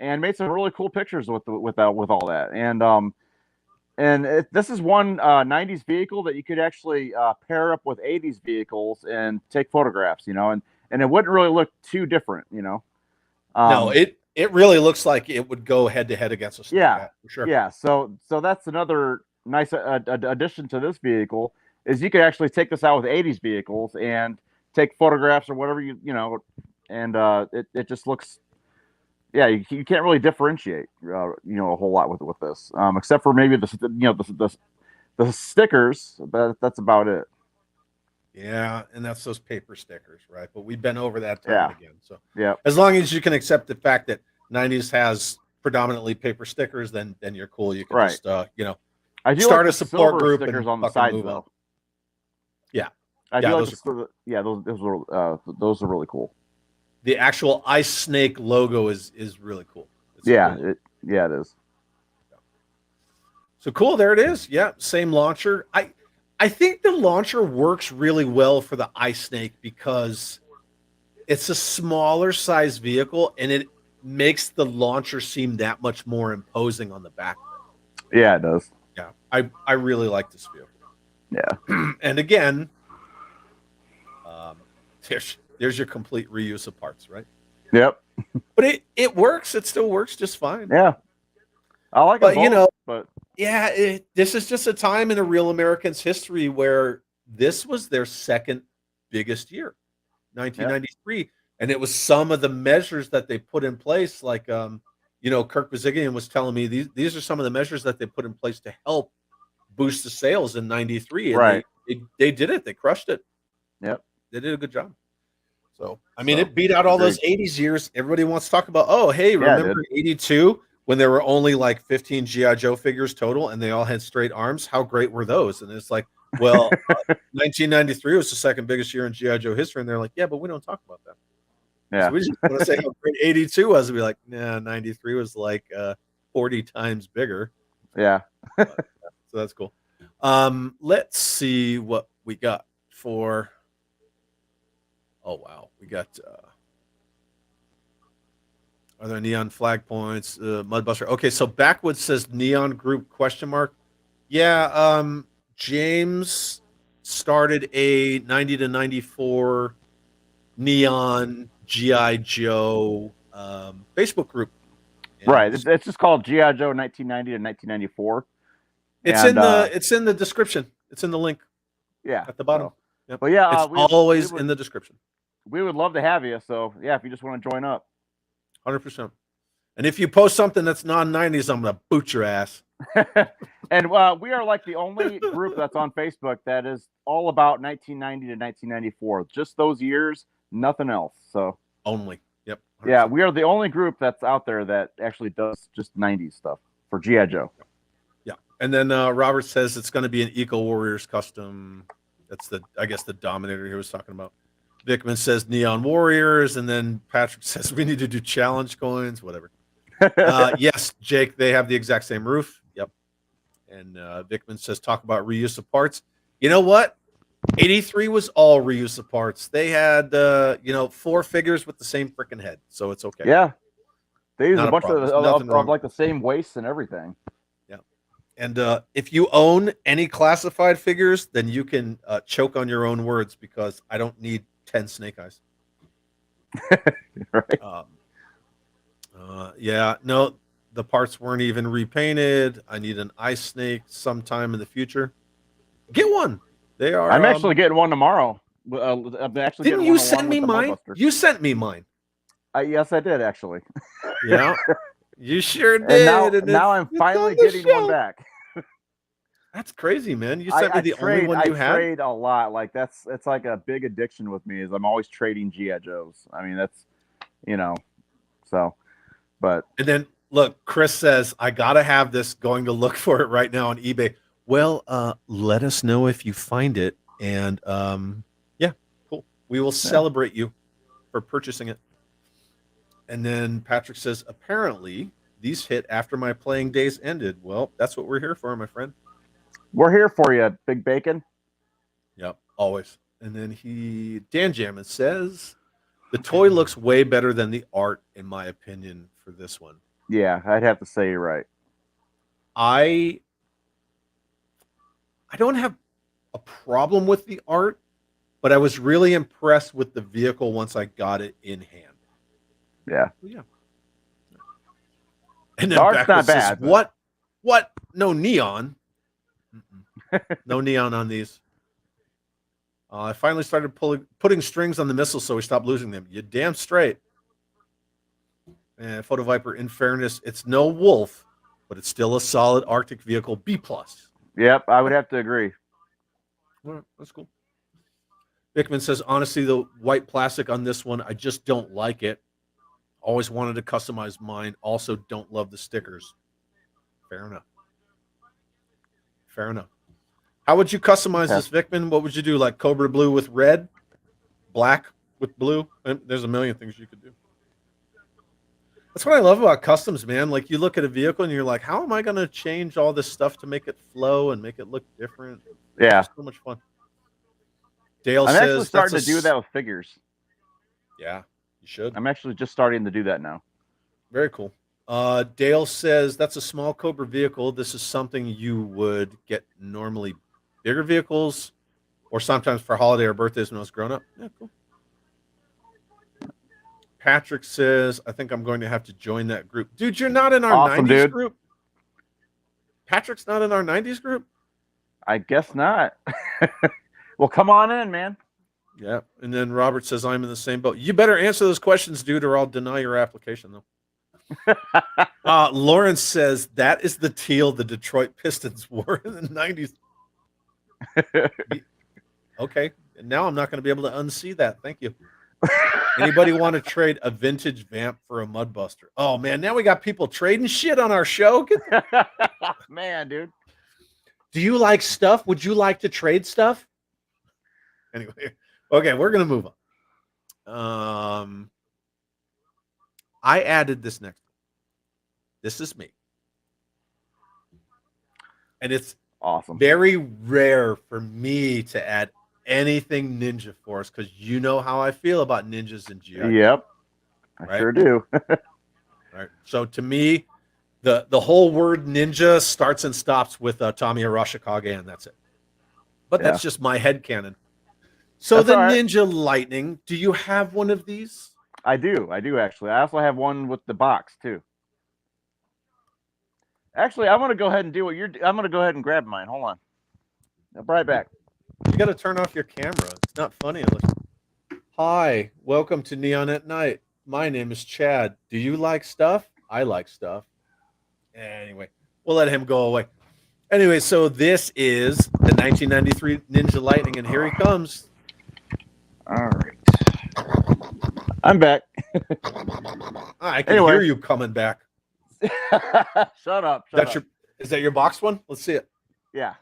Speaker 2: and made some really cool pictures with all that. And this is one 90s vehicle that you could actually pair up with 80s vehicles and take photographs, you know, and it wouldn't really look too different, you know.
Speaker 1: No, it it really looks like it would go head to head against a Snake
Speaker 2: Yeah,
Speaker 1: Cat, for sure.
Speaker 2: yeah. So that's another nice addition to this vehicle is you could actually take this out with 80s vehicles and take photographs or whatever and it just looks. Yeah, you can't really differentiate, a whole lot with this, except for maybe the stickers. But that's about it.
Speaker 1: Yeah, and that's those paper stickers, right? But we've been over that time
Speaker 2: Yeah.
Speaker 1: and again. So
Speaker 2: Yeah.
Speaker 1: as long as you can accept the fact that 90s has predominantly paper stickers, then you're cool. You can
Speaker 2: Right.
Speaker 1: just
Speaker 2: I do
Speaker 1: start
Speaker 2: like
Speaker 1: a
Speaker 2: the
Speaker 1: support
Speaker 2: silver
Speaker 1: group
Speaker 2: stickers
Speaker 1: and
Speaker 2: on the
Speaker 1: fucking
Speaker 2: sides
Speaker 1: move
Speaker 2: though.
Speaker 1: on. Yeah.
Speaker 2: I
Speaker 1: Yeah,
Speaker 2: do like
Speaker 1: those are cool.
Speaker 2: those are really cool.
Speaker 1: The actual Ice Snake logo is really cool. It's
Speaker 2: Yeah,
Speaker 1: cool.
Speaker 2: it is.
Speaker 1: So cool, there it is. Yeah, same launcher. I think the launcher works really well for the Ice Snake because it's a smaller size vehicle and it makes the launcher seem that much more imposing on the back.
Speaker 2: Yeah, it does.
Speaker 1: Yeah, I really like this vehicle.
Speaker 2: Yeah.
Speaker 1: And again, there's your complete reuse of parts, right?
Speaker 2: Yep.
Speaker 1: But it works. It still works just fine.
Speaker 2: Yeah. I like
Speaker 1: But
Speaker 2: it both, but
Speaker 1: yeah, this is just a time in a real American's history where this was their second biggest year, 1993, and it was some of the measures that they put in place. Like, Kirk Bazigian was telling me these are some of the measures that they put in place to help boost the sales in '93, and
Speaker 2: right.
Speaker 1: they did it. They crushed it.
Speaker 2: Yep.
Speaker 1: They did a good job. So, I mean, it beat out all
Speaker 2: agreed.
Speaker 1: those 80s years. Everybody wants to talk about, oh, hey, remember in 82 when there were only like 15 G.I. Joe figures total and they all had straight arms? How great were those? And it's like, well, 1993 was the second biggest year in G.I. Joe history. And they're like, yeah, but we don't talk about that.
Speaker 2: Yeah.
Speaker 1: So we just want to say how great 82 was. And be like, nah, 93 was like 40 times bigger.
Speaker 2: Yeah.
Speaker 1: So that's cool. Let's see what we got for. Oh wow, we got. Are there neon flag points? Mudbuster. Okay, so Backwoods says neon group ? Yeah, James started a 90 to 94 neon GI Joe Facebook group.
Speaker 2: Right. It's just called G.I. Joe 1990 to 1994.
Speaker 1: It's in the description. It's in the link.
Speaker 2: Yeah.
Speaker 1: At the bottom. Yep.
Speaker 2: But yeah,
Speaker 1: it's always in the description.
Speaker 2: We would love to have you. So yeah, if you just want to join up.
Speaker 1: 100%. And if you post something that's non-90s, I'm gonna boot your ass.
Speaker 2: And we are like the only group that's on Facebook that is all about 1990 to 1994. Just those years, nothing else. So
Speaker 1: only. Yep. 100%.
Speaker 2: Yeah, we are the only group that's out there that actually does just 90s stuff for G.I. Joe.
Speaker 1: Yeah. And then Robert says it's going to be an Eco Warriors custom. That's I guess the Dominator he was talking about. Vickman says Neon Warriors, and then Patrick says we need to do challenge coins, whatever. Yes, Jake, they have the exact same roof. Yep. And Vickman says talk about reuse of parts. You know what? 83 was all reuse of parts. They had 4 figures with the same freaking head, so it's okay.
Speaker 2: Yeah, they use a bunch
Speaker 1: of
Speaker 2: like the same wastes and everything.
Speaker 1: Yeah, and if you own any classified figures, then you can choke on your own words because I don't need 10 Snake Eyes.
Speaker 2: Right.
Speaker 1: Yeah, no, the parts weren't even repainted. I need an Ice Snake sometime in the future. Get one. They are.
Speaker 2: I'm actually getting one tomorrow. I'm actually
Speaker 1: didn't you send me mine? You sent me mine.
Speaker 2: Yes, I did actually.
Speaker 1: Yeah, you sure did.
Speaker 2: And now I'm finally getting one back.
Speaker 1: That's crazy, man. You sent me the only one you had.
Speaker 2: I trade a lot. Like it's like a big addiction with me. Is I'm always trading G.I. Joes. I mean, that's so. But
Speaker 1: and then look, Chris says I gotta have this. Going to look for it right now on eBay. Well, let us know if you find it, and yeah, cool. We will celebrate you for purchasing it. And then Patrick says, apparently these hit after my playing days ended. Well, that's what we're here for, my friend.
Speaker 2: We're here for you, Big Bacon.
Speaker 1: Yep, always. And then Dan Jammin says, the toy looks way better than the art, in my opinion, for this one.
Speaker 2: Yeah, I'd have to say you're right.
Speaker 1: I don't have a problem with the art, but I was really impressed with the vehicle once I got it in hand.
Speaker 2: Yeah.
Speaker 1: Yeah. And
Speaker 2: The
Speaker 1: then
Speaker 2: art's
Speaker 1: backwards
Speaker 2: not
Speaker 1: says,
Speaker 2: bad. But...
Speaker 1: What? No neon. No neon on these. I finally started putting strings on the missiles so we stopped losing them. You damn straight. And Photo Viper, in fairness, it's no Wolf, but it's still a solid Arctic vehicle, B+.
Speaker 2: Yep, I would have to agree.
Speaker 1: All right, that's cool. Bickman says, honestly, the white plastic on this one, I just don't like it. Always wanted to customize mine. Also, don't love the stickers. Fair enough. Fair enough. How would you customize this, Vickman? What would you do? Like Cobra Blue with red? Black with blue? There's a million things you could do. That's what I love about customs, man. Like, you look at a vehicle and you're like, how am I going to change all this stuff to make it flow and make it look different?
Speaker 2: Yeah.
Speaker 1: It's so much fun. Dale
Speaker 2: I'm
Speaker 1: says,
Speaker 2: actually starting to do that with figures.
Speaker 1: Yeah, you should.
Speaker 2: I'm actually just starting to do that now.
Speaker 1: Very cool. Dale says, that's a small Cobra vehicle. This is something you would get normally bigger vehicles or sometimes for holiday or birthdays when I was growing up. Yeah, cool. Patrick says, I think I'm going to have to join that group. Dude, you're not in our 90s group? Patrick's not in our 90s group?
Speaker 2: I guess not. Well, come on in, man.
Speaker 1: Yeah. And then Robert says, I'm in the same boat. You better answer those questions, dude, or I'll deny your application, though. Lawrence says, that is the teal the Detroit Pistons wore in the 90s. Okay. And now I'm not going to be able to unsee that. Thank you. Anybody want to trade a vintage vamp for a Mudbuster? Oh, man. Now we got people trading shit on our show.
Speaker 2: Man, dude.
Speaker 1: Do you like stuff? Would you like to trade stuff? Anyway. Okay, we're going to move on. I added this next one. This is me. And it's
Speaker 2: awesome.
Speaker 1: Very rare for me to add anything Ninja Force because you know how I feel about ninjas and GI.
Speaker 2: Yep. I sure do.
Speaker 1: Right. So to me, the whole word ninja starts and stops with Tommy Arashikage, and that's it. But that's just my headcanon. So that's the Ninja Lightning, do you have one of these?
Speaker 2: I do actually. I also have one with the box too. Actually, I'm gonna go ahead and do what you're. I'm gonna go ahead and grab mine. Hold on. I'll be right back.
Speaker 1: You got to turn off your camera. It's not funny unless. Hi, welcome to Neon at Night. My name is Chad. Do you like stuff? I like stuff. Anyway, we'll let him go away. Anyway, so this is the 1993 Ninja Lightning, and here he comes.
Speaker 2: All right. I'm back.
Speaker 1: I can hear you coming back.
Speaker 2: Shut up.
Speaker 1: Is that your box one? Let's see it.
Speaker 2: Yeah.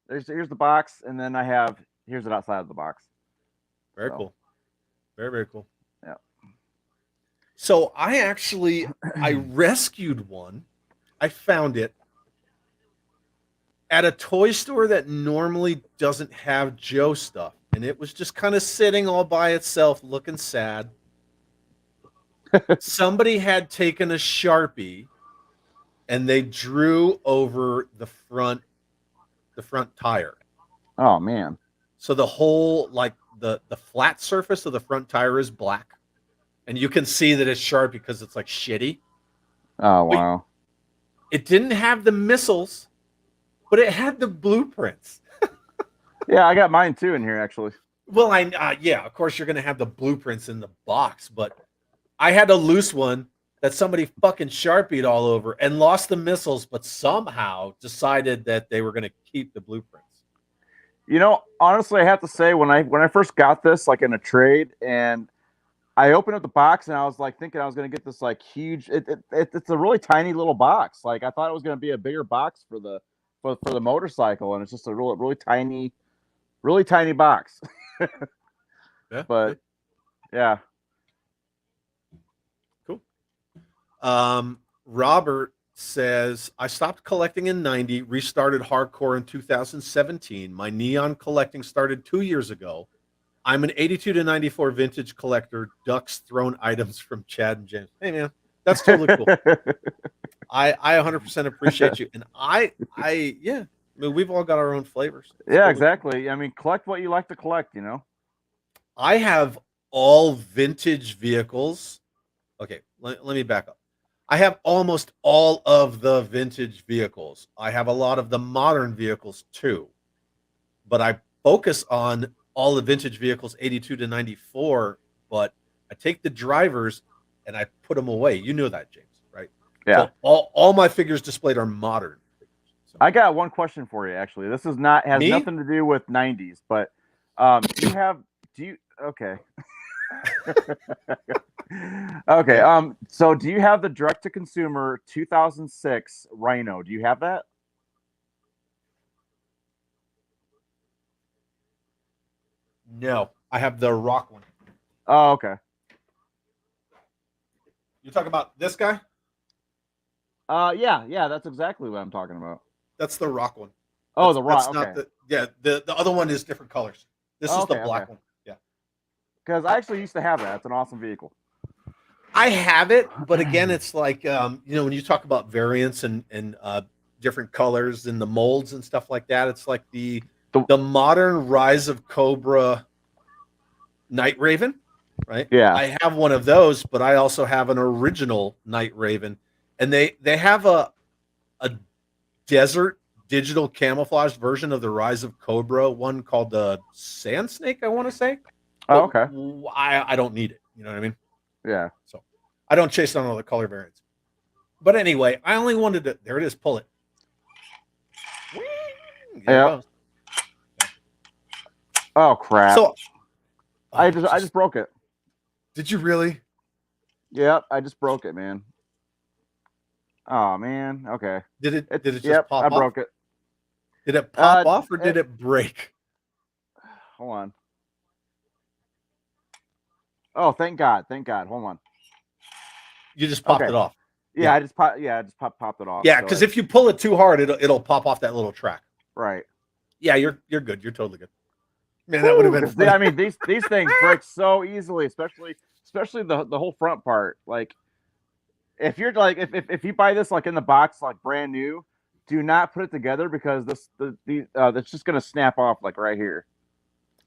Speaker 2: Here's the box, and then here's it outside of the box.
Speaker 1: Very cool. Very, very cool.
Speaker 2: Yeah.
Speaker 1: So I rescued one. I found it at a toy store that normally doesn't have Joe stuff. And it was just kind of sitting all by itself, looking sad. Somebody had taken a Sharpie and they drew over the front tire.
Speaker 2: Oh man.
Speaker 1: So the whole, like the flat surface of the front tire is black. And you can see that it's Sharpie because it's like shitty.
Speaker 2: Oh wow.
Speaker 1: It didn't have the missiles, but it had the blueprints.
Speaker 2: Yeah, I got mine too in here actually.
Speaker 1: Well, yeah, of course you're going to have the blueprints in the box, but I had a loose one that somebody fucking Sharpied all over and lost the missiles, but somehow decided that they were going to keep the blueprints.
Speaker 2: You know, honestly, I have to say when I first got this, like in a trade, and I opened up the box and I was like thinking I was going to get this like huge. It's a really tiny little box. Like I thought it was going to be a bigger box for the motorcycle, and it's just a really tiny box.
Speaker 1: Yeah,
Speaker 2: but yeah.
Speaker 1: Cool. Robert says, I stopped collecting in 90, restarted hardcore in 2017. My neon collecting started 2 years ago. I'm an 82 to 94 vintage collector, ducks thrown items from Chad and James. Hey man, that's totally cool. I 100% appreciate you. And yeah, I mean, we've all got our own flavors.
Speaker 2: It's totally exactly. Cool. I mean, collect what you like to collect, you know?
Speaker 1: I have all vintage vehicles. Okay, let me back up. I have almost all of the vintage vehicles. I have a lot of the modern vehicles too, but I focus on all the vintage vehicles 82 to 94, but I take the drivers and I put them away. You know that, James, right?
Speaker 2: Yeah.
Speaker 1: So all my figures displayed are modern figures. So,
Speaker 2: I got one question for you. Actually, this has
Speaker 1: me?
Speaker 2: nothing to do with '90s, but do you okay? Okay.
Speaker 1: Yeah.
Speaker 2: So do you have the direct to consumer 2006 Rhino? Do you have that?
Speaker 1: No, I have the rock one.
Speaker 2: Oh, okay.
Speaker 1: You talking about this guy?
Speaker 2: Yeah, that's exactly what I'm talking about.
Speaker 1: That's the rock one.
Speaker 2: Oh, the rock.
Speaker 1: That's
Speaker 2: Okay.
Speaker 1: not the other one is different colors. This is the black one. Yeah.
Speaker 2: Because I actually used to have that. It's an awesome vehicle.
Speaker 1: I have it, but again, it's like when you talk about variants and different colors and the molds and stuff like that, it's like the modern Rise of Cobra Night Raven, right?
Speaker 2: Yeah.
Speaker 1: I have one of those, but I also have an original Night Raven, and they have a desert digital camouflage version of the Rise of Cobra one called the Sand Snake, I want to say.
Speaker 2: Oh, okay.
Speaker 1: I don't need it. You know what I mean?
Speaker 2: Yeah.
Speaker 1: So I don't chase down all the color variants. But anyway, I only wanted to. There it is. Pull it.
Speaker 2: Yeah. Oh crap!
Speaker 1: So
Speaker 2: I just broke it.
Speaker 1: Did you really?
Speaker 2: Yep, I just broke it, man. Oh man. Okay.
Speaker 1: Did it just
Speaker 2: yep,
Speaker 1: pop
Speaker 2: I
Speaker 1: off?
Speaker 2: broke it.
Speaker 1: Did it pop off or did it break?
Speaker 2: Hold on. Oh, thank God. Thank God. Hold on.
Speaker 1: You just popped it off.
Speaker 2: Yeah, I just popped it off.
Speaker 1: Yeah, because if you pull it too hard, it'll pop off that little track.
Speaker 2: Right.
Speaker 1: Yeah, you're good. You're totally good. Man, that would have been funny.
Speaker 2: I mean, these things break so easily, especially the whole front part. Like, if you're like if you buy this like in the box like brand new, do not put it together because it's just gonna snap off like right here.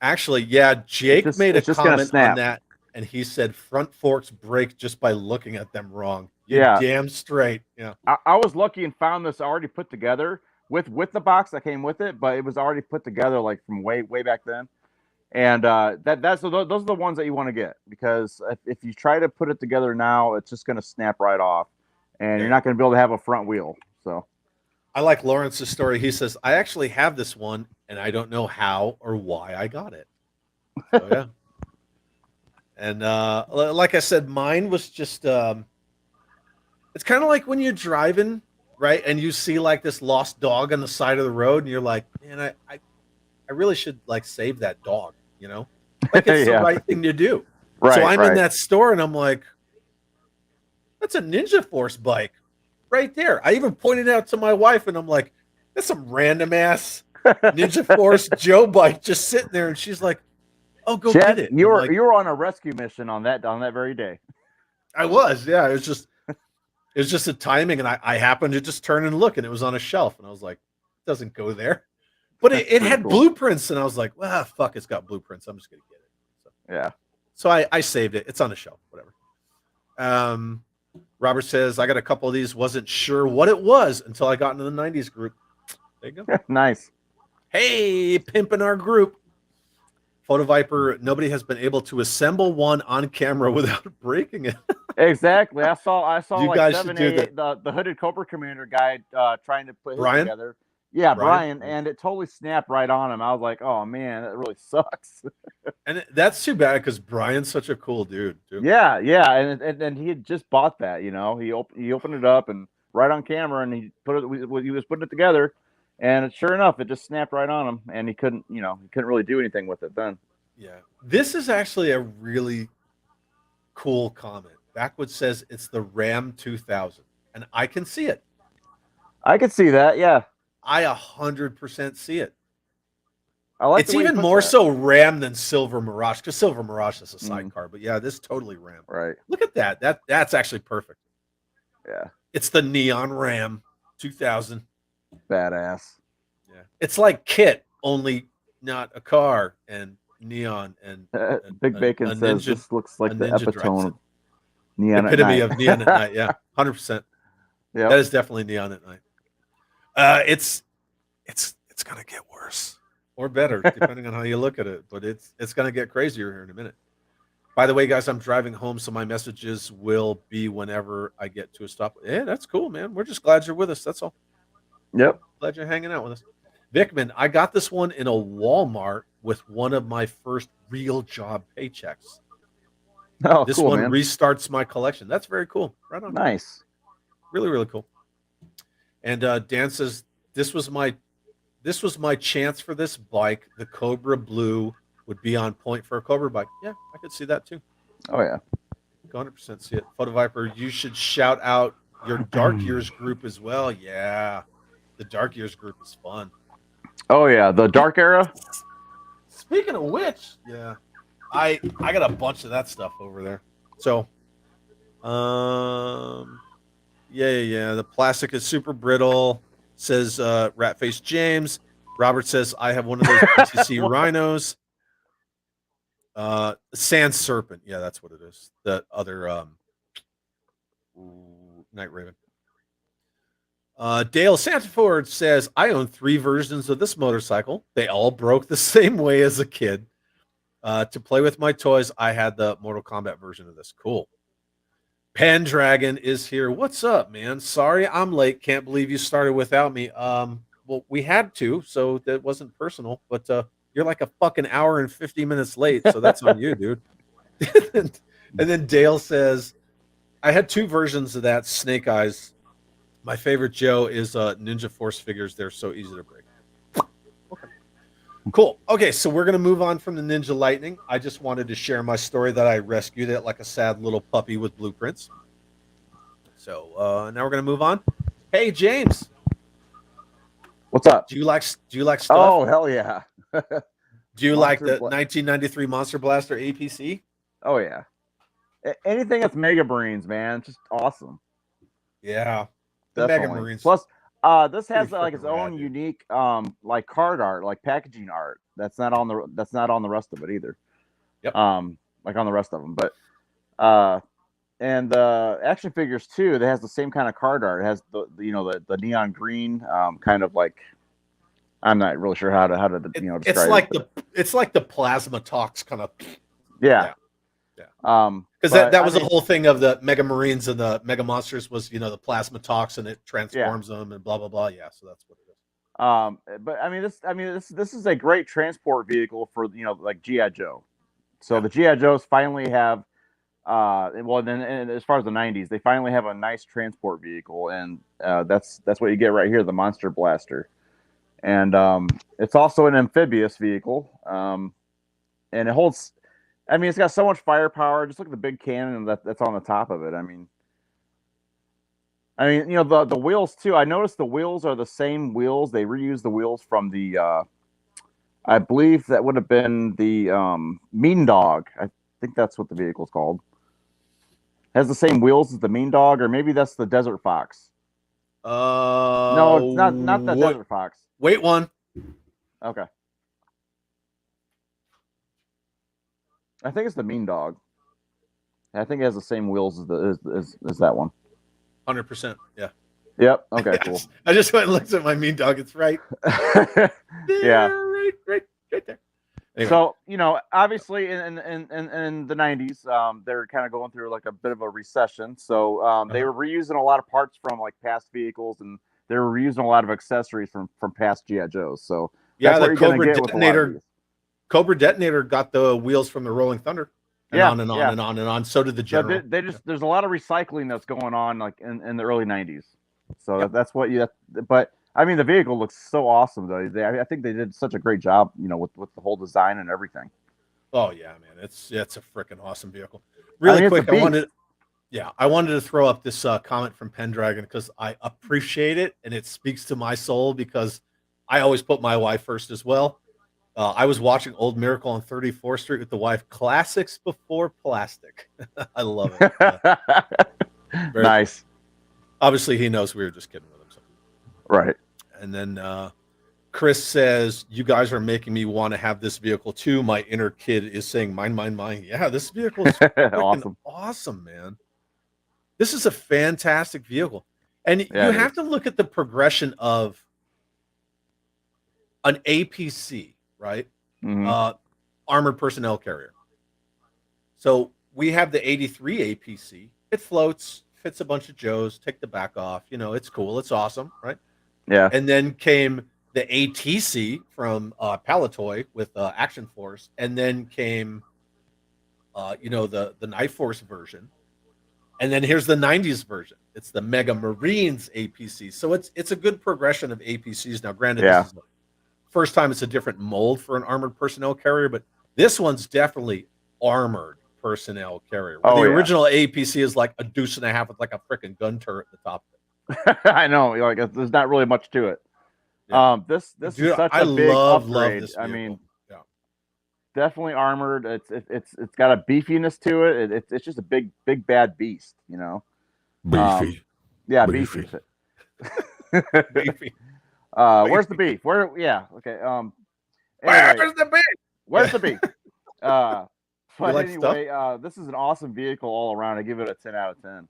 Speaker 1: Actually, yeah, Jake made a comment on that, and he said front forks break just by looking at them wrong. You're damn straight. Yeah,
Speaker 2: I was lucky and found this already put together with the box that came with it, but it was already put together like from way back then. And those are the ones that you want to get, because if you try to put it together now, it's just going to snap right off, and you're not going to be able to have a front wheel. So
Speaker 1: I like Lawrence's story. He says, I actually have this one, and I don't know how or why I got it. So, yeah. And like I said, mine was just it's kind of like when you're driving, right, and you see like this lost dog on the side of the road, and you're like, man, I really should like save that dog, you know? Like it's the right thing to do.
Speaker 2: Right,
Speaker 1: so I'm in that store and I'm like, that's a Ninja Force bike right there. I even pointed out to my wife and I'm like, that's some random ass Ninja Force Joe bike just sitting there. And she's like, oh, go get it.
Speaker 2: You were on a rescue mission on that very day.
Speaker 1: I was, yeah. It was just a timing, and I happened to just turn and look, and it was on a shelf, and I was like, it doesn't go there. But it had blueprints, and I was like, well, fuck, it's got blueprints. I'm just gonna get it. So,
Speaker 2: yeah.
Speaker 1: So I saved it. It's on the shelf, whatever. Robert says, I got a couple of these, wasn't sure what it was until I got into the 90s group. There you go.
Speaker 2: Nice.
Speaker 1: Hey, pimping our group. Photo Viper, nobody has been able to assemble one on camera without breaking it.
Speaker 2: Exactly. I saw
Speaker 1: you
Speaker 2: like
Speaker 1: guys
Speaker 2: 7
Speaker 1: should do
Speaker 2: 8 the hooded Cobra Commander guy trying to put
Speaker 1: Brian?
Speaker 2: it together. Yeah, Brian, and it totally snapped right on him. I was like, oh man, that really sucks.
Speaker 1: And that's too bad because Brian's such a cool dude, too.
Speaker 2: Yeah, and he had just bought that, you know. He opened it up and right on camera, and he was putting it together, and sure enough, it just snapped right on him, and he couldn't really do anything with it then.
Speaker 1: Yeah, this is actually a really cool comment. Backwood says it's the Ram 2000, and I can see it.
Speaker 2: I could see that, yeah.
Speaker 1: I 100% see it.
Speaker 2: I like
Speaker 1: it's even more so Ram than Silver Mirage, because Silver Mirage is a sidecar. But yeah, this totally Ram.
Speaker 2: Right.
Speaker 1: Look at that. That's actually perfect.
Speaker 2: Yeah.
Speaker 1: It's the Neon Ram 2000.
Speaker 2: Badass.
Speaker 1: Yeah. It's like Kit, only not a car, and neon and
Speaker 2: Big Bacon says this looks like the epitome Neon at
Speaker 1: Epitome
Speaker 2: night.
Speaker 1: of neon at night. Yeah, 100%.
Speaker 2: Yeah.
Speaker 1: That is definitely neon at night. It's gonna get worse or better depending on how you look at it, but it's gonna get crazier here in a minute. By the way, guys, I'm driving home, so my messages will be whenever I get to a stop. Yeah, that's cool, man. We're just glad you're with us. That's all.
Speaker 2: Yep.
Speaker 1: Glad you're hanging out with us. Vickman, I got this one in a Walmart with one of my first real job paychecks.
Speaker 2: Oh,
Speaker 1: This
Speaker 2: cool,
Speaker 1: one
Speaker 2: man.
Speaker 1: restarts my collection. That's very cool. Right on.
Speaker 2: Nice.
Speaker 1: Really, really cool. And Dan says this was my chance for this bike. The Cobra Blue would be on point for a Cobra bike. Yeah, I could see that too.
Speaker 2: Oh yeah.
Speaker 1: 100% see it. Photo Viper, you should shout out your Dark Years group as well. Yeah, the Dark Years group is fun.
Speaker 2: Oh yeah, the Dark Era.
Speaker 1: Speaking of which, yeah, I got a bunch of that stuff over there. So, yeah. The plastic is super brittle. Says Ratface James. Robert says I have one of those PCC rhinos. Sand Serpent. Yeah, that's what it is. The other Night Raven. Dale Santaford says I own 3 versions of this motorcycle. They all broke the same way as a kid. To play with my toys, I had the Mortal Kombat version of this. Cool. Pendragon is here. What's up, man? Sorry I'm late. Can't believe you started without me. Well, we had to, so that wasn't personal, but you're like a fucking hour and 50 minutes late, so that's on you, dude. And then Dale says, I had 2 versions of that Snake Eyes. My favorite Joe is Ninja Force figures. They're so easy to break. Okay. Cool. Okay, so we're going to move on from the Ninja Lightning. I just wanted to share my story that I rescued it like a sad little puppy with blueprints. So now we're going to move on. Hey, James.
Speaker 2: What's up?
Speaker 1: Do you like stuff?
Speaker 2: Oh, hell yeah.
Speaker 1: Do you like the 1993 Monster Blaster APC?
Speaker 2: Oh yeah. Anything that's Mega Marines, man, it's just awesome.
Speaker 1: Yeah. The Mega Marines.
Speaker 2: Plus, this has like its own unique like card art, like packaging art. That's not on the rest of it either.
Speaker 1: Yep.
Speaker 2: Like on the rest of them, but and the action figures too. That has the same kind of card art. It has the neon green, kind of like, I'm not really sure how to describe
Speaker 1: it's like it. It's like the plasma talks kind of.
Speaker 2: Yeah.
Speaker 1: Because that was the whole thing of the Mega Marines and the Mega Monsters was the plasma talks and it transforms them and blah blah blah. Yeah, so that's what it is.
Speaker 2: But this is a great transport vehicle for like G.I. Joe. So the G.I. Joes finally have and as far as the 90s, they finally have a nice transport vehicle, and that's what you get right here, the Monster Blaster. And it's also an amphibious vehicle, and it holds. I mean, it's got so much firepower. Just look at the big cannon that's on the top of it. I mean, the wheels too. I noticed the wheels are the same wheels. They reused the wheels from the. I believe that would have been the Mean Dog. I think that's what the vehicle's called. Has the same wheels as the Mean Dog, or maybe that's the Desert Fox. No, it's not the Desert Fox.
Speaker 1: Wait one.
Speaker 2: Okay. I think it's the Mean Dog. I think it has the same wheels as that one.
Speaker 1: 100%. Yeah.
Speaker 2: Yep. Okay. Cool.
Speaker 1: I just went and looked at my Mean Dog. It's right.
Speaker 2: Yeah.
Speaker 1: Right there.
Speaker 2: Anyway. So obviously in the 90s, they're kind of going through like a bit of a recession. So they were reusing a lot of parts from like past vehicles, and they were reusing a lot of accessories from past G.I. Joes. So
Speaker 1: yeah, the Cobra Detonator. Cobra Detonator got the wheels from the Rolling Thunder. And on and on and on and on. So did the General.
Speaker 2: There's a lot of recycling that's going on like in the early 90s. So that's what but I mean, the vehicle looks so awesome though. I think they did such a great job, with the whole design and everything.
Speaker 1: Oh yeah, man. It's a freaking awesome vehicle. Really quick, I wanted to throw up this comment from Pendragon because I appreciate it and it speaks to my soul because I always put my wife first as well. I was watching Old Miracle on 34th Street with the wife. Classics before plastic. I love it.
Speaker 2: Nice.
Speaker 1: Cool. Obviously, he knows we were just kidding with him. So.
Speaker 2: Right.
Speaker 1: And then Chris says, you guys are making me want to have this vehicle too. My inner kid is saying, mine, mine, mine. Yeah, this vehicle is awesome, man. This is a fantastic vehicle. And
Speaker 2: Yeah,
Speaker 1: you
Speaker 2: it
Speaker 1: have
Speaker 2: is.
Speaker 1: to look at the progression of an APC, right?
Speaker 2: Mhm.
Speaker 1: Uh, Armored Personnel Carrier. So we have the 83 APC. It floats, fits a bunch of Joes, take the back off. You know, it's cool. It's awesome, right?
Speaker 2: Yeah.
Speaker 1: And then came the ATC from Palatoy with Action Force. And then came, the Knife Force version. And then here's the 90s version. It's the Mega Marines APC. So it's a good progression of APCs. Now, granted, this
Speaker 2: Yeah.
Speaker 1: is the first time it's a different mold for an armored personnel carrier, but this one's definitely armored personnel carrier. Where
Speaker 2: Oh
Speaker 1: the
Speaker 2: yeah.
Speaker 1: original APC is like a deuce and a half with like a freaking gun turret at the top of it.
Speaker 2: I know. Like there's not really much to it.
Speaker 1: Yeah.
Speaker 2: This is
Speaker 1: Dude,
Speaker 2: such
Speaker 1: I
Speaker 2: a big
Speaker 1: love
Speaker 2: upgrade.
Speaker 1: this
Speaker 2: I
Speaker 1: vehicle.
Speaker 2: mean,
Speaker 1: Yeah.
Speaker 2: definitely armored. It's got a beefiness to it. It's just a big bad beast. You know.
Speaker 3: Beefy.
Speaker 2: Yeah,
Speaker 3: Beefy.
Speaker 2: beefy.
Speaker 1: Beefy.
Speaker 2: Where's the beef? Where? Yeah. Okay. Anyway,
Speaker 1: Where's the beef?
Speaker 2: where's the beef?
Speaker 1: You
Speaker 2: But
Speaker 1: like
Speaker 2: anyway, this is an awesome vehicle all around. I give it a 10 out of 10.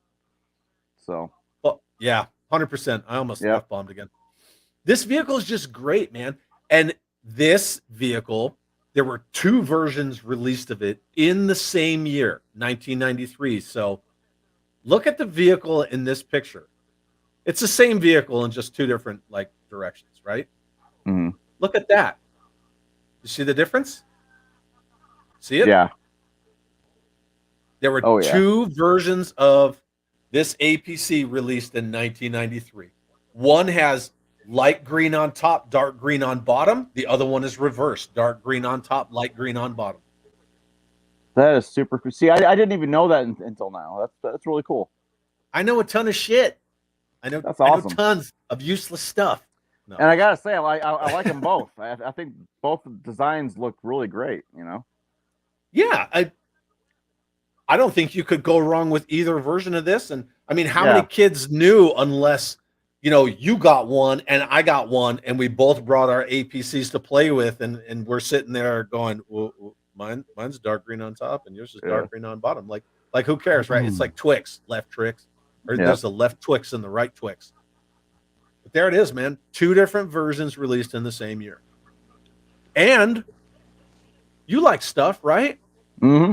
Speaker 2: So.
Speaker 1: Well, yeah, 100%. I almost
Speaker 2: Yep.
Speaker 1: F-bombed again. This vehicle is just great, man. And this vehicle, there were 2 versions released of it in the same year, 1993. So look at the vehicle in this picture. It's the same vehicle in just 2 different like directions, right?
Speaker 2: Mhm.
Speaker 1: Look at that. You see the difference? See it?
Speaker 2: Yeah.
Speaker 1: There were
Speaker 2: Oh, yeah.
Speaker 1: 2 versions of this APC released in 1993. One has light green on top, dark green on bottom. The other one is reversed, dark green on top, light green on bottom.
Speaker 2: That is super cool. See, I didn't even know that until now. That's really cool.
Speaker 1: I know a ton of shit.
Speaker 2: That's
Speaker 1: I know
Speaker 2: awesome.
Speaker 1: tons of useless stuff. No.
Speaker 2: And I gotta say, I like them both. I think both designs look really great. You know.
Speaker 1: Yeah, I don't think you could go wrong with either version of this. And I mean, how many kids knew unless you got one and I got one and we both brought our APCs to play with and we're sitting there going, well, mine's dark green on top and yours is dark green on bottom. Like who cares, right? It's like Twix, left Twix, or there's the left Twix and the right Twix. But there it is, man. 2 different versions released in the same year. And you like stuff, right?
Speaker 2: Mm-hmm.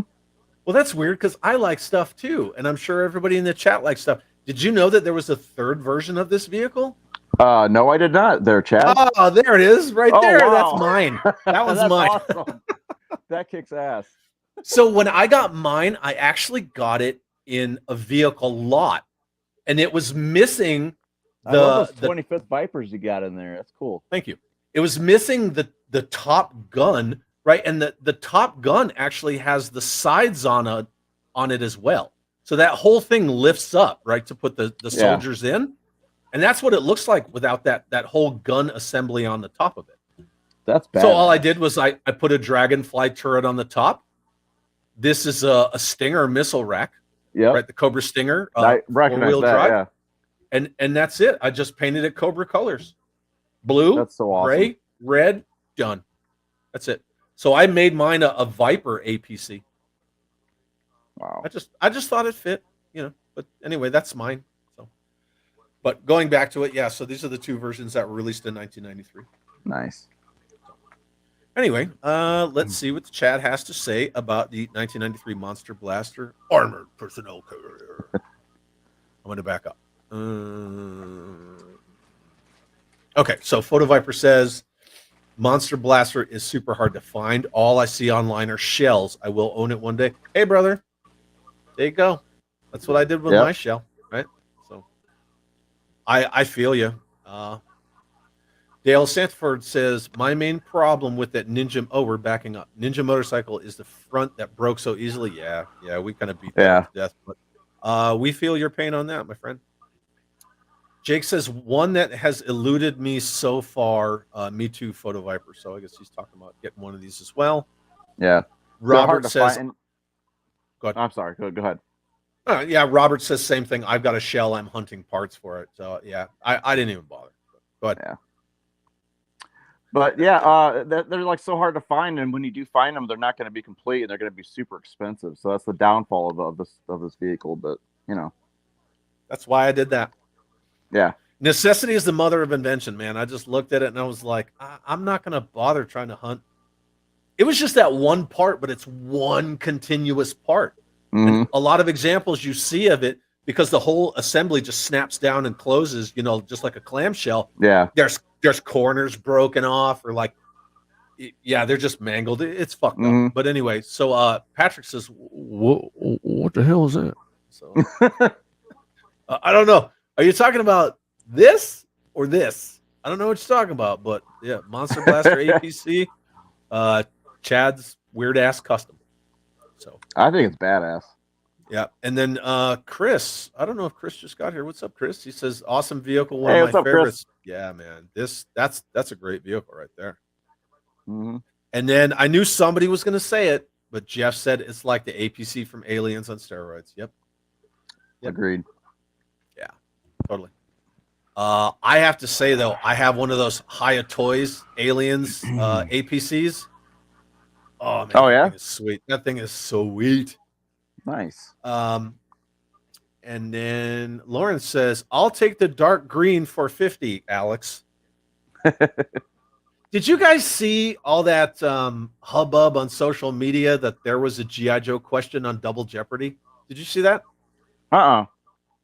Speaker 1: Well, that's weird because I like stuff too. And I'm sure everybody in the chat likes stuff. Did you know that there was a 3rd version of this vehicle?
Speaker 2: No, I did not. There, Chad.
Speaker 1: Oh, there it is, right there.
Speaker 2: Wow.
Speaker 1: That's mine. That one's
Speaker 2: That's
Speaker 1: mine.
Speaker 2: Awesome. That kicks ass.
Speaker 1: So when I got mine, I actually got it in a vehicle lot, and it was missing
Speaker 2: I love those 25th Vipers you got in there. That's cool.
Speaker 1: Thank you. It was missing the top gun, right? And the top gun actually has the sides on it as well. So that whole thing lifts up, right, to put the soldiers in. And that's what it looks like without that whole gun assembly on the top of it.
Speaker 2: That's bad.
Speaker 1: So all I did was I put a Dragonfly turret on the top. This is a Stinger missile rack.
Speaker 2: Yeah.
Speaker 1: Right, the Cobra Stinger.
Speaker 2: I recognize that,
Speaker 1: drive. Yeah. And that's it. I just painted it Cobra colors. Blue,
Speaker 2: that's so awesome.
Speaker 1: Gray, red, done. That's it. So I made mine a Viper APC.
Speaker 2: Wow.
Speaker 1: I just thought it fit, But anyway, that's mine. So, but going back to it, yeah. So these are the 2 versions that were released in 1993.
Speaker 2: Nice.
Speaker 1: Anyway, let's see what the chat has to say about the 1993 Monster Blaster Armored Personnel Carrier. I'm going to back up. Okay, so Photo Viper says Monster Blaster is super hard to find. All I see online are shells. I will own it one day. Hey, brother. There you go. That's what I did with my shell, right? So I feel you. Dale Sanford says, my main problem with that Ninja, we're backing up. Ninja motorcycle is the front that broke so easily. Yeah, we kind of beat that to death. But we feel your pain on that, my friend. Jake says, one that has eluded me so far, me too, Photo Viper. So I guess he's talking about getting one of these as well.
Speaker 2: Yeah.
Speaker 1: Robert says,
Speaker 2: go ahead. I'm sorry. Go ahead.
Speaker 1: Yeah, Robert says same thing. I've got a shell. I'm hunting parts for it. So yeah, I didn't even bother. Go ahead.
Speaker 2: Yeah. But yeah, they're like so hard to find, and when you do find them, they're not going to be complete, and they're going to be super expensive. So that's the downfall of this vehicle. But
Speaker 1: That's why I did that.
Speaker 2: Yeah.
Speaker 1: Necessity is the mother of invention, man. I just looked at it and I was like, I'm not going to bother trying to hunt. It was just that one part, but it's one continuous part.
Speaker 2: Mm-hmm.
Speaker 1: And a lot of examples you see of it, because the whole assembly just snaps down and closes, just like a clamshell.
Speaker 2: Yeah.
Speaker 1: There's corners broken off, or like, yeah, they're just mangled. It's fucked up. But anyway, so Patrick says, what the hell is that? So I don't know. Are you talking about this or this? I don't know what you're talking about, but yeah, Monster Blaster APC, Chad's weird ass custom. So
Speaker 2: I think it's badass.
Speaker 1: Yeah, and then Chris, I don't know if Chris just got here. What's up, Chris? He says, "Awesome vehicle, one of my favorites." Chris? Yeah, man, that's a great vehicle right there.
Speaker 2: Mm-hmm.
Speaker 1: And then I knew somebody was going to say it, but Jeff said it's like the APC from Aliens on steroids. Yep.
Speaker 2: Agreed.
Speaker 1: Yeah, totally. I have to say though, I have one of those Haya Toys Aliens APCs. Oh man,
Speaker 2: oh yeah,
Speaker 1: that thing is sweet. That thing is sweet.
Speaker 2: Nice.
Speaker 1: And then Lauren says, "I'll take the dark green for 50, Alex." Did you guys see all that hubbub on social media that there was a G.I. Joe question on Double Jeopardy? Did you see that?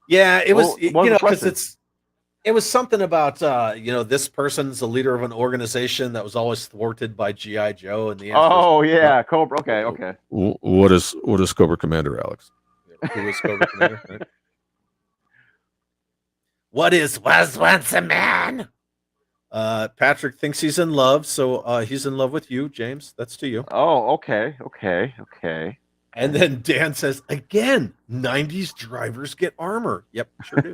Speaker 1: Yeah, it was, because it was something about, this person's the leader of an organization that was always thwarted by G.I. Joe. And the answer
Speaker 2: is, Cobra. Okay.
Speaker 1: What is Cobra Commander, Alex? Who is Cobra Commander? Right? What was once a man? Patrick thinks he's in love, so he's in love with you, James. That's to you.
Speaker 2: Oh, okay.
Speaker 1: And then Dan says, again, 90s drivers get armor. Yep, sure do.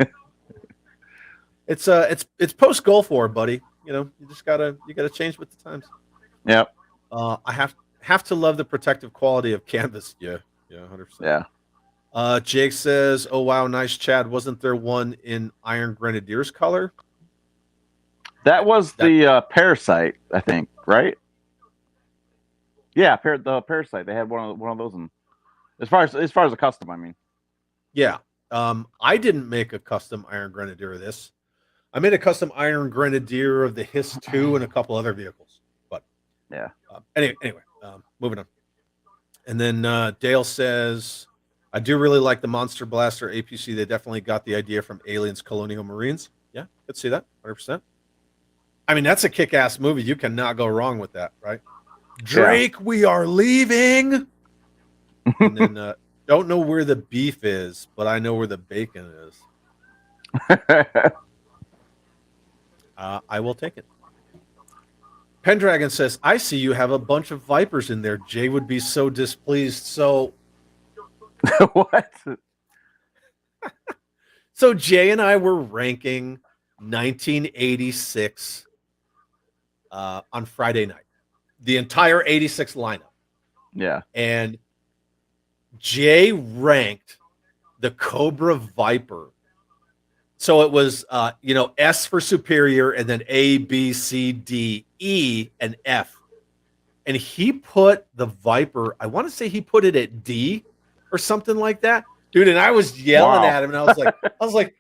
Speaker 1: It's post Gulf War, buddy. You just gotta change with the times.
Speaker 2: Yep.
Speaker 1: I have to love the protective quality of canvas. Yeah, 100%.
Speaker 2: Yeah.
Speaker 1: Jake says, "Oh wow, nice, Chad. Wasn't there one in Iron Grenadier's color?"
Speaker 2: That was the parasite, I think, right? Yeah, the parasite. They had one of those. As far as a custom, I mean.
Speaker 1: Yeah. I didn't make a custom Iron Grenadier of this. I made a custom Iron Grenadier of the Hiss 2 and a couple other vehicles. But
Speaker 2: yeah.
Speaker 1: Anyway, moving on. And then Dale says, "I do really like the Monster Blaster APC. They definitely got the idea from Aliens Colonial Marines." Yeah, could see that 100%. I mean, that's a kick-ass movie. You cannot go wrong with that, right? Drake, we are leaving. And then don't know where the beef is, but I know where the bacon is. I will take it. Pendragon says, "I see you have a bunch of Vipers in there. Jay would be so displeased." So
Speaker 2: what?
Speaker 1: So Jay and I were ranking 1986 on Friday night, the entire 86 lineup.
Speaker 2: Yeah.
Speaker 1: And Jay ranked the Cobra Viper. So it was, S for superior, and then A, B, C, D, E, and F. And he put the Viper, I want to say he put it at D or something like that. Dude, and I was yelling at him, and I was like,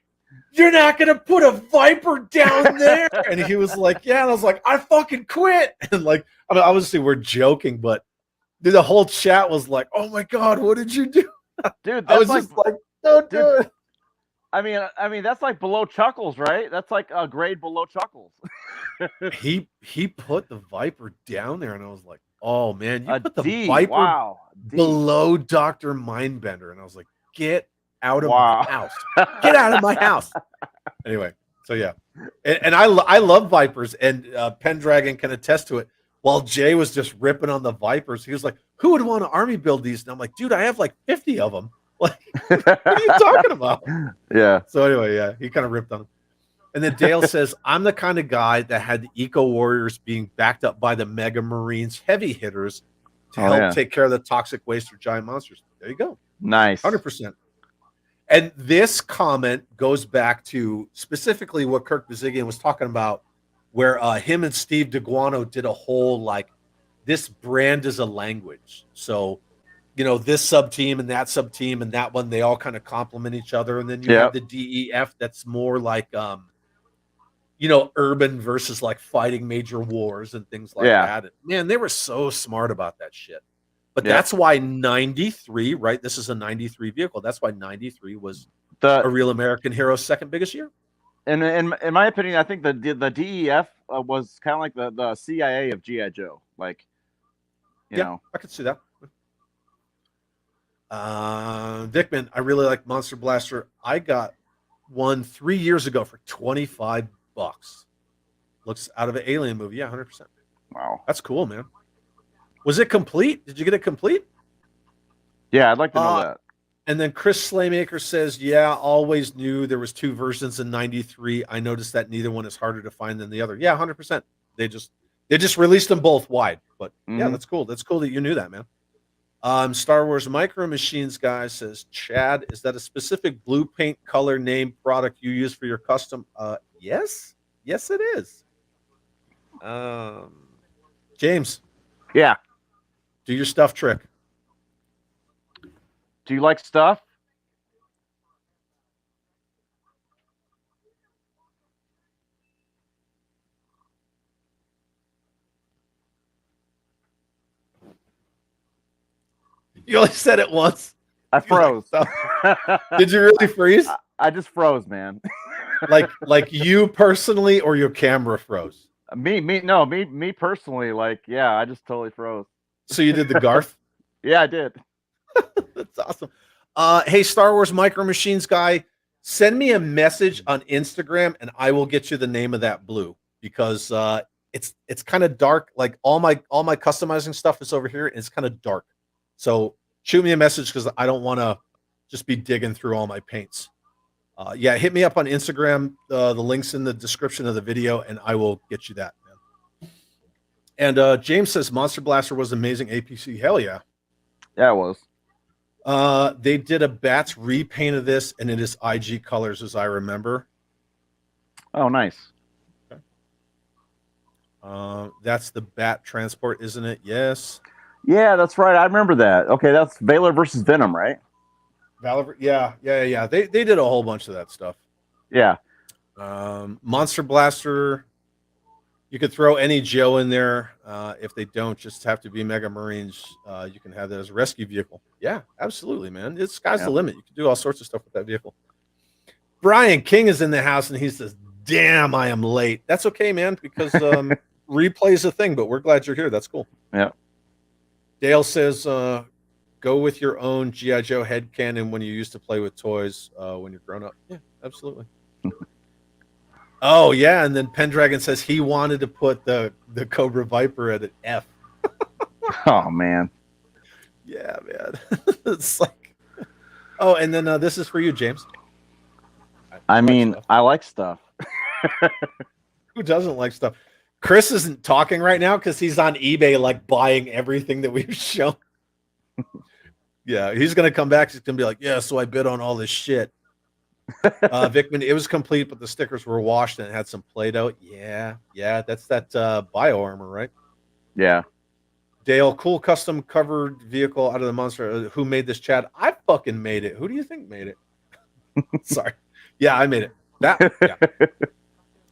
Speaker 1: "You're not going to put a Viper down there?" And he was like, "Yeah." And I was like, "I fucking quit." And obviously we're joking, but dude, the whole chat was like, "Oh my God, what did you do?"
Speaker 2: Dude,
Speaker 1: I was just like, "Don't do it."
Speaker 2: I mean, that's like below Chuckles, right? That's like a grade below Chuckles.
Speaker 1: He put the Viper down there, and I was like, "Oh man, you put the
Speaker 2: D,
Speaker 1: Viper below Dr. Mindbender," and I was like, "Get out of my house! Get out of my house!" Anyway, so yeah, and I love Vipers, and Pendragon can attest to it. While Jay was just ripping on the Vipers, he was like, "Who would want to army build these?" And I'm like, "Dude, I have like 50 of them. Like, what are you talking about?"
Speaker 2: Yeah.
Speaker 1: So anyway, yeah, he kind of ripped on him. And then Dale says, "I'm the kind of guy that had the Eco Warriors being backed up by the Mega Marines heavy hitters to help take care of the toxic waste or giant monsters." There you go.
Speaker 2: Nice.
Speaker 1: 100%. And this comment goes back to specifically what Kirk Bazigian was talking about, where him and Steve DeGuano did a whole, like, this brand is a language. So, this sub team and that sub team and that one, they all kind of complement each other. And then you
Speaker 2: Yeah.
Speaker 1: have the DEF that's more like, urban versus like fighting major wars and things like
Speaker 2: Yeah.
Speaker 1: that. And, man, they were so smart about that shit. But
Speaker 2: Yep.
Speaker 1: that's why 93, right? This is a 93 vehicle. That's why 93 was
Speaker 2: The
Speaker 1: a real American hero's second biggest year.
Speaker 2: and in my opinion, I think the DEF was kind of like the CIA of GI Joe. Like, you know,
Speaker 1: I could see that. Dickman, I really like Monster Blaster. I got one 3 years ago for $25. Looks out of an Alien movie. Yeah, 100%.
Speaker 2: wow.
Speaker 1: That's cool, man. Was it complete? Did you get it complete?
Speaker 2: Yeah, I'd like to know that.
Speaker 1: And then Chris Slaymaker says, yeah, always knew there was 2 versions in 93. I noticed that neither one is harder to find than the other. Yeah, 100%. They just released them both wide. But yeah, that's cool. That's cool that you knew that, man. Star Wars Micro Machines guy says, Chad, is that a specific blue paint color name product you use for your custom? Yes. Yes, it is. James.
Speaker 2: Yeah.
Speaker 1: Do your stuff trick.
Speaker 2: Do you like stuff?
Speaker 1: You only said it once.
Speaker 2: I froze.
Speaker 1: Did you really freeze?
Speaker 2: I just froze, man.
Speaker 1: like you personally, or your camera froze?
Speaker 2: Me personally. Like, yeah, I just totally froze.
Speaker 1: So you did the Garth?
Speaker 2: Yeah, I did.
Speaker 1: That's awesome. Hey, Star Wars Micro Machines guy, send me a message on Instagram and I will get you the name of that blue, because it's kind of dark. Like all my customizing stuff is over here and it's kind of dark. So shoot me a message, because I don't want to just be digging through all my paints. Yeah, hit me up on Instagram. The link's in the description of the video and I will get you that, man. And James says Monster Blaster was amazing APC. Hell yeah.
Speaker 2: Yeah, it was.
Speaker 1: They did a Bats repaint of this, and it is IG colors, as I remember.
Speaker 2: Oh, nice.
Speaker 1: Okay. That's the Bat transport, isn't it? Yes.
Speaker 2: Yeah, that's right. I remember that. Okay, that's Valor versus Venom, right?
Speaker 1: Valor. Yeah. They did a whole bunch of that stuff.
Speaker 2: Yeah.
Speaker 1: Monster Blaster. You could throw any Joe in there. If they don't just have to be Mega Marines, you can have that as a rescue vehicle. Yeah, absolutely, man. It's sky's the limit. You can do all sorts of stuff with that vehicle. Brian King is in the house and he says, damn, I am late. That's okay, man, because replay is a thing, but we're glad you're here. That's cool.
Speaker 2: Yeah.
Speaker 1: Dale says, go with your own G.I. Joe headcanon when you used to play with toys when you're grown up. Yeah, absolutely. Oh, yeah, and then Pendragon says he wanted to put the Cobra Viper at an F.
Speaker 2: Oh, man.
Speaker 1: Yeah, man. It's like... Oh, and then this is for you, James.
Speaker 2: I mean, I like stuff.
Speaker 1: Who doesn't like stuff? Chris isn't talking right now because he's on eBay, like, buying everything that we've shown. Yeah, he's going to come back. He's going to be like, yeah, so I bid on all this shit. Vickman, it was complete, but the stickers were washed and it had some Play-Doh. Yeah, that's that bio armor, right?
Speaker 2: Yeah.
Speaker 1: Dale, cool custom covered vehicle out of the monster. Who made this, Chad? I fucking made it. Who do you think made it? Sorry. Yeah, I made it.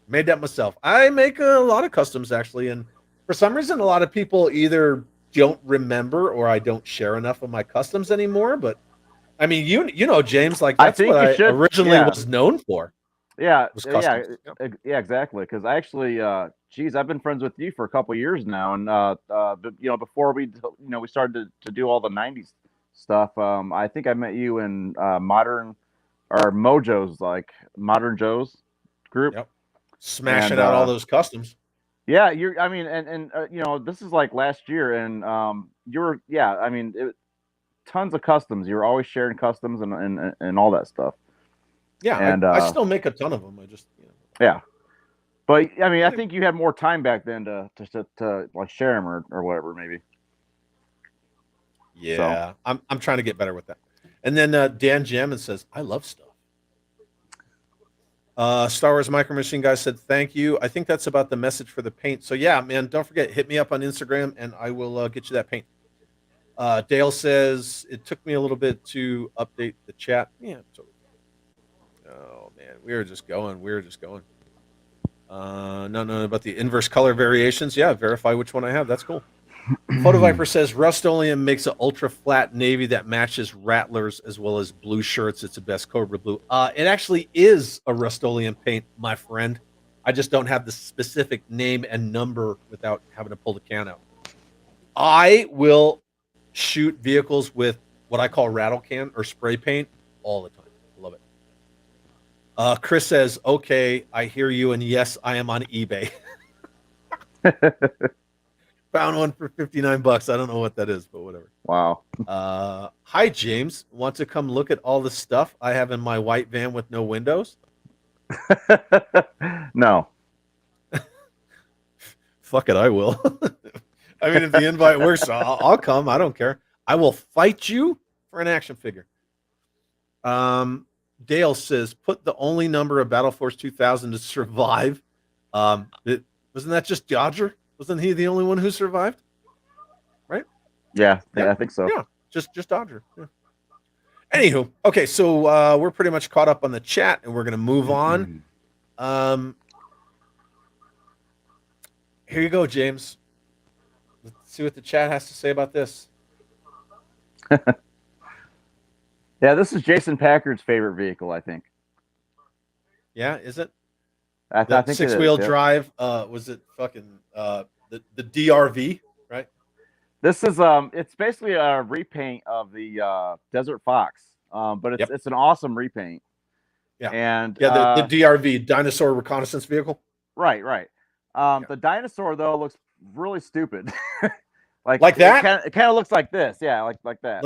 Speaker 1: Made that myself. I make a lot of customs, actually, and for some reason, a lot of people either don't remember or I don't share enough of my customs anymore, but I mean, you know, James, like that's what I originally was known for.
Speaker 2: Yeah, yeah, exactly. Because I actually, geez, I've been friends with you for a couple of years now, and before we, we started to do all the '90s stuff. I think I met you in Modern or Mojo's, like Modern Joe's group.
Speaker 1: Yep. Smashing out all those customs.
Speaker 2: Yeah, I mean, and this is like last year, and I mean, tons of customs. You're always sharing customs and all that stuff.
Speaker 1: Yeah, and I still make a ton of them. I just
Speaker 2: yeah, but I mean, I think you had more time back then to like share them or whatever, maybe.
Speaker 1: Yeah, so. I'm trying to get better with that. And then Dan Jammin says, "I love stuff." Star Wars Micro Machine guy said, "Thank you." I think that's about the message for the paint. So yeah, man, don't forget, hit me up on Instagram and I will get you that paint. Dale says it took me a little bit to update the chat. Yeah, totally. Oh man, we were just going. No, about the inverse color variations. Yeah, verify which one I have. That's cool. Photo Viper says Rust-Oleum makes an ultra flat navy that matches Rattlers as well as blue shirts. It's the best Cobra blue. It actually is a Rust-Oleum paint, my friend. I just don't have the specific name and number without having to pull the can out. I will shoot vehicles with what I call rattle can or spray paint all the time. I love it. Chris says, okay, I hear you, and yes, I am on eBay. Found one for $59. I don't know what that is, but whatever.
Speaker 2: Wow.
Speaker 1: Hi, James. Want to come look at all the stuff I have in my white van with no windows?
Speaker 2: No.
Speaker 1: Fuck it, I will. I mean, if the invite works, I'll come. I don't care. I will fight you for an action figure. Dale says, put the only number of Battle Force 2000 to survive. Wasn't that just Dodger? Wasn't he the only one who survived? Right?
Speaker 2: Yeah, I think so.
Speaker 1: Yeah, just Dodger. Yeah. Anywho, okay, so we're pretty much caught up on the chat, and we're going to move on. Here you go, James. Let's see what the chat has to say about this.
Speaker 2: Yeah, this is Jason Packard's favorite vehicle, I think.
Speaker 1: Yeah, is it?
Speaker 2: I think
Speaker 1: six-wheel drive. Was it fucking the DRV, right?
Speaker 2: This is it's basically a repaint of the Desert Fox, but it's an awesome repaint.
Speaker 1: Yeah,
Speaker 2: and
Speaker 1: the DRV, Dinosaur Reconnaissance Vehicle.
Speaker 2: Right. The dinosaur though looks really stupid.
Speaker 1: like that.
Speaker 2: It kind of looks like this. Yeah, like that.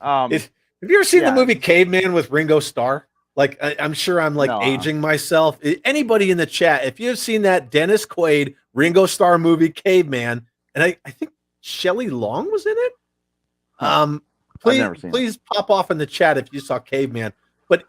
Speaker 1: Have you ever seen the movie Caveman with Ringo Starr? Like, I'm sure I'm aging myself. Anybody in the chat, if you've seen that Dennis Quaid Ringo Starr movie Caveman, and I think Shelley Long was in it. Please pop off in the chat if you saw Caveman. But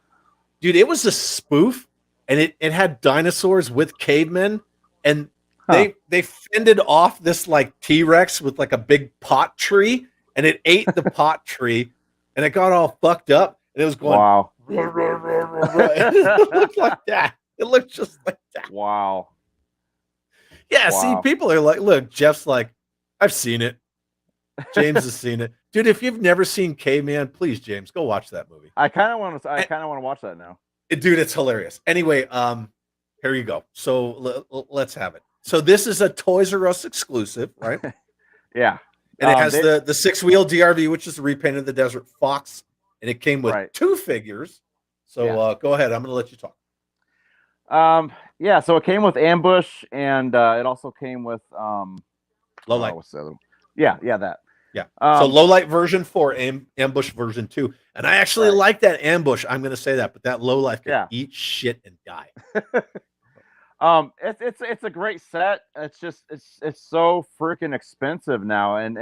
Speaker 1: dude, it was a spoof, and it had dinosaurs with cavemen, and they fended off this like T-Rex with like a big pot tree, and it ate the pot tree, and it got all fucked up, and it was going,
Speaker 2: wow.
Speaker 1: It looked like that. It looked just like that.
Speaker 2: Wow.
Speaker 1: Yeah, see, people are like, look, Jeff's like, I've seen it. James has seen it. Dude, if you've never seen Caveman, please, James, go watch that movie.
Speaker 2: I kind of want to watch that now.
Speaker 1: Dude, it's hilarious. Anyway, here you go. So let's have it. So this is a Toys R Us exclusive, right?
Speaker 2: Yeah.
Speaker 1: And it has the 6-wheel DRV, which is the repaint of the Desert Fox. And it came with 2 figures. So go ahead. I'm going to let you talk.
Speaker 2: Yeah, so it came with Ambush, and it also came with
Speaker 1: Low Light.
Speaker 2: What's the other one? Yeah, that.
Speaker 1: Yeah. So Low Light version 4, Ambush version 2. And I actually like that Ambush. I'm going to say that, but that Low Light can eat shit and die.
Speaker 2: It's a great set. It's just it's so freaking expensive now, and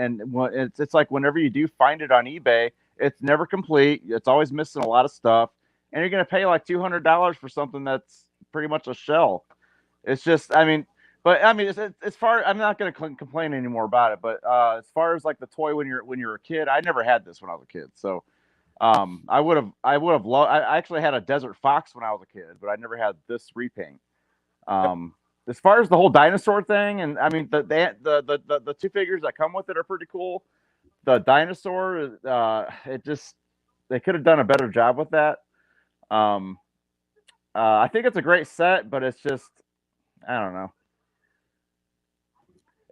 Speaker 2: it's like whenever you do find it on eBay, it's never complete. It's always missing a lot of stuff, and you're gonna pay like $200 for something that's pretty much a shell. It's just, as far, I'm not gonna complain anymore about it. But as far as like the toy when you're a kid, I never had this when I was a kid. So I would have loved. I actually had a Desert Fox when I was a kid, but I never had this repaint. As far as the whole dinosaur thing, and I mean the 2 figures that come with it are pretty cool. The dinosaur, they could have done a better job with that. I think it's a great set, but it's just, I don't know.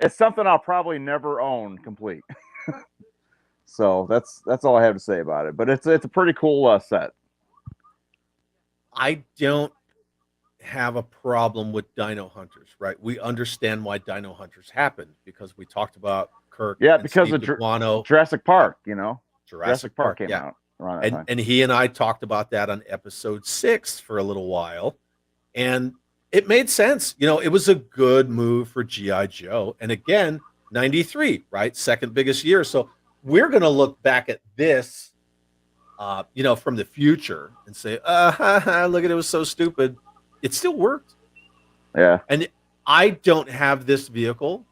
Speaker 2: It's something I'll probably never own complete. So that's all I have to say about it. But it's a pretty cool set.
Speaker 1: I don't have a problem with Dino Hunters, right? We understand why Dino Hunters happened because we talked about Kirk.
Speaker 2: Yeah, because of Jurassic Park, Jurassic Park came out.
Speaker 1: And he and I talked about that on episode 6 for a little while. And it made sense. It was a good move for G.I. Joe. And again, 93, right? Second biggest year. So we're going to look back at this, from the future and say, look at it, was so stupid. It still worked.
Speaker 2: Yeah.
Speaker 1: And I don't have this vehicle.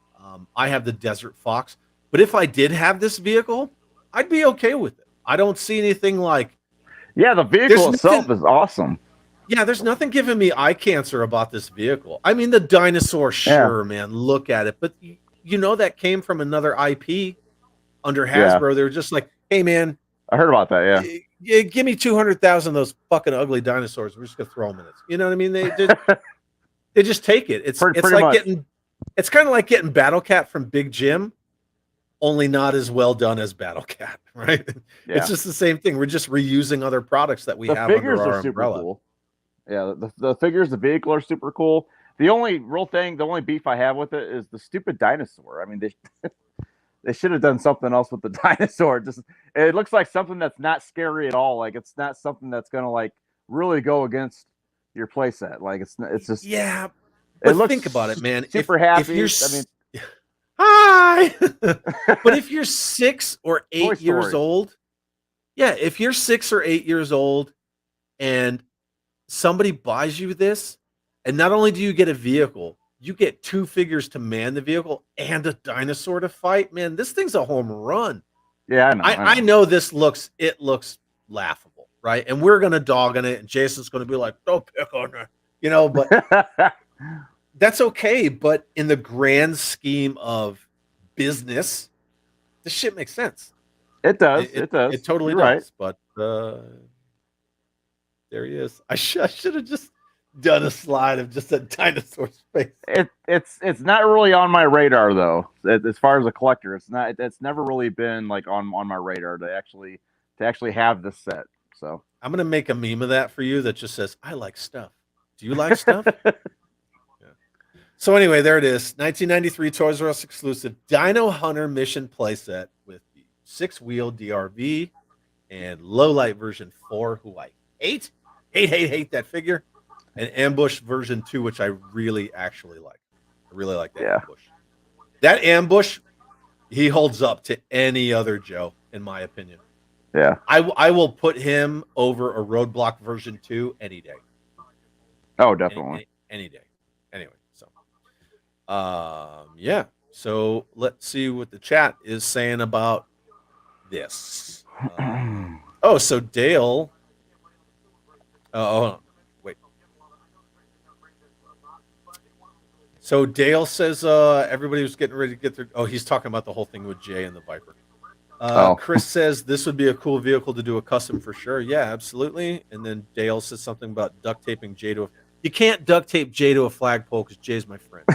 Speaker 1: I have the Desert Fox. But But if I did have this vehicle, I'd be okay with it. I don't see anything like.
Speaker 2: Yeah, the vehicle itself is awesome.
Speaker 1: Yeah, there's nothing giving me eye cancer about this vehicle. I mean, the dinosaur, sure, man, look at it. But you know that came from another IP under Hasbro. They were just like, hey, man.
Speaker 2: I heard about that,
Speaker 1: yeah. Give me 200,000 of those fucking ugly dinosaurs. We're just going to throw them in it. You know what I mean? They just take it. It's
Speaker 2: pretty
Speaker 1: like
Speaker 2: much.
Speaker 1: it's kind of like getting Battle Cat from Big Jim, only not as well done as Battle Cat, right?
Speaker 2: Yeah.
Speaker 1: It's just the same thing. We're just reusing other products that we have under our umbrella.
Speaker 2: Cool. Yeah, the figures, the vehicle are super cool. The only beef I have with it is the stupid dinosaur. I mean, they should have done something else with the dinosaur. Just it looks like something that's not scary at all. Like it's not something that's gonna like really go against your playset. Like it's just
Speaker 1: yeah. But think about it, man.
Speaker 2: Super happy.
Speaker 1: If you're, hi. But if you're 6 or 8 years old, yeah, if you're 6 or 8 years old and somebody buys you this, and not only do you get a vehicle, you get 2 figures to man the vehicle and a dinosaur to fight, man, this thing's a home run.
Speaker 2: Yeah,
Speaker 1: I know this looks laughable, right? And we're gonna dog on it, and Jason's gonna be like, don't pick on her, you know, but that's okay. But in the grand scheme of business, this shit makes sense.
Speaker 2: It does. It does.
Speaker 1: It totally
Speaker 2: does.
Speaker 1: Right. But there he is. I should have just done a slide of just a dinosaur face.
Speaker 2: It's not really on my radar though. As far as a collector, it's never really been like on my radar to actually have this set. So
Speaker 1: I'm gonna make a meme of that for you that just says, I like stuff. Do you like stuff? Yeah. So anyway, there it is. 1993 Toys R Us exclusive Dino Hunter Mission playset with the 6-wheel DRV and low light version 4, who I hate that figure. And Ambush version 2, which I really actually like. I really like that Ambush. That Ambush, he holds up to any other Joe, in my opinion.
Speaker 2: Yeah.
Speaker 1: I will put him over a Roadblock version 2 any day.
Speaker 2: Oh, definitely.
Speaker 1: Any day. Anyway, so yeah. So let's see what the chat is saying about this. So Dale. Oh, wait. So Dale says everybody was getting ready to get their. Oh, he's talking about the whole thing with Jay and the Viper. Chris says this would be a cool vehicle to do a custom for sure. Yeah, absolutely. And then Dale says something about duct taping Jay to a. You can't duct tape Jay to a flagpole because Jay's my friend.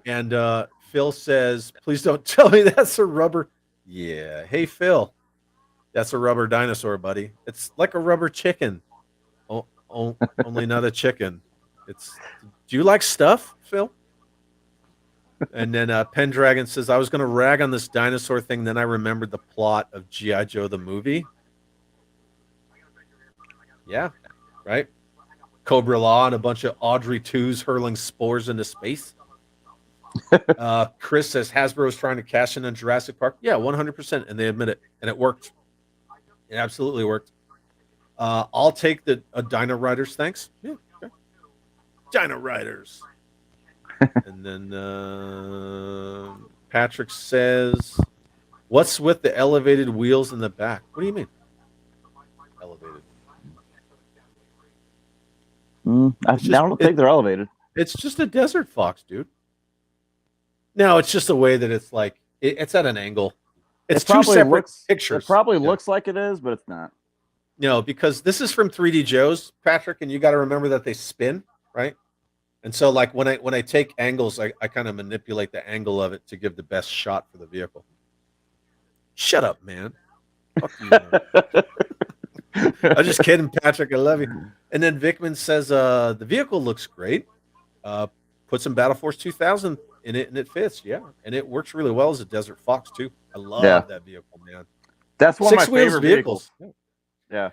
Speaker 1: And Phil says, please don't tell me that's a rubber. Yeah. Hey, Phil. That's a rubber dinosaur, buddy. It's like a rubber chicken. Only not a chicken. Do you like stuff, Phil? And then Pendragon says, I was going to rag on this dinosaur thing. Then I remembered the plot of G.I. Joe, the movie. Yeah. Right. Cobra Law and a bunch of Audrey 2s hurling spores into space. Chris says Hasbro is trying to cash in on Jurassic Park. Yeah, 100%. And they admit it. And it worked. It absolutely worked. I'll take the Dino Riders. Thanks. Yeah, okay. Dino Riders. And then Patrick says, what's with the elevated wheels in the back? What do you mean? Elevated.
Speaker 2: I don't think they're elevated.
Speaker 1: It's just a Desert Fox, dude. No, it's just a way that it's like it's at an angle. It's two separate pictures.
Speaker 2: It probably looks like it is, but it's not.
Speaker 1: No, because this is from 3D Joe's, Patrick, and you got to remember that they spin, right? And so, like when I take angles, I kind of manipulate the angle of it to give the best shot for the vehicle. Shut up, man. Fuck you, man. I'm just kidding, Patrick. I love you. And then Vickman says the vehicle looks great. Put some Battle Force 2000 in it, and it fits. Yeah, and it works really well as a Desert Fox too. I love that vehicle, man.
Speaker 2: That's one of my favorite vehicles. Yeah.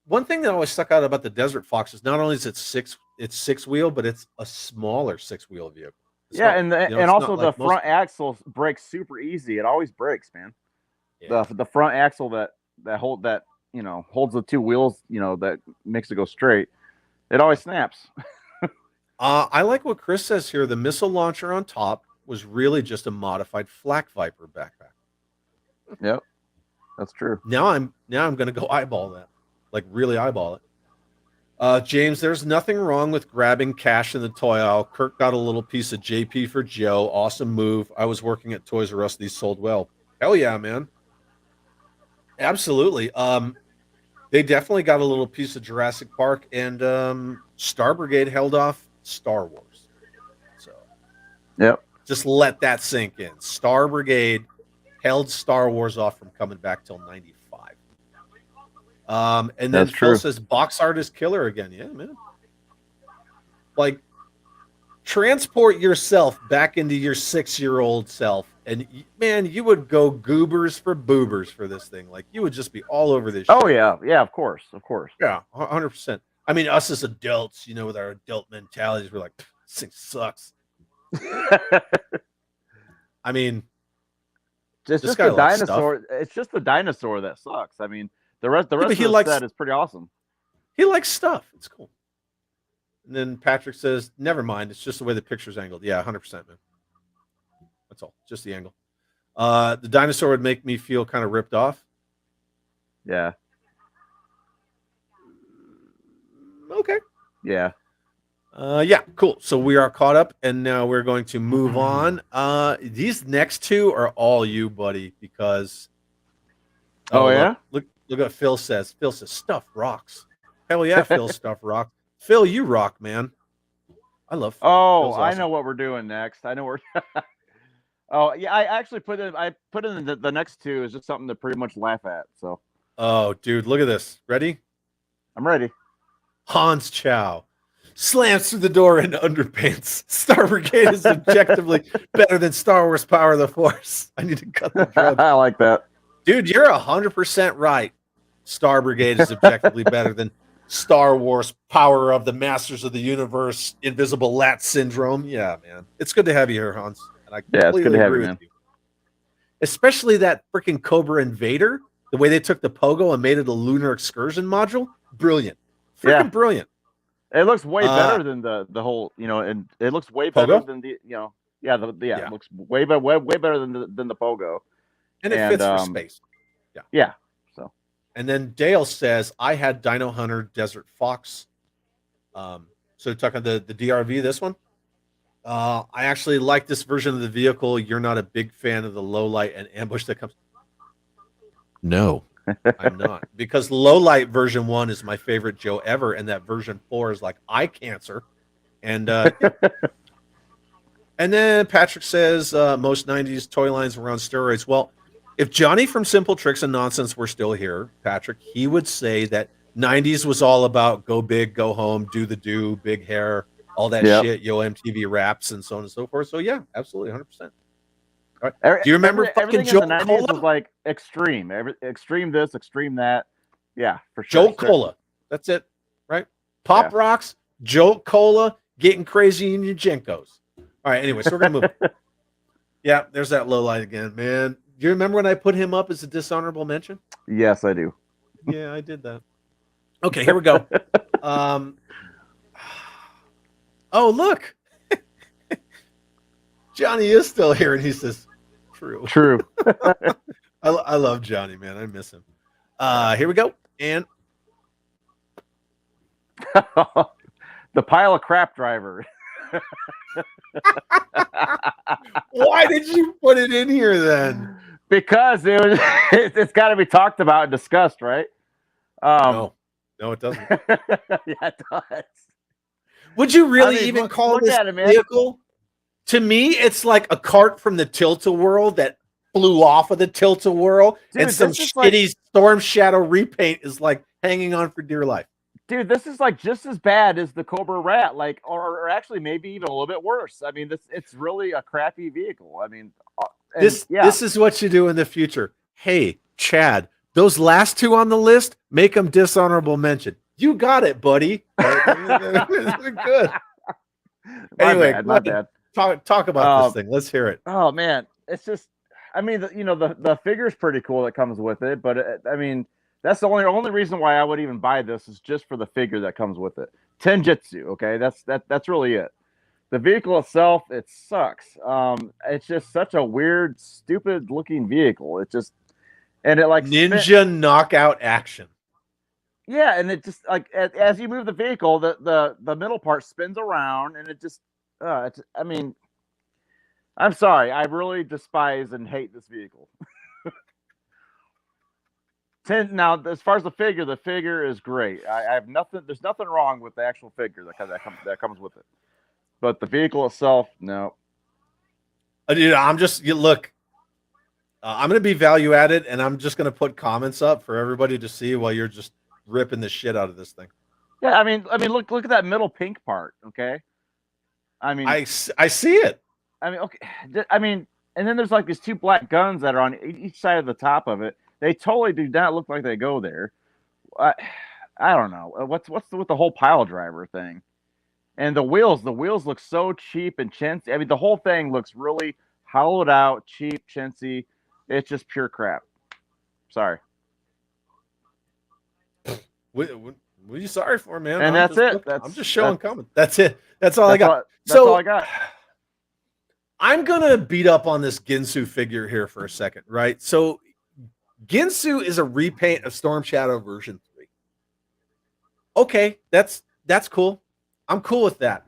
Speaker 1: One thing that always stuck out about the Desert Fox is not only is it six wheel, but it's a smaller 6-wheel vehicle.
Speaker 2: And also the front axle breaks super easy. It always breaks, man. Yeah. The front axle that holds the 2 wheels, that makes it go straight. It always snaps.
Speaker 1: I like what Chris says here. The missile launcher on top was really just a modified Flak Viper backpack.
Speaker 2: Yep, that's true.
Speaker 1: Now I'm going to go eyeball that, like really eyeball it. James, there's nothing wrong with grabbing cash in the toy aisle. Kirk got a little piece of JP for Joe. Awesome move. I was working at Toys R Us. These sold well. Hell yeah, man. Absolutely. They definitely got a little piece of Jurassic Park, and Star Brigade held off Star Wars. So,
Speaker 2: yep,
Speaker 1: just let that sink in. Star Brigade held Star Wars off from coming back till 95. And then
Speaker 2: that's
Speaker 1: Phil
Speaker 2: true.
Speaker 1: says box art is killer again. Yeah, man. Like, transport yourself back into your 6-year-old self, and man, you would go goobers for boobers for this thing. Like, you would just be all over this.
Speaker 2: Oh
Speaker 1: shit.
Speaker 2: yeah, of course.
Speaker 1: Yeah, 100%. I mean, us as adults, with our adult mentalities, we're like, this thing sucks. I mean,
Speaker 2: it's just the dinosaur. It's just the dinosaur that sucks. I mean, the rest of the set is pretty awesome.
Speaker 1: He likes stuff. It's cool. And then Patrick says, never mind. It's just the way the picture's angled. Yeah, 100%, man. That's all. Just the angle. The dinosaur would make me feel kind of ripped off.
Speaker 2: Yeah.
Speaker 1: Okay.
Speaker 2: Yeah.
Speaker 1: Yeah, cool. So we are caught up, and now we're going to move on. These next two are all you, buddy, because...
Speaker 2: Oh yeah?
Speaker 1: Look what Phil says. Phil says, stuff rocks. Hell yeah, Phil, stuff rocks. Phil, you rock, man. I love Phil.
Speaker 2: Oh,
Speaker 1: Phil's awesome.
Speaker 2: I know what we're doing next. I know we're... Oh, yeah, I actually put in the next two is just something to pretty much laugh at, so...
Speaker 1: Oh, dude, look at this. Ready?
Speaker 2: I'm ready.
Speaker 1: Hans Chow slams through the door in underpants. Star Brigade is objectively better than Star Wars Power of the Force. I need to cut the drug.
Speaker 2: I like that.
Speaker 1: Dude, you're 100% right. Star Brigade is objectively better than Star Wars Power of the Masters of the Universe, Invisible Lat Syndrome. Yeah, man. It's good to have you here, Hans. And I
Speaker 2: it's good to have you, man.
Speaker 1: Especially that freaking Cobra Invader, the way they took the Pogo and made it a lunar excursion module. Brilliant. Freaking brilliant.
Speaker 2: It looks way better than the whole, and it looks way better
Speaker 1: Pogo?
Speaker 2: than the, it looks way better than the Pogo.
Speaker 1: And it fits for space. Yeah.
Speaker 2: Yeah. So.
Speaker 1: And then Dale says, I had Dino Hunter Desert Fox. So talking the DRV, this one. I actually like this version of the vehicle. You're not a big fan of the low light and ambush that comes. No, I'm not. Because low light version 1 is my favorite Joe ever. And that version 4 is like eye cancer. And and then Patrick says most 90s toy lines were on steroids. Well, if Johnny from Simple Tricks and Nonsense were still here, Patrick, he would say that 90s was all about go big, go home, do, big hair, all that shit, Yo MTV raps, and so on and so forth. So yeah, absolutely, 100%. All right. Do you remember fucking Joe Cola?
Speaker 2: Was like extreme, extreme this, extreme that. Yeah, for
Speaker 1: sure. Joe Cola, that's it, right? Pop Rocks, Joe Cola, getting crazy in your Jenkos. All right, anyway, so we're gonna move. Yeah, there's that low light again, man. Do you remember when I put him up as a dishonorable mention?
Speaker 2: Yes, I do.
Speaker 1: Yeah, I did that. Okay, here we go. Oh, look. Johnny is still here, and he says, true. I love Johnny, man. I miss him. Here we go. And
Speaker 2: the pile of crap driver.
Speaker 1: Why did you put it in here then?
Speaker 2: Because it's got to be talked about and discussed, right?
Speaker 1: No, it doesn't.
Speaker 2: Yeah, it does.
Speaker 1: Would you really even call this vehicle? To me, it's like a cart from the Tilt-A-Whirl that flew off of the Tilt-A-Whirl, and some shitty Storm Shadow repaint is like hanging on for dear life.
Speaker 2: Dude, this is like just as bad as the Cobra Rat, like, or actually maybe even a little bit worse. I mean, it's really a crappy vehicle. I mean,
Speaker 1: this is what you do in the future. Hey, Chad, those last two on the list, make them dishonorable mention. You got it, buddy. Good. Anyway,
Speaker 2: my bad.
Speaker 1: Talk about this thing. Let's hear it.
Speaker 2: Oh man, it's just, I mean, the figure's pretty cool that comes with it, but I mean, that's the only reason why I would even buy this is just for the figure that comes with it. Tenjitsu, okay, that's really it. The vehicle itself, it sucks. It's just such a weird, stupid looking vehicle. It just and it like
Speaker 1: Ninja knockout action.
Speaker 2: yeah, and it just like as you move the vehicle, the middle part spins around, and it just I mean, I'm sorry, I really despise and hate this vehicle. Now, as far as the figure is great. I have nothing. There's nothing wrong with the actual figure that comes with it, but the vehicle itself, no.
Speaker 1: Dude, I'm just look. I'm going to be value added, and I'm just going to put comments up for everybody to see while you're just ripping the shit out of this thing.
Speaker 2: Yeah, I mean, look at that middle pink part. Okay, I mean,
Speaker 1: I see it.
Speaker 2: I mean, okay, I mean, and then there's like these two black guns that are on each side of the top of it. They totally do not look like they go there. I don't know what's with the whole pile driver thing, and the wheels. The wheels look so cheap and chintzy. I mean, the whole thing looks really hollowed out, cheap, chintzy. It's just pure crap. Sorry.
Speaker 1: What are you sorry for, man?
Speaker 2: And that's it.
Speaker 1: I'm just showing comments. That's it. That's all I got.
Speaker 2: That's all I got.
Speaker 1: I'm gonna beat up on this Ginsu figure here for a second, right? So Ginsu is a repaint of Storm Shadow version 3. Okay, that's cool. I'm cool with that.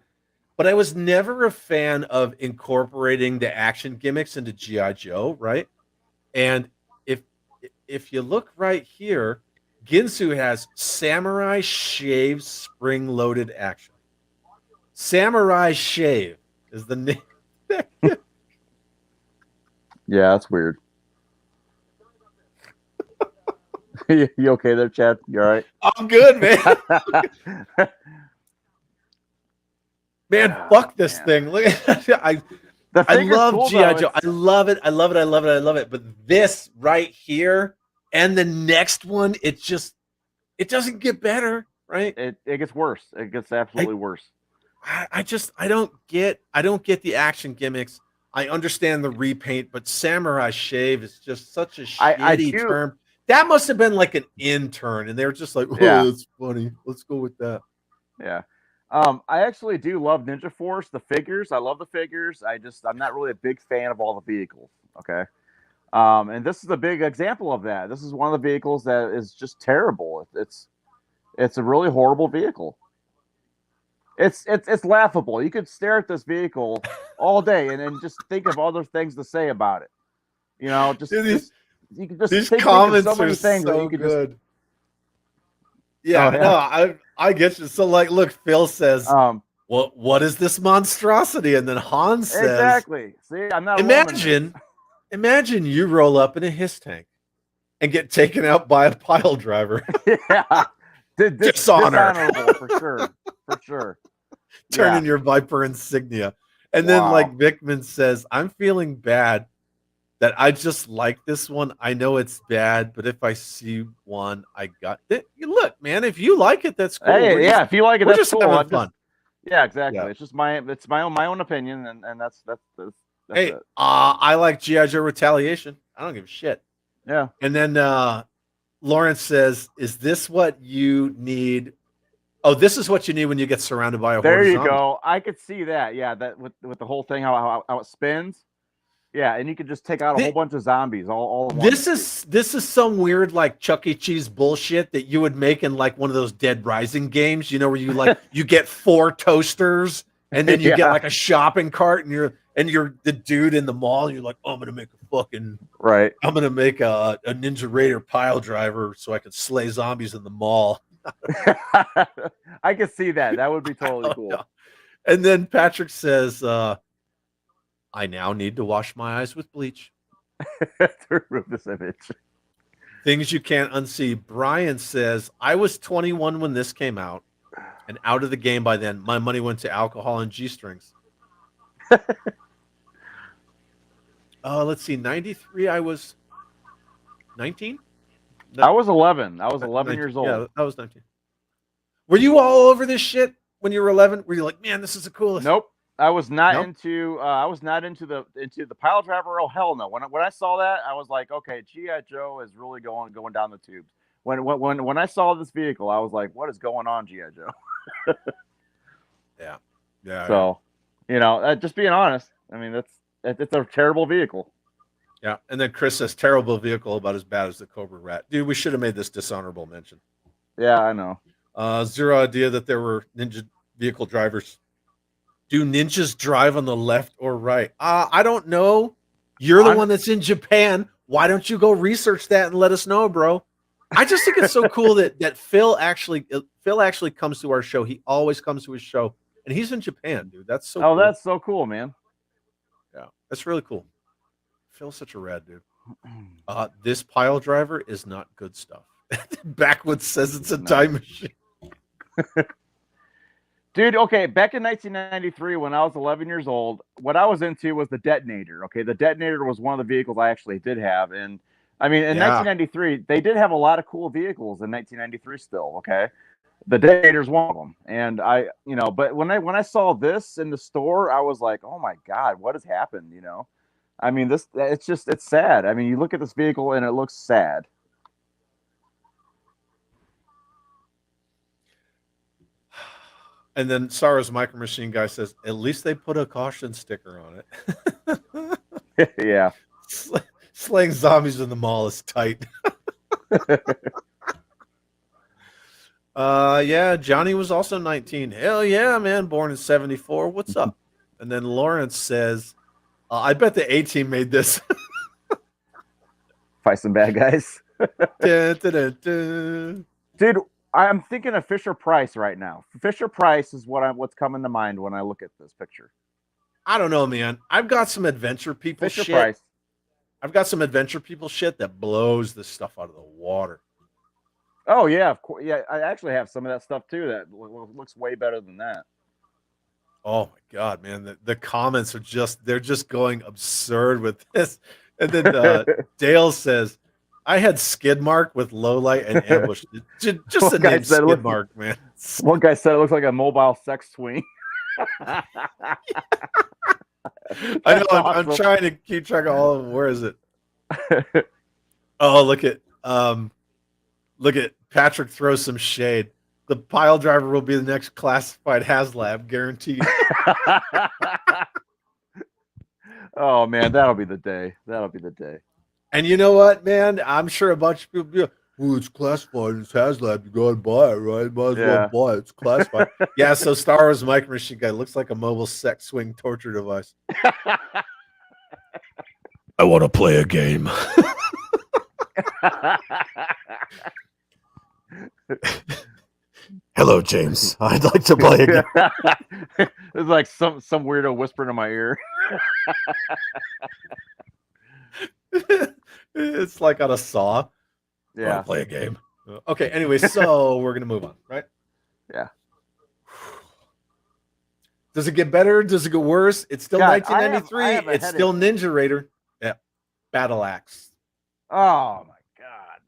Speaker 1: But I was never a fan of incorporating the action gimmicks into G.I. Joe, right? And if you look right here, Ginsu has Samurai Shave spring-loaded action. Samurai Shave is the name.
Speaker 2: Yeah, that's weird. You okay there, Chad? You all right?
Speaker 1: I'm good, man. Man, fuck this thing. Look at I love cool, G.I. Joe. I love it. I love it. I love it. I love it. But this right here and the next one, it doesn't get better, right?
Speaker 2: It gets worse. It gets absolutely worse.
Speaker 1: I don't get the action gimmicks. I understand the repaint, but Samurai Shave is just such a shitty term. That must have been like an intern, and they were just like, "Oh, yeah, that's funny. Let's go with that."
Speaker 2: Yeah. I actually do love Ninja Force, the figures. I love the figures. I'm not really a big fan of all the vehicles. Okay. And this is a big example of that. This is one of the vehicles that is just terrible. It's a really horrible vehicle. It's laughable. You could stare at this vehicle all day and just think of other things to say about it. You know, you can just
Speaker 1: these
Speaker 2: think
Speaker 1: comments
Speaker 2: of so many
Speaker 1: are
Speaker 2: things
Speaker 1: so
Speaker 2: that you could
Speaker 1: good.
Speaker 2: Just,
Speaker 1: yeah, no, I get you. So, like, look, Phil says, what is this monstrosity? And then Hans says,
Speaker 2: exactly. See, I'm not.
Speaker 1: Imagine you roll up in a hiss tank and get taken out by a pile driver.
Speaker 2: Yeah, dishonorable for sure.
Speaker 1: Turning your Viper insignia, and then like Vickman says, I'm feeling bad that I just like this one. I know it's bad, but if I see one, I got it. Look, man, if you like it, that's cool.
Speaker 2: Hey, if you like it, that's cool.
Speaker 1: Having fun.
Speaker 2: Yeah, exactly. Yeah. It's just my own opinion, and that's
Speaker 1: hey,
Speaker 2: it.
Speaker 1: I like G.I. Joe Retaliation. I don't give a shit.
Speaker 2: Yeah.
Speaker 1: And then Lawrence says, "Is this what you need?" Oh, this is what you need when you get surrounded by a horde.
Speaker 2: There you go. I could see that. Yeah, that with the whole thing, how it spins. Yeah, and you could just take out a whole bunch of zombies all at once.
Speaker 1: This is some weird like Chuck E. Cheese bullshit that you would make in like one of those Dead Rising games, you know, where you like you get 4 toasters and then you get like a shopping cart and you're the dude in the mall and you're like, oh, I'm gonna make a fucking I'm gonna make a Ninja Raider pile driver so I can slay zombies in the mall.
Speaker 2: I can see that. That would be totally cool.
Speaker 1: Know. And then Patrick says, I now need to wash my eyes with bleach.
Speaker 2: To remove this image.
Speaker 1: Things you can't unsee. Brian says, I was 21 when this came out and out of the game by then. My money went to alcohol and G-strings. Let's see. 93, I was 19?
Speaker 2: I was 11. I was 11 years old.
Speaker 1: Yeah, I was 19. Were you all over this shit when you were 11? Were you like, man, this is the coolest?
Speaker 2: Nope. I was not into the pile driver. Oh hell no! When I saw that, I was like, okay, G.I. Joe is really going down the tubes. When I saw this vehicle, I was like, what is going on, G.I. Joe?
Speaker 1: Yeah.
Speaker 2: So, You know, just being honest. I mean, it's a terrible vehicle.
Speaker 1: Yeah, and then Chris says terrible vehicle about as bad as the Cobra Rat. Dude, we should have made this dishonorable mention.
Speaker 2: Yeah, I know.
Speaker 1: Zero idea that there were ninja vehicle drivers. Do ninjas drive on the left or right? I don't know. You're the one that's in Japan. Why don't you go research that and let us know, bro? I just think it's so cool that Phil actually comes to our show. He always comes to his show, and he's in Japan, dude. That's so cool.
Speaker 2: That's so cool, man.
Speaker 1: Yeah, that's really cool. Phil's such a rad dude. This pile driver is not good stuff. Backwoods says it's a time machine.
Speaker 2: Dude, okay, back in 1993, when I was 11 years old, what I was into was the detonator. Okay, the detonator was one of the vehicles I actually did have. And I mean, in 1993, they did have a lot of cool vehicles in 1993 still, okay? The detonator's one of them. And but when I saw this in the store, I was like, oh my God, what has happened, you know? I mean, it's sad. I mean, you look at this vehicle and it looks sad.
Speaker 1: And then Sarah's Micro Machine guy says, at least they put a caution sticker on
Speaker 2: it. Yeah.
Speaker 1: Slaying zombies in the mall is tight. Yeah, Johnny was also 19. Hell yeah, man. Born in 74. What's up? And then Lawrence says, I bet the A-Team made this.
Speaker 2: Fight some bad guys.
Speaker 1: Dun, dun, dun, dun.
Speaker 2: Dude, I'm thinking of Fisher Price right now. Fisher Price is what's coming to mind when I look at this picture.
Speaker 1: I don't know, man. I've got some adventure people
Speaker 2: Fisher
Speaker 1: shit.
Speaker 2: Price.
Speaker 1: I've got some adventure people shit that blows this stuff out of the water.
Speaker 2: Oh yeah, of course. Yeah, I actually have some of that stuff too. That looks way better than that.
Speaker 1: Oh my God, man! The comments are they're just going absurd with this. And then Dale says, "I had skid mark with low light and ambush." Just the name skid mark, man.
Speaker 2: One guy said it looks like a mobile sex swing.
Speaker 1: I know. I'm trying to keep track of all of them. Where is it? Oh, look at Patrick throw some shade. The pile driver will be the next classified HasLab, guaranteed.
Speaker 2: Oh man, that'll be the day. That'll be the day.
Speaker 1: And you know what, man? I'm sure a bunch of people be like, "Oh, it's classified. It's HasLab. You go and buy it, right? Might as well buy it. It's classified." Yeah. So Star Wars Micro Machine guy looks like a mobile sex swing torture device. I want to play a game. Hello, James. I'd like to play a game.
Speaker 2: It's like some weirdo whispering in my ear.
Speaker 1: It's like on a saw.
Speaker 2: Yeah.
Speaker 1: I want to play a game. Okay. Anyway, so we're gonna move on, right?
Speaker 2: Yeah.
Speaker 1: Does it get better? Does it get worse? It's still 1993. It's still Ninja Raider. Yeah. Battle Axe.
Speaker 2: Oh my God,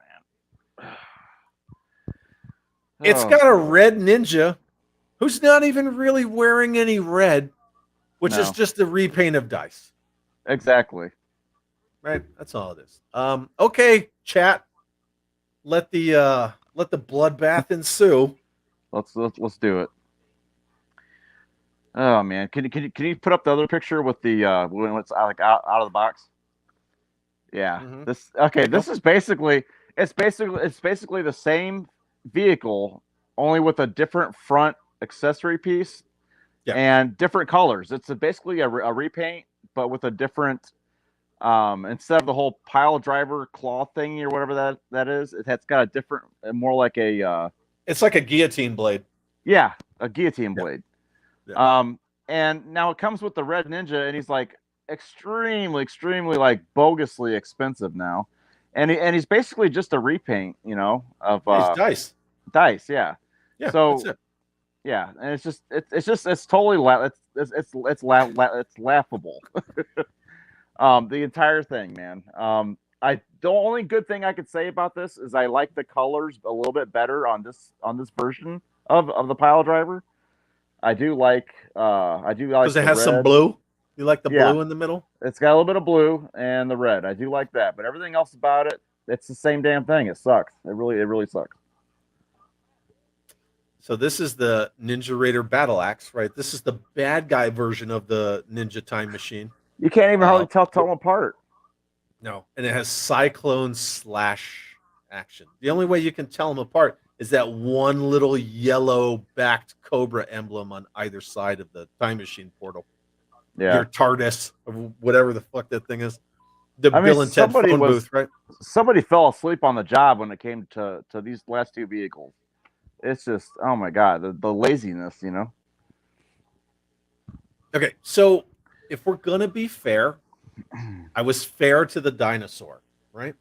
Speaker 2: man.
Speaker 1: It's got a red ninja who's not even really wearing any red, which is just a repaint of dice.
Speaker 2: Exactly.
Speaker 1: Right? That's all it is. Okay, chat. Let the bloodbath ensue.
Speaker 2: Let's do it. Oh man, can you put up the other picture with the when it's like out of the box? Yeah. Mm-hmm. This is basically the same vehicle, only with a different front accessory piece and different colors. It's basically a repaint, but with a different instead of the whole pile driver claw thing or whatever that is, it's got a different, more like a
Speaker 1: it's like a guillotine blade.
Speaker 2: Yeah, a guillotine blade. Yeah. And now it comes with the red ninja, and he's like extremely like bogusly expensive now, and he's basically just a repaint, you know, of
Speaker 1: dice.
Speaker 2: Yeah. So
Speaker 1: that's it.
Speaker 2: Yeah, and it's totally it's laughable. The entire thing, man. The only good thing I could say about this is I like the colors a little bit better on this version of the pile driver. I do like because
Speaker 1: it has some blue. You like the blue in the middle?
Speaker 2: It's got a little bit of blue and the red. I do like that, but everything else about it, it's the same damn thing. It sucks. It really sucks.
Speaker 1: So this is the Ninja Raider battle axe, right? This is the bad guy version of the Ninja Time Machine.
Speaker 2: You can't even hardly tell them apart.
Speaker 1: No, and it has cyclone slash action. The only way you can tell them apart is that one little yellow backed Cobra emblem on either side of the Time Machine portal.
Speaker 2: Yeah.
Speaker 1: Your TARDIS, or whatever the fuck that thing is. The Bill and Ted phone booth, right?
Speaker 2: Somebody fell asleep on the job when it came to these last two vehicles. It's just, oh my God, the laziness, you know?
Speaker 1: Okay, so if we're going to be fair, I was fair to the dinosaur, right?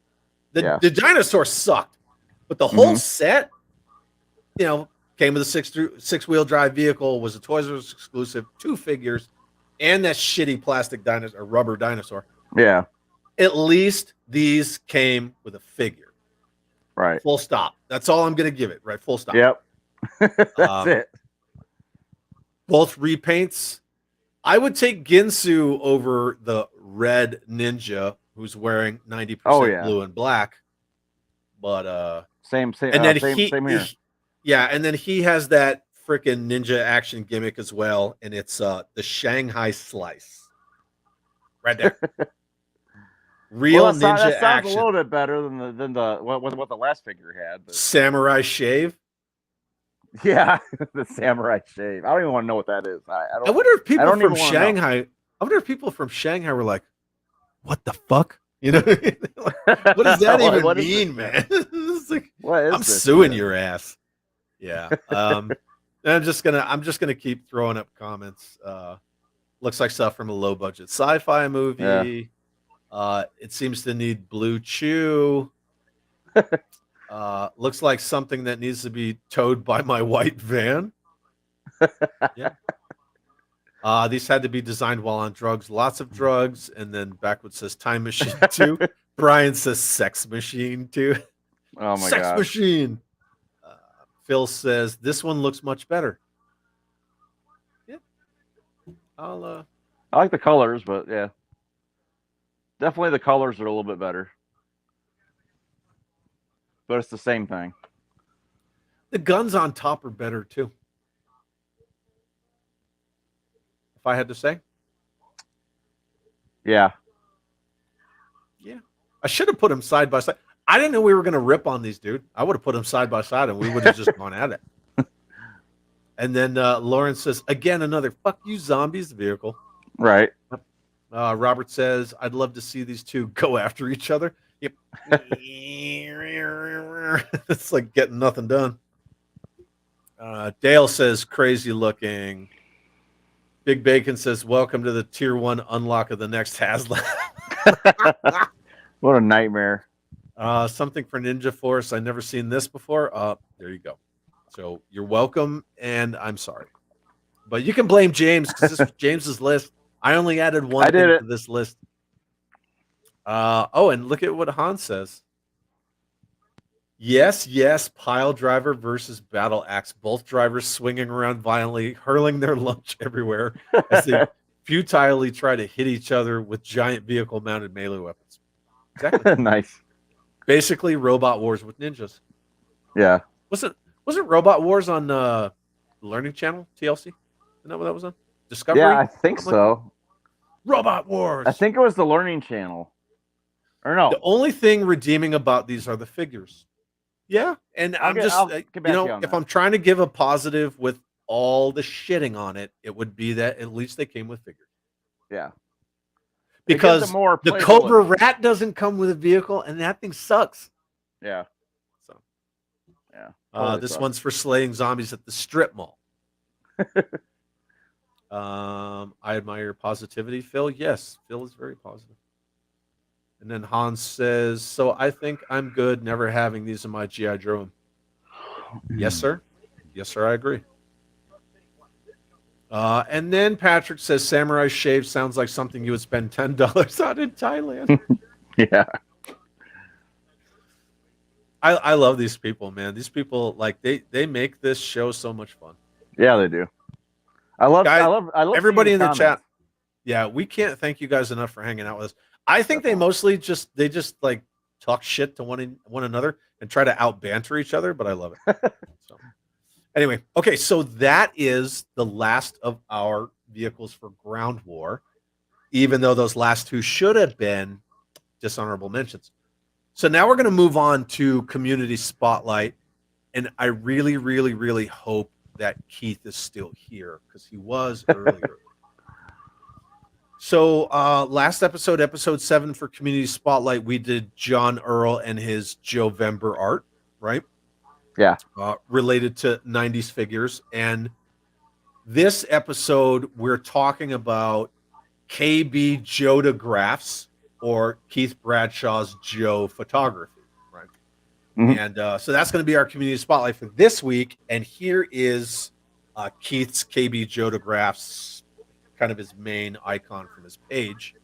Speaker 1: The dinosaur sucked, but the whole set, you know, came with a six-wheel drive vehicle, was a Toys R Us exclusive, 2 figures, and that shitty plastic dinosaur, or rubber dinosaur.
Speaker 2: Yeah.
Speaker 1: At least these came with a figure.
Speaker 2: Right.
Speaker 1: Full stop. That's all I'm going to give it, right? Full stop.
Speaker 2: Yep. That's it.
Speaker 1: Both repaints. I would take Ginsu over the red ninja who's wearing 90% blue and black. But
Speaker 2: same
Speaker 1: and then
Speaker 2: same here.
Speaker 1: And then he has that freaking ninja action gimmick as well, and it's the Shanghai Slice. Right there. Real ninja
Speaker 2: that sounds
Speaker 1: action.
Speaker 2: a little bit better than the what the last figure had. But...
Speaker 1: Samurai shave.
Speaker 2: Yeah, the samurai shave. I don't even want to know what that is.
Speaker 1: I wonder if people from Shanghai. I wonder if people from Shanghai were like, "What the fuck?" You know, what does that even mean, man? It's like, I'm suing your ass. Yeah. I'm just gonna keep throwing up comments. Looks like stuff from a low budget sci-fi movie. Yeah. It seems to need Blue Chew. Looks like something that needs to be towed by my white van. Yeah. These had to be designed while on drugs. Lots of drugs. And then backwards says Time Machine 2. Brian says Sex Machine 2.
Speaker 2: Oh my God.
Speaker 1: Sex Machine. Phil says this one looks much better. Yeah. I
Speaker 2: like the colors, but yeah. Definitely the colors are a little bit better. But it's the same thing.
Speaker 1: The guns on top are better too. If I had to say.
Speaker 2: Yeah.
Speaker 1: Yeah. I should have put them side by side. I didn't know we were going to rip on these, dude. I would have put them side by side and we would have just gone at it. And then Lauren says, again, another fuck you zombies vehicle.
Speaker 2: Right.
Speaker 1: Robert says, I'd love to see these two go after each other. Yep. It's like getting nothing done. Dale says, crazy looking. Big Bacon says, welcome to the tier 1 unlock of the next Haslam.
Speaker 2: What a nightmare.
Speaker 1: Something for Ninja Force. I've never seen this before. There you go. So you're welcome, and I'm sorry. But you can blame James because this was James's list. I only added one thing to this list. And look at what Hans says. Yes, pile driver versus battle axe. Both drivers swinging around violently, hurling their lunch everywhere as they futilely try to hit each other with giant vehicle-mounted melee weapons. Exactly.
Speaker 2: Nice.
Speaker 1: Basically, Robot Wars with ninjas.
Speaker 2: Yeah.
Speaker 1: Wasn't Robot Wars on the Learning Channel, TLC? Isn't that what that was on? Discovery?
Speaker 2: Yeah, I think so.
Speaker 1: Robot Wars.
Speaker 2: I think it was the Learning Channel. Or no.
Speaker 1: The only thing redeeming about these are the figures. Yeah, and if I'm trying to give a positive with all the shitting on it, it would be that at least they came with figures.
Speaker 2: Yeah.
Speaker 1: Because the Cobra Rat doesn't come with a vehicle, and that thing sucks.
Speaker 2: Yeah.
Speaker 1: So,
Speaker 2: yeah.
Speaker 1: This one's for slaying zombies at the strip mall. I admire your positivity, Phil. Yes, Phil is very positive. And then Hans says, so I think I'm good never having these in my G.I. Joe. Yes, sir. Yes, sir, I agree. And then Patrick says, Samurai Shave sounds like something you would spend $10 on in Thailand.
Speaker 2: Yeah.
Speaker 1: I love these people, man. These people, like, they make this show so much fun.
Speaker 2: Yeah, they do. I love
Speaker 1: everybody in the chat. Yeah, we can't thank you guys enough for hanging out with us. I think they mostly just like talk shit to one another and try to out banter each other, but I love it. So. Anyway, okay, so that is the last of our vehicles for ground war, even though those last two should have been dishonorable mentions. So now we're going to move on to community spotlight, and I really, really, really hope that Keith is still here because he was earlier. So last episode, episode 7 for community spotlight, we did John Earl and his Jovember art, right?
Speaker 2: Yeah.
Speaker 1: Related to 90s figures. And this episode, we're talking about KB Jodographs or Keith Bradshaw's Joe photography, right?
Speaker 2: Mhm.
Speaker 1: And so that's going to be our community spotlight for this week. And here is Keith's KB Jodographs, kind of his main icon from his page.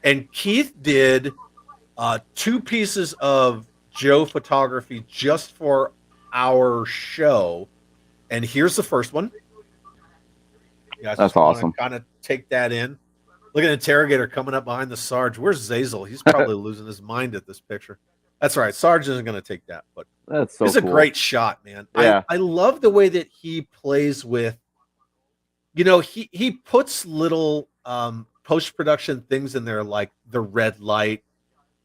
Speaker 1: And Keith did 2 pieces of Joe photography just for our show. And here's the first one. You guys
Speaker 2: That's awesome.
Speaker 1: Kind of take that in. Look at an interrogator coming up behind the Sarge. Where's Zazel? He's probably losing his mind at this picture. That's right. Sarge isn't going to take that, but
Speaker 2: that's so
Speaker 1: it's
Speaker 2: cool.
Speaker 1: A great shot, man.
Speaker 2: Yeah.
Speaker 1: I love the way that he plays with, you know, he puts little post-production things in there like the red light,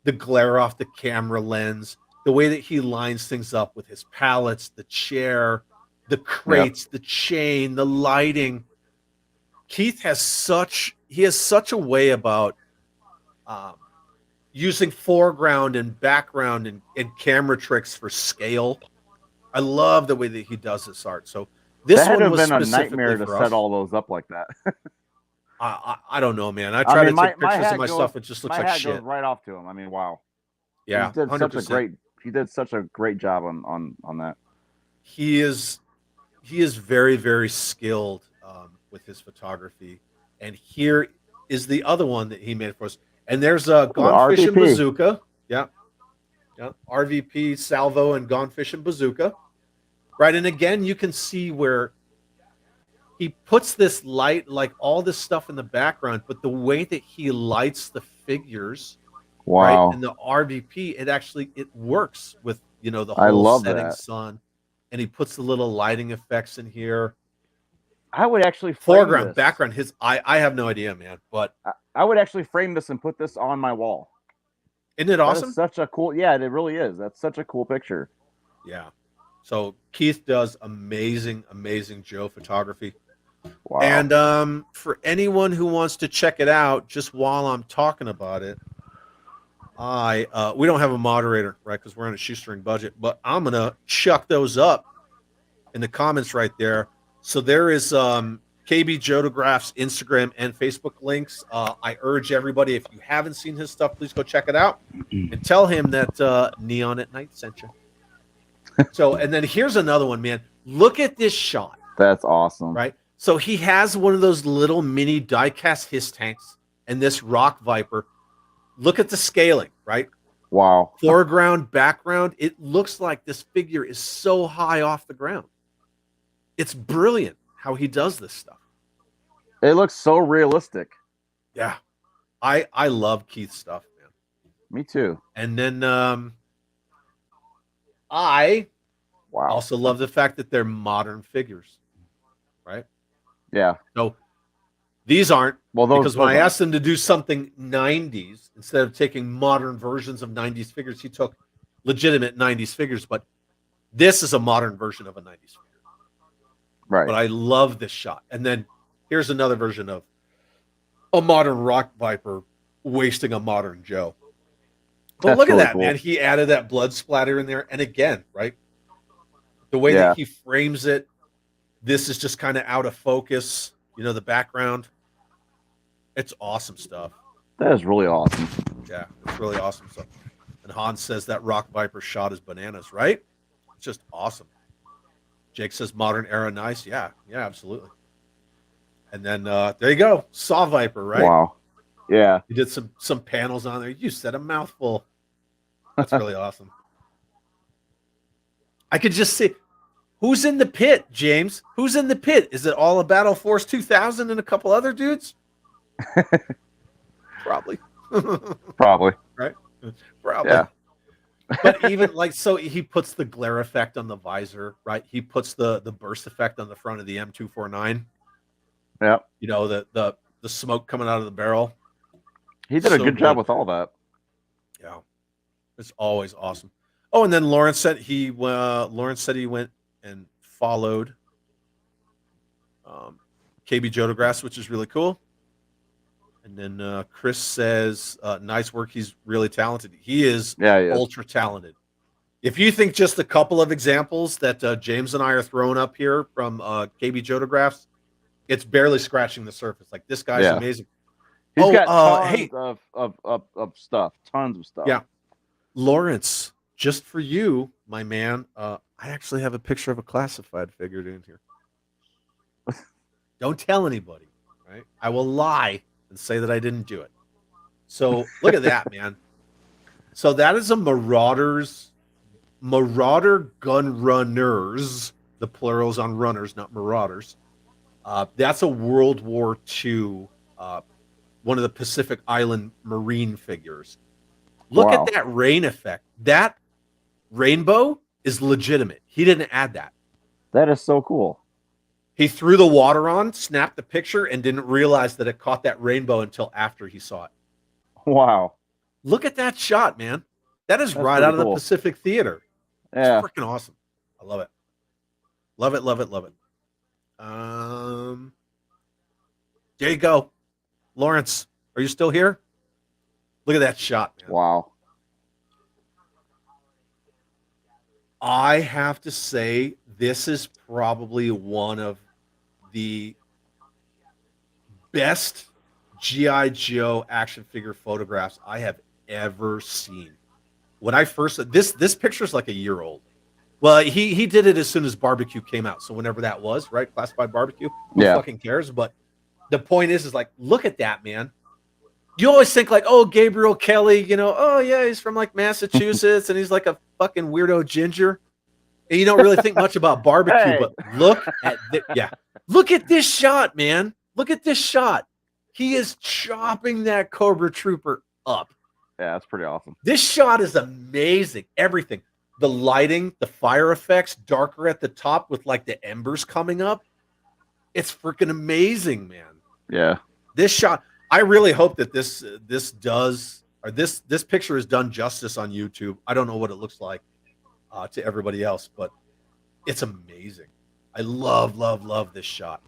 Speaker 1: the glare off the camera lens, the way that he lines things up with his pallets, the chair, the crates, the chain, the lighting. Keith has such a way about using foreground and background and camera tricks for scale. I love the way that he does this art. So this
Speaker 2: that
Speaker 1: one was
Speaker 2: been a nightmare to set
Speaker 1: us.
Speaker 2: all those up like that.
Speaker 1: I don't know, man. I try to take pictures of my stuff. It just looks like shit.
Speaker 2: Goes right off to him. I mean, wow.
Speaker 1: Yeah,
Speaker 2: he did
Speaker 1: 100%.
Speaker 2: such a great job on that.
Speaker 1: He is very, very skilled with his photography. And here is the other one that he made for us. And there's a Gone Fishing Bazooka. Yeah. RVP Salvo and Gone Fishing Bazooka. Right. And again, you can see where he puts this light, like all this stuff in the background, but the way that he lights the figures,
Speaker 2: wow,
Speaker 1: right, and the RVP, it works with, you know, the whole setting sun, and he puts the little lighting effects in here.
Speaker 2: I would actually
Speaker 1: foreground, background. I have no idea, man, but
Speaker 2: I would actually frame this and put this on my wall.
Speaker 1: Isn't it awesome?
Speaker 2: That is such a cool, yeah, it really is. That's such a cool picture.
Speaker 1: Yeah. So Keith does amazing Joe photography.
Speaker 2: Wow.
Speaker 1: And for anyone who wants to check it out, just while I'm talking about it, we don't have a moderator, right? Because we're on a shoestring budget, but I'm gonna chuck those up in the comments right there. So there is KB Jodograph's Instagram and Facebook links. I urge everybody, if you haven't seen his stuff, please go check it out and tell him that Neon at Night sent you. So, and then here's another one, man. Look at this shot.
Speaker 2: That's awesome.
Speaker 1: Right? So he has one of those little mini die-cast Hiss tanks and this Rock Viper. Look at the scaling, right?
Speaker 2: Wow.
Speaker 1: Foreground, background. It looks like this figure is so high off the ground. It's brilliant how he does this stuff.
Speaker 2: It looks so realistic.
Speaker 1: Yeah. I love Keith's stuff, man.
Speaker 2: Me too.
Speaker 1: And then I also love the fact that they're modern figures, right?
Speaker 2: Yeah.
Speaker 1: So these aren't, because when I
Speaker 2: aren't.
Speaker 1: asked him to do something 90s, instead of taking modern versions of 90s figures, he took legitimate 90s figures, but this is a modern version of a 90s figure.
Speaker 2: Right.
Speaker 1: But I love this shot. And then here's another version of a modern Rock Viper wasting a modern Joe. But look at that, man. He added that blood splatter in there. And again, right? The way that he frames it, this is just kind of out of focus. You know, the background. It's awesome stuff.
Speaker 2: That is really awesome.
Speaker 1: Yeah, it's really awesome stuff. And Hans says that Rock Viper shot is bananas, right? It's just awesome. Jake says modern era nice. Yeah, absolutely. And then there you go. Saw Viper, right?
Speaker 2: Wow. Yeah.
Speaker 1: You did some panels on there. You said a mouthful. That's really awesome. I could just see who's in the pit, James. Who's in the pit? Is it all a Battle Force 2000 and a couple other dudes? Probably.
Speaker 2: Probably.
Speaker 1: Right? Probably.
Speaker 2: Yeah.
Speaker 1: But even like so, he puts the glare effect on the visor, right? He puts the burst effect on the front of the M249.
Speaker 2: Yeah.
Speaker 1: You know the smoke coming out of the barrel.
Speaker 2: He did a
Speaker 1: So
Speaker 2: good job
Speaker 1: good,
Speaker 2: with
Speaker 1: man.
Speaker 2: all that.
Speaker 1: Yeah, it's always awesome. Oh, and then Lawrence said he went and followed KB Jodograss, which is really cool. And then Chris says, nice work. He's really talented. He is
Speaker 2: Yeah, he is.
Speaker 1: ultra talented. If you think just a couple of examples that James and I are throwing up here from KB Jodographs, it's barely scratching the surface. Like, this guy's
Speaker 2: Yeah.
Speaker 1: amazing.
Speaker 2: He's got tons
Speaker 1: Hey,
Speaker 2: of stuff. Tons of stuff.
Speaker 1: yeah, Lawrence, just for you, my man, I actually have a picture of a classified figured in here. Don't tell anybody, right? I will lie and say that I didn't do it. So look at that, man. So that is a Marauder Gun Runners. The plurals on runners, not Marauders. That's a World War II, one of the Pacific Island Marine figures. Look at that rain effect. That rainbow is legitimate. He didn't add that.
Speaker 2: That is so cool.
Speaker 1: He threw the water on, snapped the picture, and didn't realize that it caught that rainbow until after he saw it.
Speaker 2: Wow.
Speaker 1: Look at that shot, man. That is right out of the Pacific Theater.
Speaker 2: Yeah.
Speaker 1: It's freaking awesome. I love it. Love it, love it, love it. There you go. Lawrence, are you still here? Look at that shot, man.
Speaker 2: Wow.
Speaker 1: I have to say, this is probably one of the best G.I. Joe action figure photographs I have ever seen. When I first this picture's like a year old. Well, he did it as soon as barbecue came out. So whenever that was, right? Classified barbecue. Who fucking cares? But the point is like, look at that, man. You always think like, oh, Gabriel Kelly, you know, oh yeah, he's from like Massachusetts and he's like a fucking weirdo ginger. And you don't really think much about barbecue, but look at look at this shot, man. Look at this shot. He is chopping that Cobra Trooper up.
Speaker 2: Yeah, that's pretty awesome.
Speaker 1: This shot is amazing. Everything. The lighting, the fire effects, darker at the top with like the embers coming up. It's freaking amazing, man.
Speaker 2: Yeah.
Speaker 1: This shot, I really hope that this picture is done justice on YouTube. I don't know what it looks like to everybody else, but it's amazing. I love this shot.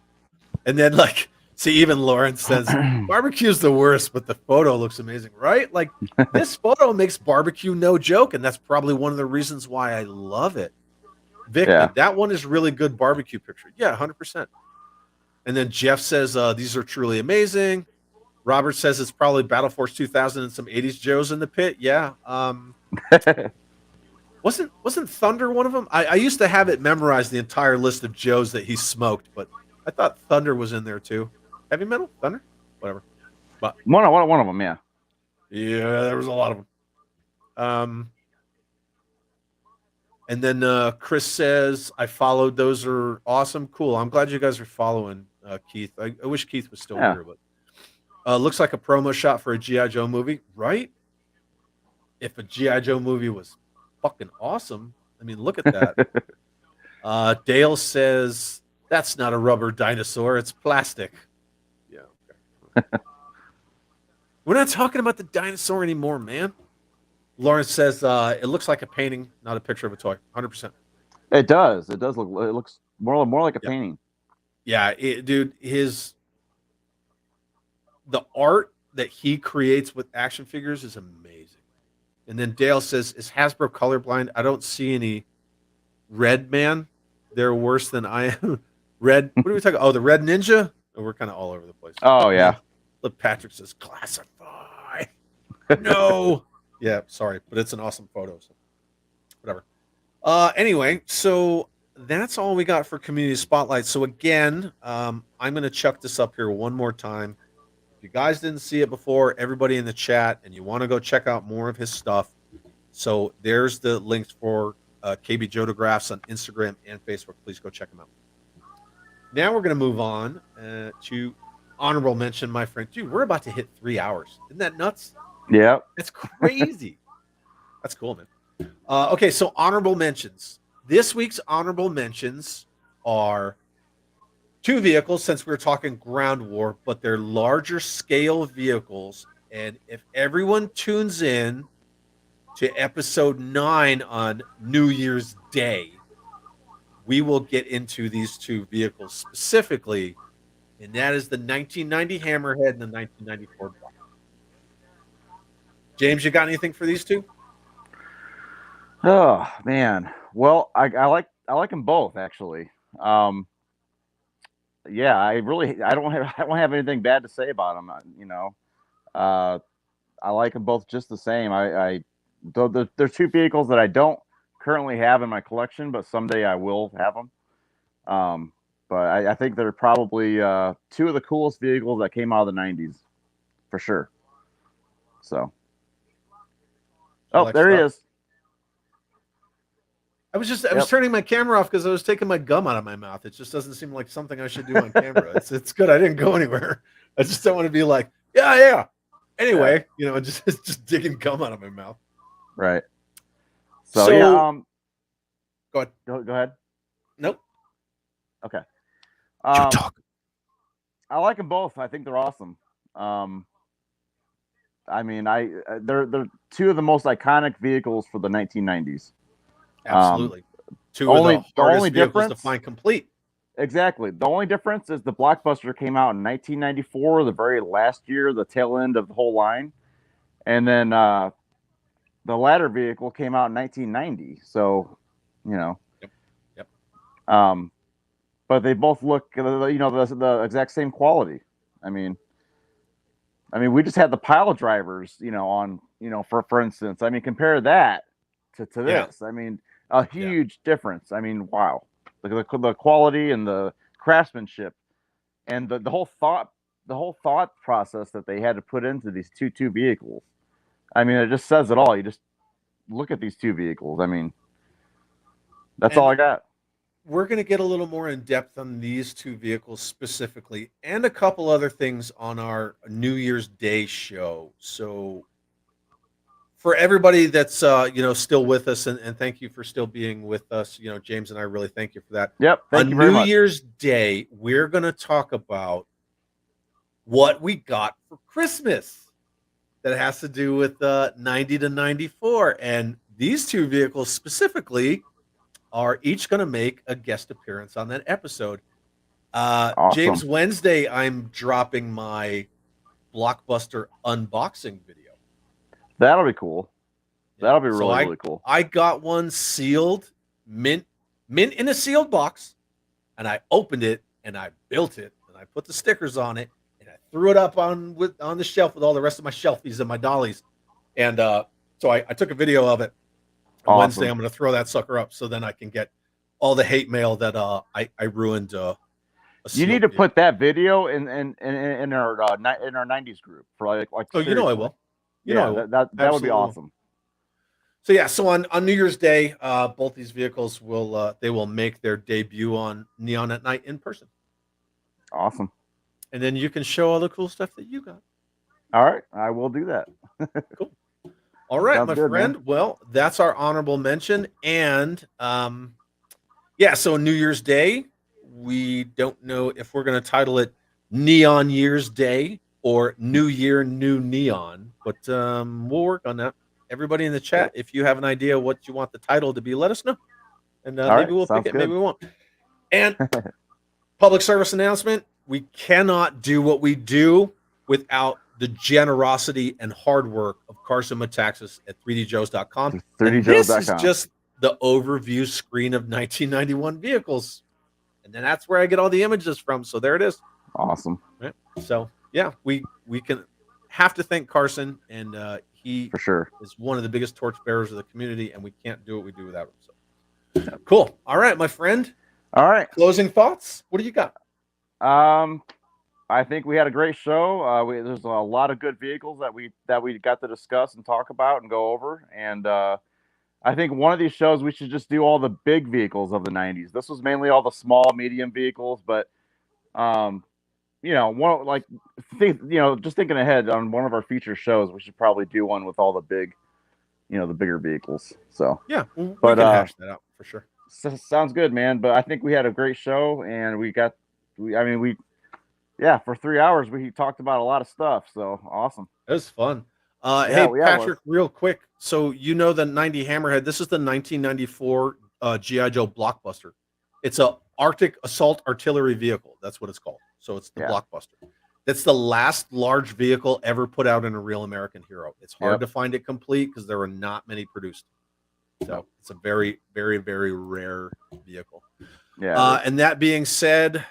Speaker 1: And then like, see, even Lawrence says barbecue's the worst, but the photo looks amazing, right? Like this photo makes barbecue no joke, and that's probably one of the reasons why I love it. Vic, that one is really good barbecue picture. Yeah, 100%. And then Jeff says these are truly amazing. Robert says it's probably Battle Force 2000 and some 80s Joes in the pit. Yeah. Wasn't Thunder one of them? I used to have it memorized, the entire list of Joes that he smoked, but I thought Thunder was in there too. Heavy Metal? Thunder? Whatever. But
Speaker 2: one of them, yeah.
Speaker 1: Yeah, there was a lot of them. And then Chris says, I followed. Those are awesome. Cool. I'm glad you guys are following, Keith. I wish Keith was still here, but looks like a promo shot for a G.I. Joe movie, right? If a G.I. Joe movie was fucking awesome, I mean, look at that. Dale says, that's not a rubber dinosaur, it's plastic. Yeah. Okay. We're not talking about the dinosaur anymore, man. Lawrence says it looks like a painting, not a picture of a toy. 100%.
Speaker 2: It does. It does look. It looks more like a painting.
Speaker 1: Yeah, dude. The art that he creates with action figures is amazing. And then Dale says, "Is Hasbro colorblind? I don't see any red man. They're worse than I am." Red. What are we talking? Oh, the Red Ninja. Oh, we're kind of all over the place.
Speaker 2: Oh yeah.
Speaker 1: Look, Patrick says classify. No. Yeah, sorry, but it's an awesome photo. So whatever. Anyway, so that's all we got for Community Spotlight. So again, I'm going to chuck this up here one more time. If you guys didn't see it before, everybody in the chat, and you want to go check out more of his stuff, so there's the links for KB Jodographs on Instagram and Facebook. Please go check them out. Now we're going to move on to honorable mention, my friend. Dude, we're about to hit 3 hours. Isn't that nuts?
Speaker 2: Yeah.
Speaker 1: That's crazy. That's cool, man. Okay, so honorable mentions. This week's honorable mentions are two vehicles, since we were talking ground war, but they're larger scale vehicles. And if everyone tunes in to episode 9 on New Year's Day, we will get into these two vehicles specifically, and that is the 1990 Hammerhead and the 1994 Block. James, you got anything for these two?
Speaker 2: Oh man, well, I like them both actually. Yeah, I don't have anything bad to say about them. You know, uh, I like them both just the same. Though there's two vehicles that I don't currently have in my collection, but someday I will have them. Um, but I think they're probably two of the coolest vehicles that came out of the '90s for sure. So, oh,
Speaker 1: Like
Speaker 2: there he
Speaker 1: stuff.
Speaker 2: is.
Speaker 1: I was
Speaker 2: Yep.
Speaker 1: turning my camera off because I was taking my gum out of my mouth. It just doesn't seem like something I should do on camera. It's good. I didn't go anywhere. I just don't want to be like, yeah. Anyway, just digging gum out of my mouth.
Speaker 2: Right. So,
Speaker 1: So
Speaker 2: yeah.
Speaker 1: Go ahead.
Speaker 2: Go ahead.
Speaker 1: Nope.
Speaker 2: Okay.
Speaker 1: You talk.
Speaker 2: I like them both. I think they're awesome. I mean, they're two of the most iconic vehicles for the 1990s.
Speaker 1: Absolutely. Two of the hardest vehicles to find complete.
Speaker 2: Exactly. The only difference is the Blockbuster came out in 1994, the very last year, the tail end of the whole line, and then the latter vehicle came out in 1990. So, you know.
Speaker 1: Yep.
Speaker 2: But they both look, the exact same quality. I mean, we just had the pile drivers, for instance. I mean, compare that to this. I mean, a huge difference. I mean, wow, the quality and the craftsmanship and the whole thought process that they had to put into these two vehicles. I mean, it just says it all. You just look at these two vehicles. I mean, that's all I got.
Speaker 1: We're going to get a little more in depth on these two vehicles specifically and a couple other things on our New Year's Day show. So for everybody that's still with us, and thank you for still being with us, James and I really thank you for that.
Speaker 2: Yep, thank you very much.
Speaker 1: On New Year's Day, we're going to talk about what we got for Christmas that has to do with 90 to 94, and these two vehicles specifically are each going to make a guest appearance on that episode.
Speaker 2: Awesome.
Speaker 1: James, Wednesday, I'm dropping my Blockbuster unboxing video.
Speaker 2: That'll be cool. That'll be really cool.
Speaker 1: I got one sealed, mint in a sealed box, and I opened it and I built it and I put the stickers on it and I threw it up on the shelf with all the rest of my shelfies and my dollies. And so I took a video of it. On Wednesday, I'm going to throw that sucker up so then I can get all the hate mail that I ruined.
Speaker 2: You need to put that video in our 90s group for like.
Speaker 1: Oh, seriously. I will. I will.
Speaker 2: That would be awesome.
Speaker 1: So on New Year's Day, both these vehicles will make their debut on Neon at Night in person.
Speaker 2: Awesome.
Speaker 1: And then you can show all the cool stuff that you got.
Speaker 2: All right, I will do that.
Speaker 1: Cool. All right,
Speaker 2: Sounds
Speaker 1: my
Speaker 2: good,
Speaker 1: friend.
Speaker 2: Man.
Speaker 1: Well, that's our honorable mention. And so New Year's Day, we don't know if we're going to title it Neon Year's Day or New Year, New Neon, but we'll work on that. Everybody in the chat, if you have an idea what you want the title to be, let us know. And maybe we'll pick it, maybe we won't. And public service announcement, we cannot do what we do without the generosity and hard work of Carson Metaxas at 3djoes.com. This is just the overview screen of 1991 vehicles. And then that's where I get all the images from. So there it is.
Speaker 2: Awesome.
Speaker 1: Right? So, yeah, we can have to thank Carson. And he
Speaker 2: for sure
Speaker 1: is one of the biggest torchbearers of the community. And we can't do what we do without him. So cool. All right, my friend.
Speaker 2: All right.
Speaker 1: Closing thoughts. What do you got?
Speaker 2: I think we had a great show. There's a lot of good vehicles that we got to discuss and talk about and go over. And I think one of these shows we should just do all the big vehicles of the 90s. This was mainly all the small, medium vehicles, but just thinking ahead on one of our feature shows, we should probably do one with all the big the bigger vehicles. So
Speaker 1: Yeah, we
Speaker 2: but
Speaker 1: can hash that out for sure.
Speaker 2: sounds good, man. But I think we had a great show, and for 3 hours we talked about a lot of stuff. So awesome.
Speaker 1: It was fun.
Speaker 2: Yeah,
Speaker 1: Hey,
Speaker 2: it was.
Speaker 1: Patrick, real quick. So the 90 Hammerhead. This is the 1994 GI Joe Blockbuster. It's a Arctic Assault Artillery Vehicle. That's what it's called. So it's the Blockbuster. That's the last large vehicle ever put out in a real American hero. It's hard to find it complete because there are not many produced. So it's a very, very, very rare vehicle.
Speaker 2: Yeah.
Speaker 1: And that being said,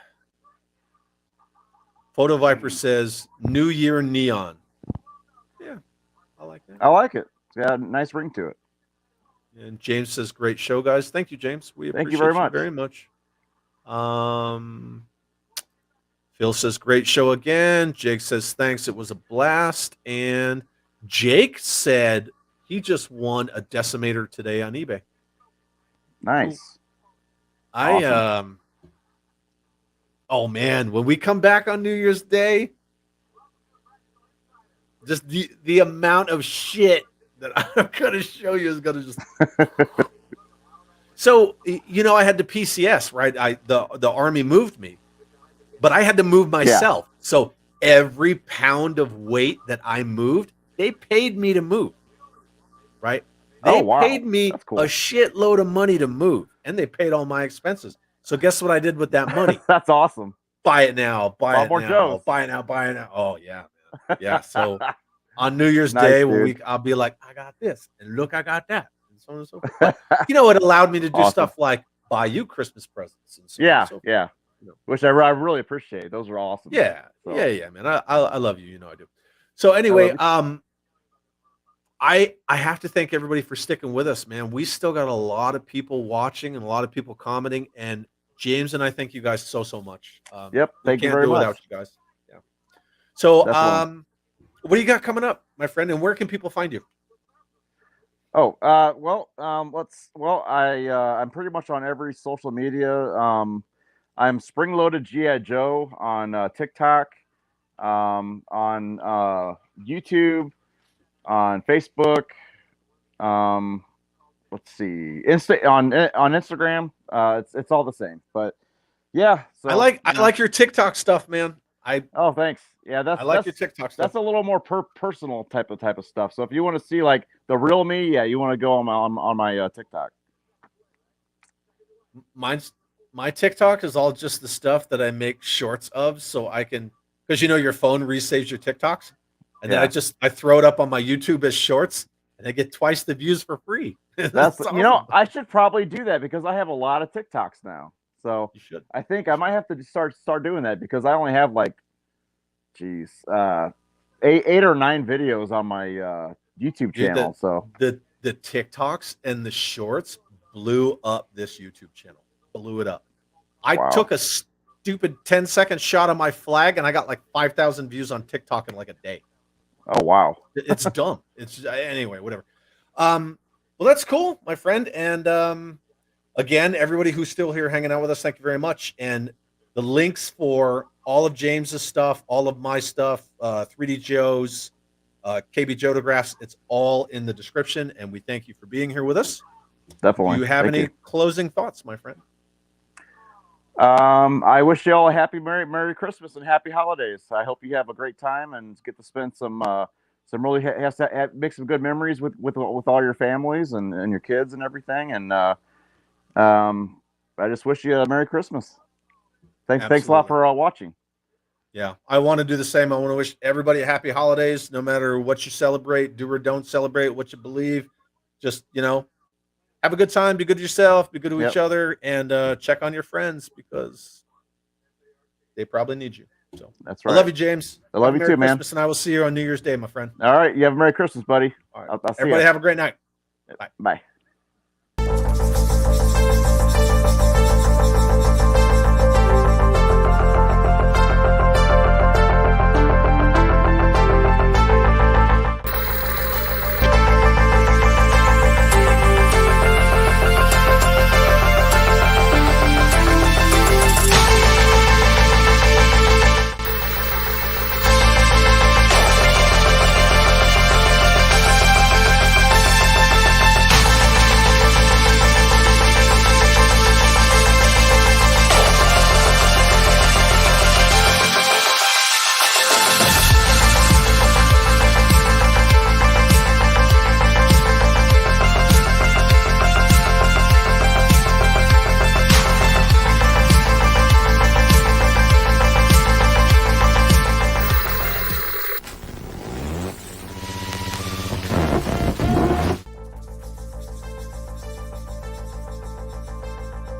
Speaker 1: Photo Viper says New Year Neon. Yeah, I like that.
Speaker 2: I like it. It's got a nice ring to it.
Speaker 1: And James says, "Great show, guys. Thank you, James. We appreciate you very much." Phil says, "Great show again." Jake says, "Thanks. It was a blast." And Jake said he just won a Decimator today on eBay.
Speaker 2: Nice.
Speaker 1: Awesome. Oh man, when we come back on New Year's Day, just the amount of shit that I'm gonna show you is gonna just. So I had the PCS, right? The Army moved me, but I had to move myself. Yeah. So every pound of weight that I moved, they paid me to move. Right? They paid me a shitload of money to move, and they paid all my expenses. So guess what I did with that money?
Speaker 2: That's awesome.
Speaker 1: Buy it now. Buy it now.
Speaker 2: Joes.
Speaker 1: Buy it now. Buy it now. Oh yeah, man. Yeah. So on New Year's Day, when I'll be like, I got this, and look, I got that, and so on and so forth. But, it allowed me to do stuff like buy you Christmas presents. And so on so forth.
Speaker 2: Which I really appreciate. Those are awesome.
Speaker 1: Yeah, so. yeah, man. I love you. I do. So anyway, I have to thank everybody for sticking with us, man. We still got a lot of people watching and a lot of people commenting, and James and I thank you guys so much.
Speaker 2: Thank you very much.
Speaker 1: Without you guys. Yeah. So, what do you got coming up, my friend, and where can people find you?
Speaker 2: Oh, I'm pretty much on every social media. I'm Spring Loaded GI Joe on TikTok, on YouTube, on Facebook. Let's see, on Instagram. It's all the same, but yeah. So
Speaker 1: I like your TikTok stuff, man.
Speaker 2: Thanks. Yeah, I like your TikTok stuff. That's a little more personal type of stuff. So if you want to see like the real me, you want to go on my TikTok.
Speaker 1: My TikTok is all just the stuff that I make shorts of, so I can, because your phone resaves your TikToks, and then I throw it up on my YouTube as shorts, and I get twice the views for free.
Speaker 2: That's awesome. I should probably do that because I have a lot of TikToks now. So
Speaker 1: you should.
Speaker 2: I think I might have to start doing that because I only have like, 8 or 9 videos on my YouTube channel. So
Speaker 1: the TikToks and the shorts blew up this YouTube channel. Blew it up. I took a stupid 10-second shot of my flag, and I got like 5,000 views on TikTok in like a day.
Speaker 2: Oh wow!
Speaker 1: It's dumb. It's anyway, whatever. Well, that's cool, my friend. And again, everybody who's still here hanging out with us, thank you very much. And the links for all of James's stuff, all of my stuff, 3D Joe's, KB Jodographs, it's all in the description. And we thank you for being here with us.
Speaker 2: Definitely.
Speaker 1: Do you have any closing thoughts, my friend?
Speaker 2: I wish you all a happy Merry Christmas and happy holidays. I hope you have a great time and get to spend some really make some good memories with all your families and your kids and everything. And I just wish you a Merry Christmas. Thanks a lot for watching.
Speaker 1: Yeah, I want to do the same. I want to wish everybody a happy holidays, no matter what you celebrate, do or don't celebrate, what you believe. Just have a good time, be good to yourself, be good to each other, and check on your friends because they probably need you. So
Speaker 2: that's right.
Speaker 1: I love you, James.
Speaker 2: I love you too, man.
Speaker 1: And I will see you on New Year's Day, my friend.
Speaker 2: All right. You have a Merry Christmas, buddy.
Speaker 1: All right. Everybody have a great night.
Speaker 2: Bye.